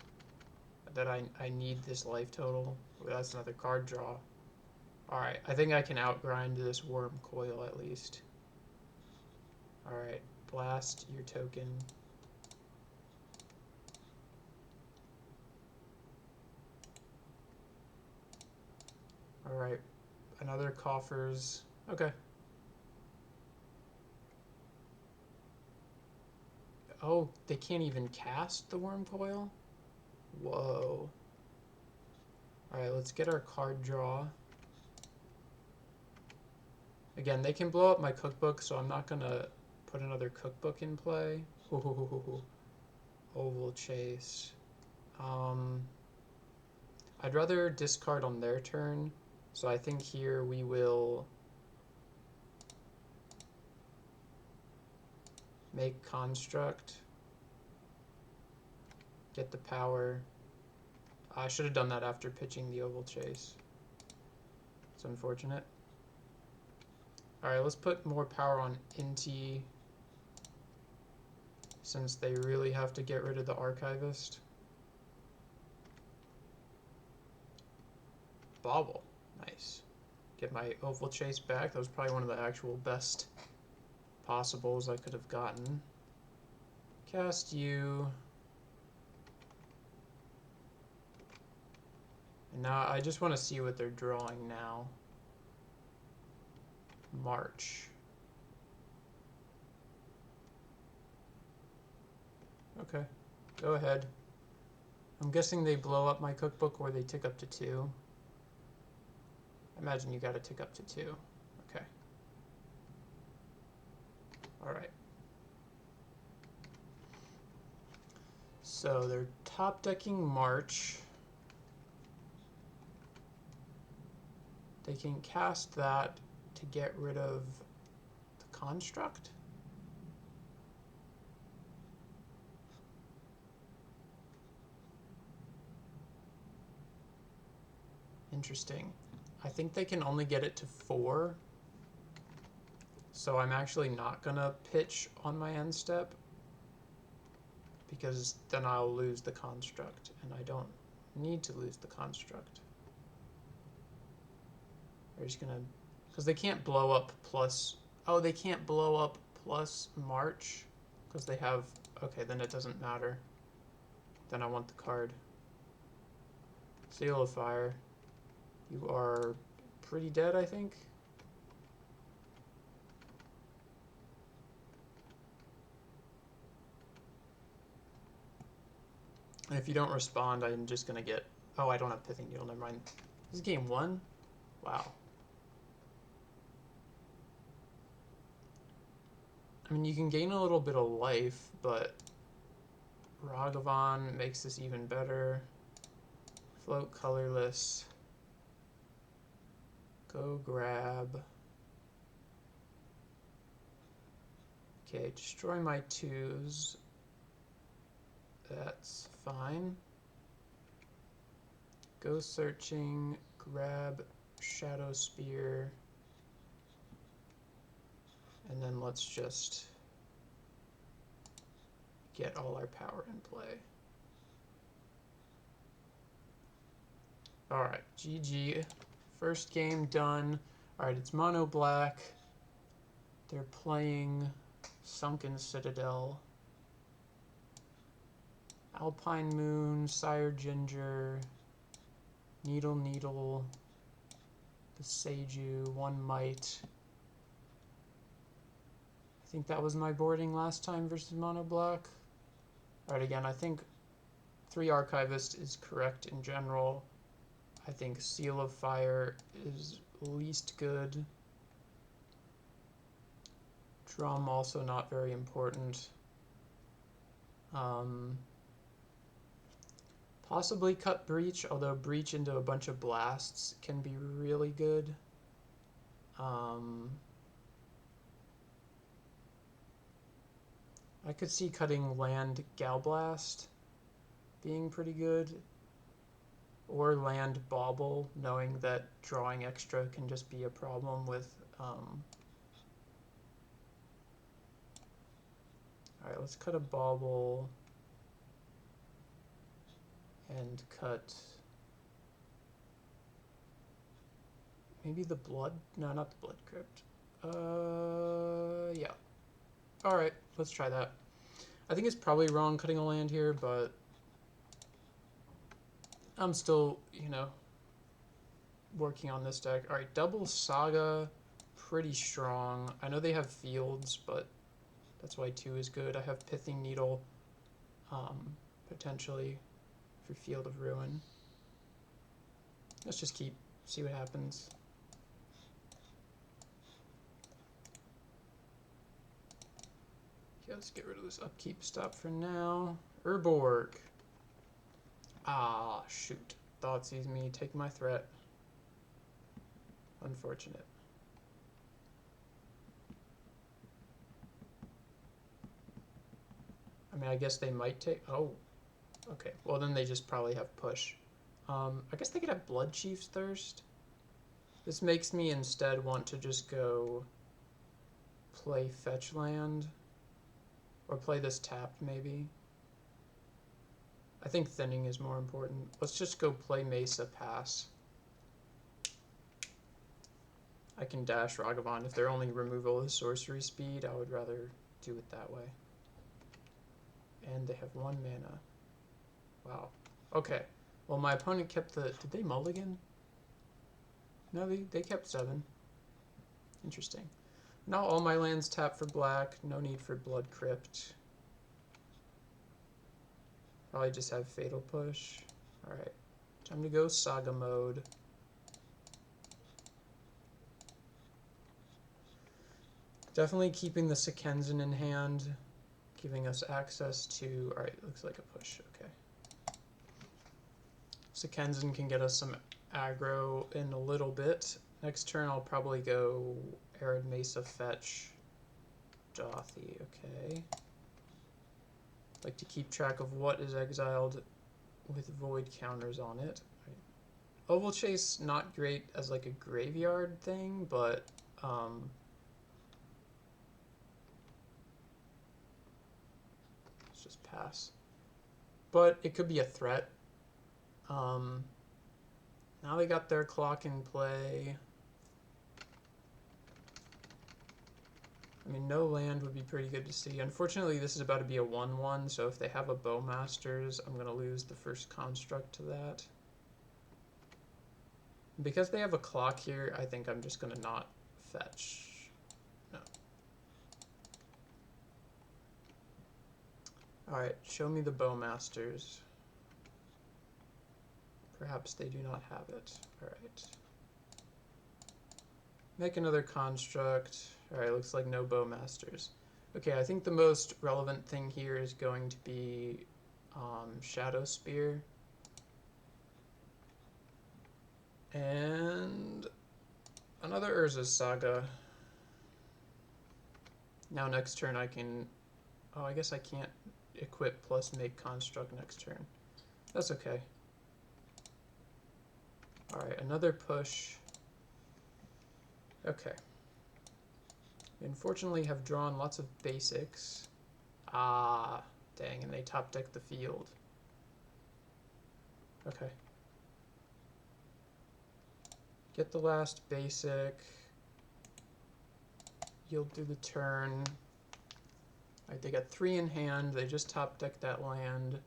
A: That I need this life total. Ooh, that's another card draw. Alright, I think I can outgrind this Worm Coil at least. Alright, blast your token. Alright, another Coffers. Okay. Oh, they can't even cast the Worm Coil? Whoa. Alright, let's get our card draw. Again, they can blow up my cookbook, so I'm not going to put another cookbook in play. Oval Chase. I'd rather discard on their turn, so I think here we will make Construct. Get the power. I should have done that after pitching the Oval Chase. It's unfortunate. Alright, let's put more power on Inti, since they really have to get rid of the Archivist. Bobble. Nice. Get my Oval Chase back. That was probably one of the actual best possibles I could have gotten. Cast you. And now I just want to see what they're drawing now. March. Okay, go ahead. I'm guessing they blow up my cookbook or they tick up to 2. I imagine you gotta tick up to 2. Okay. Alright. So they're top decking March. They can cast that to get rid of the Construct. Interesting. I think they can only get it to 4. So I'm actually not gonna pitch on my end step, because then I'll lose the Construct, and I don't need to lose the Construct. They're just gonna, because they can't blow up plus, oh, they can't blow up plus March, because they have, okay, then it doesn't matter. Then I want the card. Seal of Fire. You are pretty dead, I think. And if you don't respond, I'm just gonna get... Oh, I don't have Pithing Needle, never mind. This is game 1? Wow. I mean, you can gain a little bit of life, but Ragavan makes this even better. Float colorless. Go grab. Okay, destroy my 2s. That's fine. Go searching, grab Shadow Spear, and then let's just get all our power in play. Alright, GG. First game done. Alright, it's mono black. They're playing Sunken Citadel. Alpine Moon, Sire Ginger, Needle Needle, the Seiju, 1 Might. I think that was my boarding last time versus mono black. Alright, again, I think 3 Archivist is correct in general. I think Seal of Fire is least good. Drum also not very important. Possibly cut Breach, although Breach into a bunch of blasts can be really good. I could see cutting land Galblast being pretty good. Or land Bauble, knowing that drawing extra can just be a problem with... Alright, let's cut a Bauble. And cut... Maybe the Blood? No, not the Blood Crypt. Yeah. Alright, let's try that. I think it's probably wrong cutting a land here, but... I'm still, you know, working on this deck. Alright, double Saga, pretty strong. I know they have fields, but that's why 2 is good. I have Pithing Needle, potentially, for Field of Ruin. Let's just see what happens. Okay, let's get rid of this upkeep stop for now. Urborg. Ah, shoot. Thoughtseize me, take my threat. Unfortunate. I mean, I guess they might take... Oh, okay. Well, then they just probably have push. I guess they could have Blood Chief's Thirst. This makes me instead want to just go play fetch land. Or play this tapped, maybe. I think thinning is more important. Let's just go play Mesa pass. I can dash Ragavan. If their only removal is sorcery speed, I would rather do it that way. And they have 1 mana. Wow. Okay. Well, my opponent kept the... Did they mulligan? No, they kept 7. Interesting. Now all my lands tap for black. No need for Blood Crypt. Probably just have Fatal Push. Alright. Time to go Saga mode. Definitely keeping the Sekenzen in hand, giving us access to... Alright, looks like a push. Okay. Sekenzen can get us some aggro in a little bit. Next turn I'll probably go Arid Mesa fetch Dothi. Okay. Like to keep track of what is exiled with void counters on it. Right. Oval Chase, not great as like a graveyard thing, but let's just pass. But it could be a threat. Now they got their clock in play. I mean, no land would be pretty good to see. Unfortunately, this is about to be a 1-1, so if they have a Bowmasters, I'm going to lose the first construct to that. Because they have a clock here, I think I'm just going to not fetch. No. Alright, show me the Bowmasters. Perhaps they do not have it. Alright. Make another construct. Alright, looks like no bowmasters. Okay, I think the most relevant thing here is going to be Shadow Spear. And another Urza's Saga. Now next turn I can... Oh, I guess I can't equip plus make construct next turn. That's okay. Alright, another push. Okay. We unfortunately have drawn lots of basics. Ah, dang, and they top deck the field. Okay. Get the last basic. Yield through the turn. Alright, they got 3 in hand. They just top decked that land.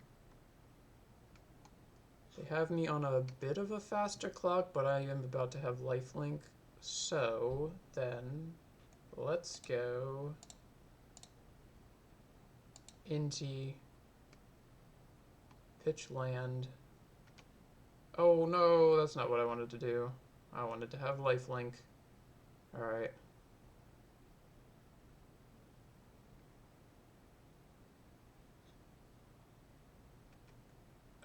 A: They have me on a bit of a faster clock, but I am about to have lifelink. So, then, let's go Inti, pitch land. Oh no, that's not what I wanted to do. I wanted to have lifelink. Alright.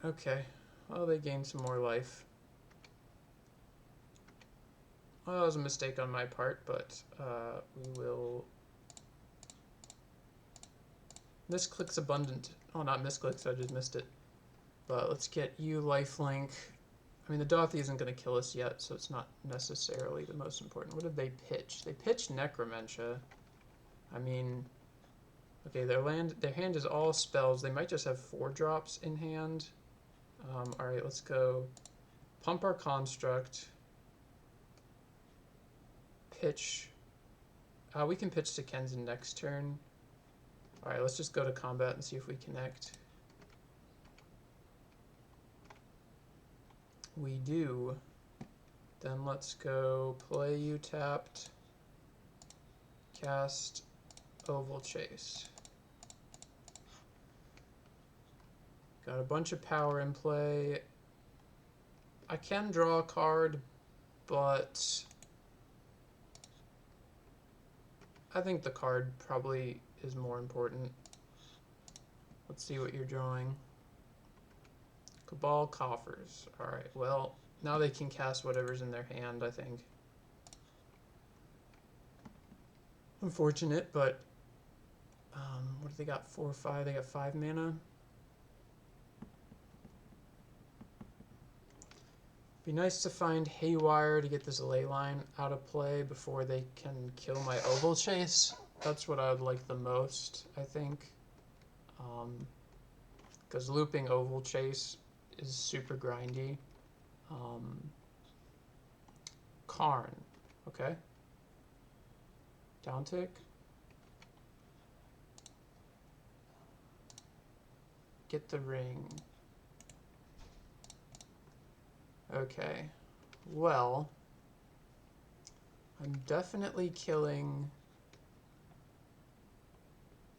A: Okay, well, they gained some more life. Well, that was a mistake on my part, but we will... Misclicks abundant. Oh, not misclicks, I just missed it. But let's get you lifelink. I mean, the Dothy isn't going to kill us yet, so it's not necessarily the most important. What did they pitch? They pitched Necromentia. I mean... Okay, their hand is all spells. They might just have 4 drops in hand. Alright, let's go pump our construct. Pitch. We can pitch to Kenzen next turn. Alright, let's just go to combat and see if we connect. We do. Then let's go play you tapped. Cast Oval Chase. Got a bunch of power in play. I can draw a card, but I think the card probably is more important. Let's see what you're drawing. Cabal Coffers. Alright, well, now they can cast whatever's in their hand, I think. Unfortunate, but what do they got? 4 or 5? They got 5 mana. Be nice to find Haywire to get this ley line out of play before they can kill my Oval Chase. That's what I would like the most, I think. Because looping Oval Chase is super grindy. Karn, okay. Down tick. Get the ring. Okay, well, I'm definitely killing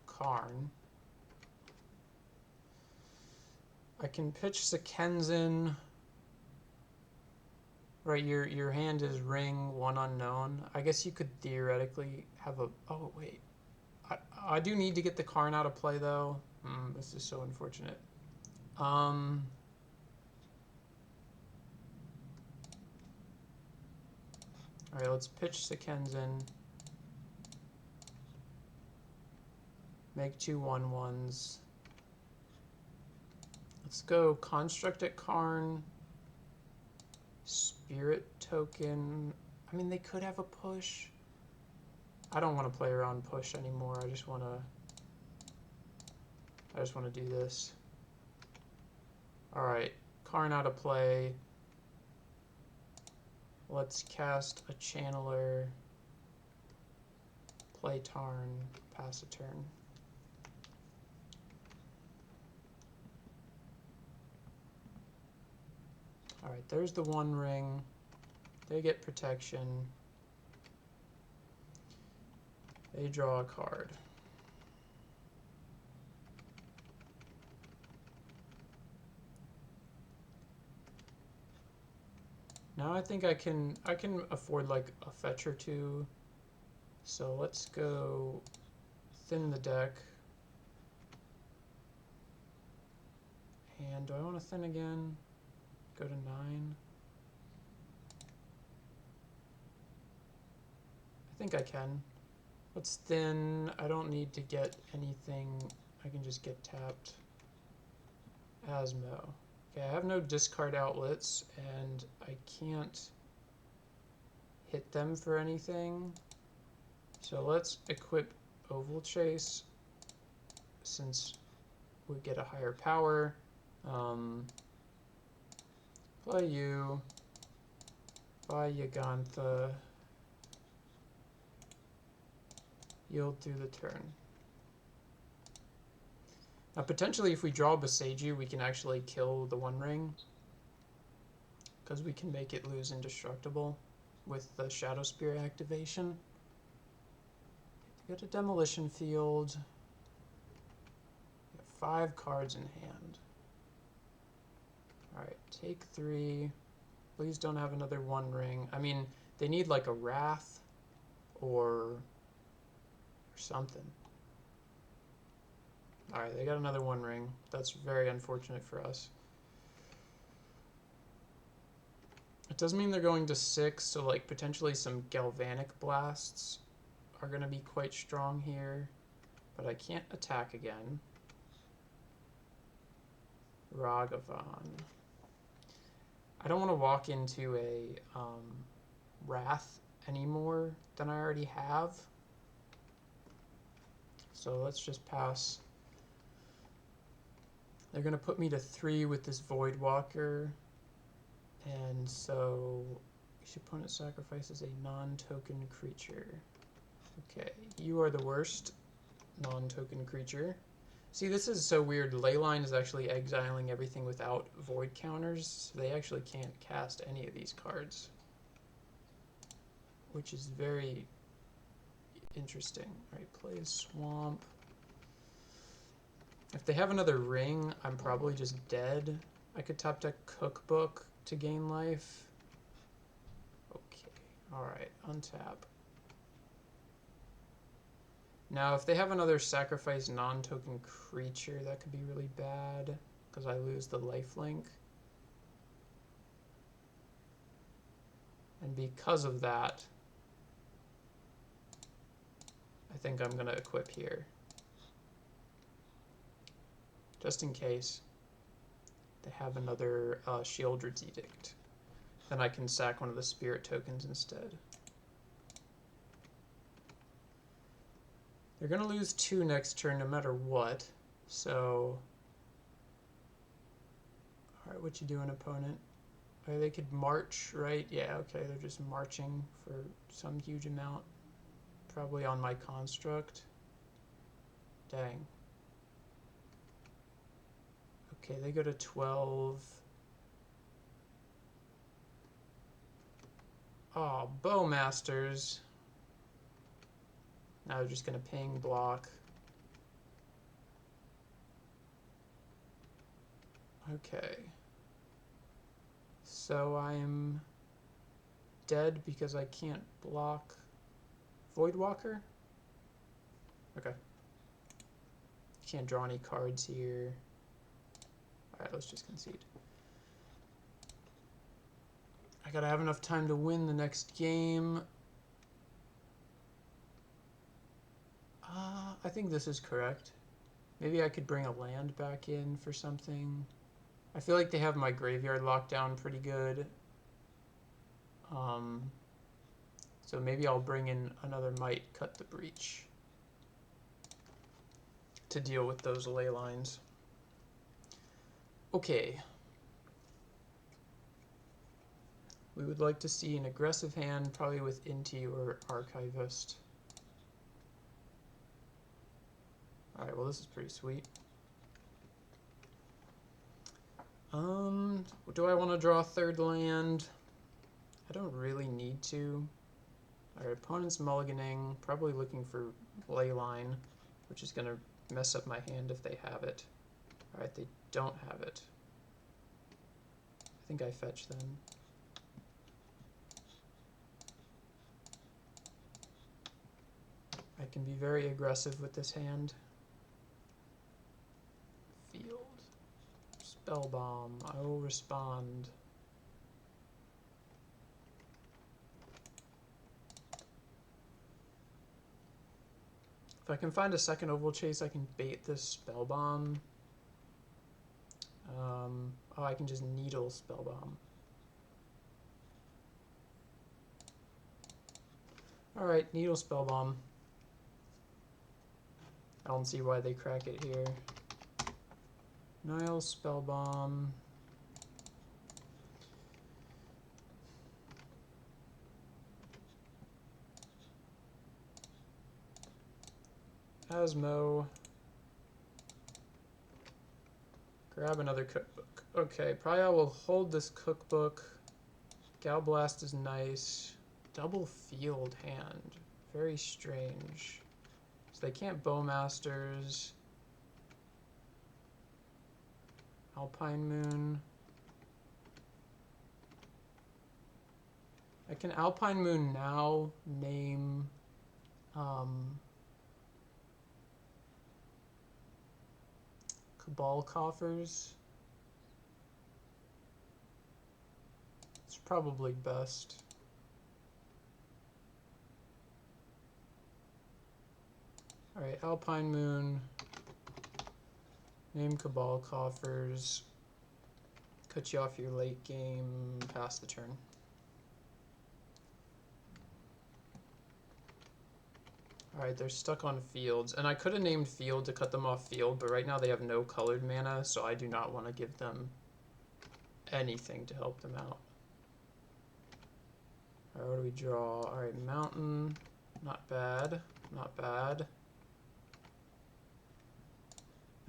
A: Karn. I can pitch Sekenzin. Right, your hand is ring, 1 unknown. I guess you could theoretically have a... Oh, wait. I do need to get the Karn out of play, though. This is so unfortunate. Alright, let's pitch Sekenzin. Make 2 1/1s. Let's go Construct at Karn. Spirit Token. I mean, they could have a push. I don't want to play around push anymore. I just want to do this. Alright, Karn out of play. Let's cast a Channeler, play Tarn, pass a turn. Alright, there's the 1 ring. They get protection. They draw a card. Now I think I can afford like a fetch or two. So let's go thin the deck. And do I want to thin again? Go to 9. I think I can. Let's thin. I don't need to get anything. I can just get tapped. Asmo. Okay, I have no discard outlets, and I can't hit them for anything. So let's equip Oval Chase, since we get a higher power. Play you. Buy Yagantha. Yield through the turn. Now potentially if we draw Boseiju, we can actually kill the One Ring, because we can make it lose indestructible with the Shadow Spear activation. Get a Demolition Field. Get 5 cards in hand. Alright, take 3. Please don't have another One Ring. I mean, they need like a Wrath or something. Alright, they got another One Ring. That's very unfortunate for us. It does mean they're going to 6, so like potentially some Galvanic Blasts are going to be quite strong here. But I can't attack again. Ragavan. I don't want to walk into a Wrath any more than I already have. So let's just pass. They're going to put me to 3 with this Voidwalker. And so each opponent sacrifices a non-token creature. Okay, you are the worst non-token creature. See, this is so weird. Leyline is actually exiling everything without void counters, so they actually can't cast any of these cards, which is very interesting. Alright, play a Swamp. If they have another ring, I'm probably just dead. I could top deck Cookbook to gain life. Okay, alright, untap. Now, if they have another sacrifice non-token creature, that could be really bad, because I lose the lifelink. And because of that, I think I'm going to equip here. Just in case they have another Shieldred's Edict. Then I can sack one of the spirit tokens instead. They're going to lose 2 next turn no matter what, so... Alright, what you doing, opponent? Okay, they could march, right? Yeah, okay, they're just marching for some huge amount. Probably on my construct. Dang. Okay, they go to 12. Oh, Bowmasters. Now they're just going to ping block. Okay. So I'm dead because I can't block Voidwalker? Okay. Can't draw any cards here. Alright, let's just concede. I gotta have enough time to win the next game. I think this is correct. Maybe I could bring a land back in for something. I feel like they have my graveyard locked down pretty good. So maybe I'll bring in another Might Cut the Breach to deal with those ley lines. Okay. We would like to see an aggressive hand, probably with Inti or Archivist. Alright, well this is pretty sweet. Do I want to draw a 3rd land? I don't really need to. Alright, opponent's mulliganing, probably looking for Leyline, which is going to mess up my hand if they have it. Alright, they don't have it. I think I fetch them. I can be very aggressive with this hand. Field. Spell bomb. I will respond. If I can find a second Oval Chase, I can bait this Spell Bomb. Oh, I can just Needle Spell Bomb. Alright, Needle Spell Bomb. I don't see why they crack it here. Nile Spell Bomb. Asmo. Grab another cookbook. Okay, probably I will hold this cookbook. Gal Blast is nice. Double field hand. Very strange. So they can't Bowmasters. Alpine Moon. I can Alpine Moon now, name Cabal Coffers. It's probably best. Alright, Alpine Moon. Name Cabal Coffers. Cut you off your late game, pass the turn. Alright, they're stuck on fields. And I could have named field to cut them off field, but right now they have no colored mana, so I do not want to give them anything to help them out. Alright, what do we draw? Alright, mountain. Not bad. Not bad.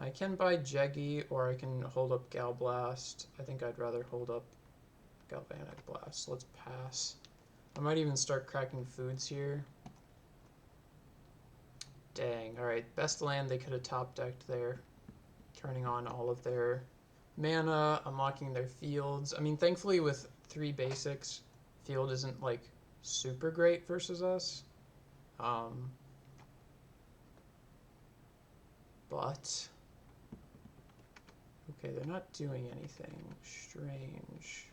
A: I can buy Jeggy, or I can hold up Gal Blast. I think I'd rather hold up Galvanic Blast. Let's pass. I might even start cracking foods here. Dang, alright, best land they could have top decked there. Turning on all of their mana, unlocking their fields. I mean, thankfully with 3 basics, field isn't like super great versus us. But okay, they're not doing anything. Strange.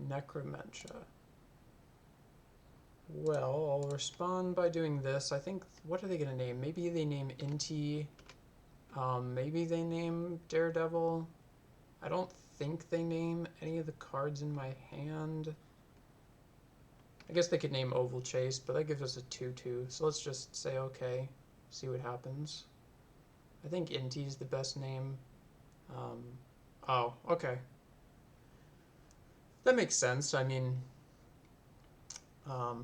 A: Necromentia. Well, I'll respond by doing this. I think, what are they going to name? Maybe they name Inti. Maybe they name Daredevil. I don't think they name any of the cards in my hand. I guess they could name Oval Chase, but that gives us a 2/2. So let's just say okay, see what happens. I think Inti is the best name. Oh, okay. That makes sense. I mean,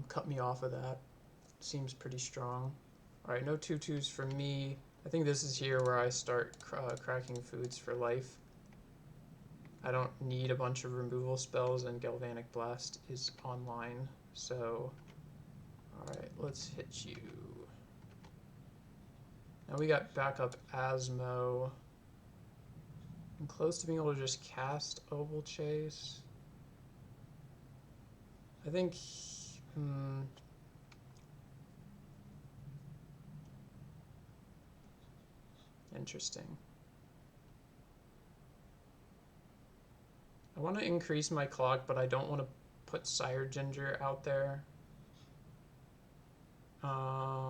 A: cut me off of that. Seems pretty strong. Alright, no 2/2s for me. I think this is here where I start cracking foods for life. I don't need a bunch of removal spells, and Galvanic Blast is online. So, alright, let's hit you. Now we got backup Asmo. I'm close to being able to just cast Oval Chase. I think, interesting. I want to increase my clock, but I don't want to put Sire Ginger out there. Alright,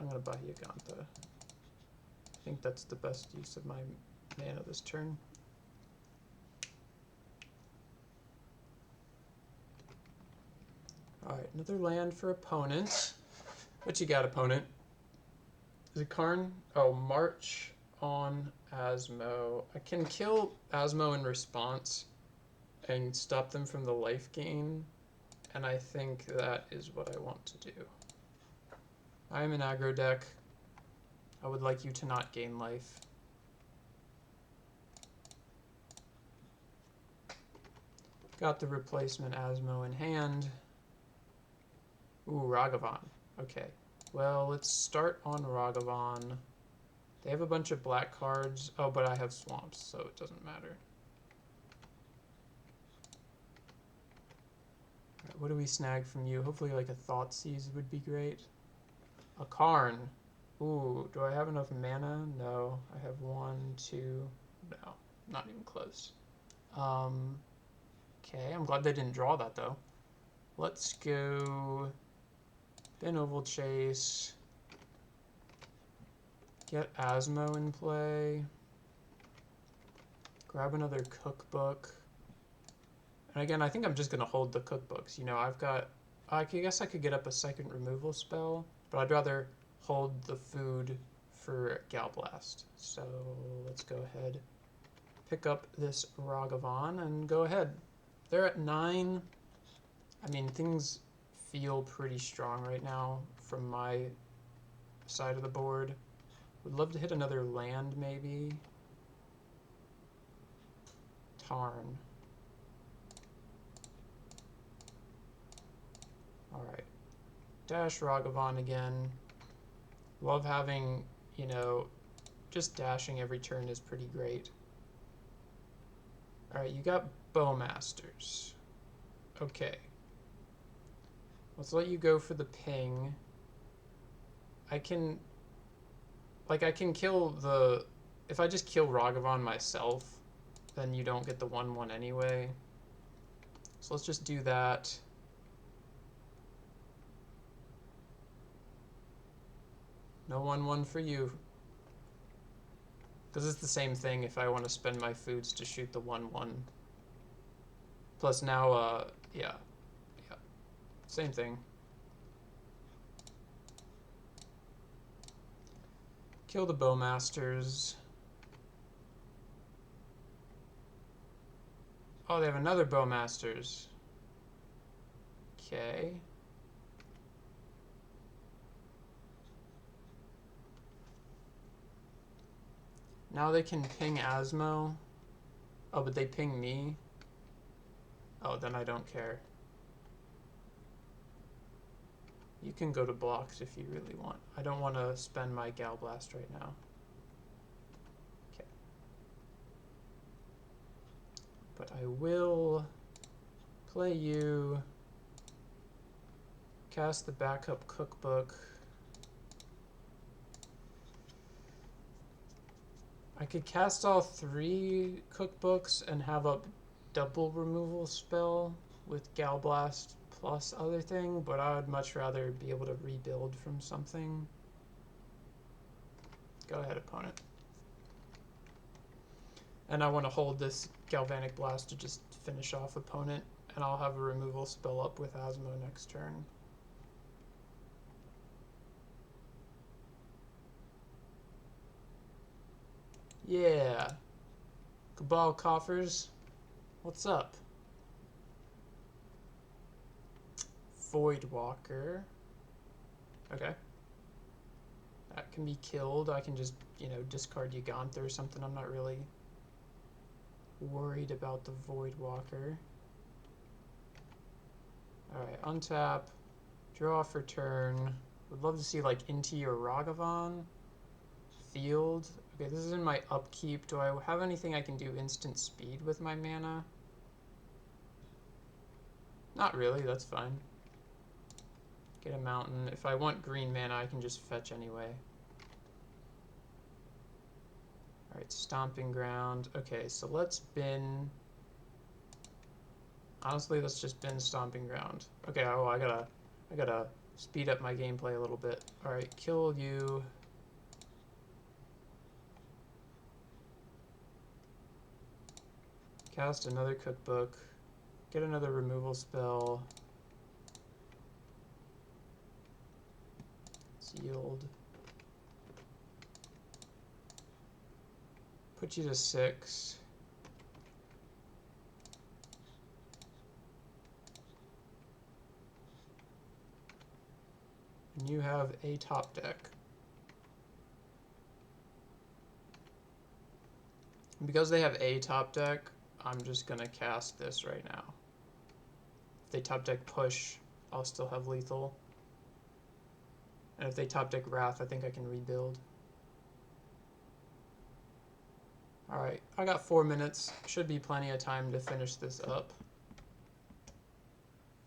A: I'm going to buy Yagantha. I think that's the best use of my mana this turn. Alright, another land for opponent. What you got, opponent? Is it Karn? Oh, March on Asmo. I can kill Asmo in response and stop them from the life gain, and I think that is what I want to do. I am an aggro deck. I would like you to not gain life. Got the replacement Asmo in hand. Ooh, Ragavan. Okay. Well, let's start on Ragavan. They have a bunch of black cards. Oh, but I have swamps, so it doesn't matter. Right, what do we snag from you? Hopefully like a Thoughtseize would be great. A Karn. Ooh, do I have enough mana? No. I have 1, 2. No, not even close. Okay, I'm glad they didn't draw that though. Let's go Benevolent Chase. Get Asmo in play. Grab another cookbook. And again, I think I'm just gonna hold the cookbooks. You know, I guess I could get up a second removal spell, but I'd rather hold the food for Galblast. So let's go ahead, pick up this Ragavan and go ahead. They're at 9. I mean, things feel pretty strong right now from my side of the board. Would love to hit another land, maybe. Tarn. Alright. Dash Ragavan again. Love having, you know, just dashing every turn is pretty great. Alright, you got Bowmasters. Okay. Let's let you go for the ping. I can kill the... If I just kill Ragavan myself, then you don't get the 1/1 anyway. So let's just do that. No 1/1 for you. Because it's the same thing if I want to spend my foods to shoot the 1/1. Plus now, yeah. Same thing. Kill the Bowmasters. Oh, they have another Bowmasters. Okay. Now they can ping Asmo. Oh, but they ping me. Oh, then I don't care. You can go to blocks if you really want. I don't want to spend my Galblast right now. Okay. But I will play you, cast the backup cookbook. I could cast all 3 cookbooks and have a double removal spell with Galblast plus other thing, but I would much rather be able to rebuild from something. Go ahead, opponent. And I want to hold this Galvanic Blast to just finish off opponent, and I'll have a removal spell up with Asmo next turn. Yeah. Cabal Coffers, what's up? Voidwalker. Okay. That can be killed. I can just, you know, discard Yugantha or something. I'm not really worried about the Voidwalker. Alright, untap. Draw for turn. Would love to see like Inti or Ragavan. Field. Okay, this is in my upkeep. Do I have anything I can do instant speed with my mana? Not really, that's fine. Get a mountain. If I want green mana, I can just fetch anyway. Alright, Stomping Ground. Okay, so let's bin... Honestly, let's just bin Stomping Ground. Okay, oh, I gotta speed up my gameplay a little bit. Alright, kill you. Cast another cookbook. Get another removal spell. Sealed. Put you to 6. And you have a top deck. And because they have a top deck, I'm just gonna cast this right now. If they top deck push, I'll still have lethal. And if they top deck Wrath, I think I can rebuild. Alright, I got 4 minutes. Should be plenty of time to finish this up.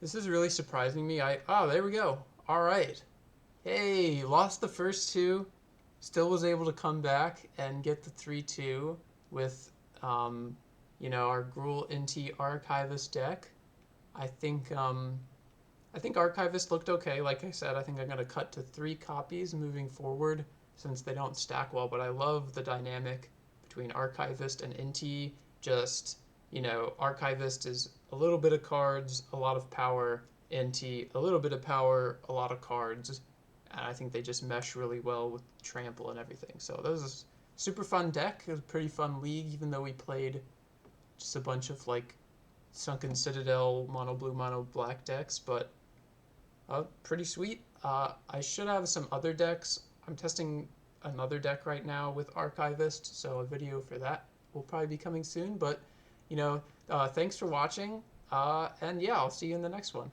A: This is really surprising me. Oh, there we go. Alright. Hey, lost the first two. Still was able to come back and get the 3-2 with, you know, our Gruul Inti Archivist deck. I think Archivist looked okay. Like I said, I think I'm going to cut to 3 copies moving forward since they don't stack well, but I love the dynamic between Archivist and Inti. Just, you know, Archivist is a little bit of cards, a lot of power. Inti, a little bit of power, a lot of cards. And I think they just mesh really well with Trample and everything. So that was a super fun deck. It was a pretty fun league, even though we played just a bunch of like Sunken Citadel, mono blue, mono black decks, but pretty sweet. I should have some other decks. I'm testing another deck right now with Archivist, so a video for that will probably be coming soon. But, you know, thanks for watching, and yeah, I'll see you in the next one.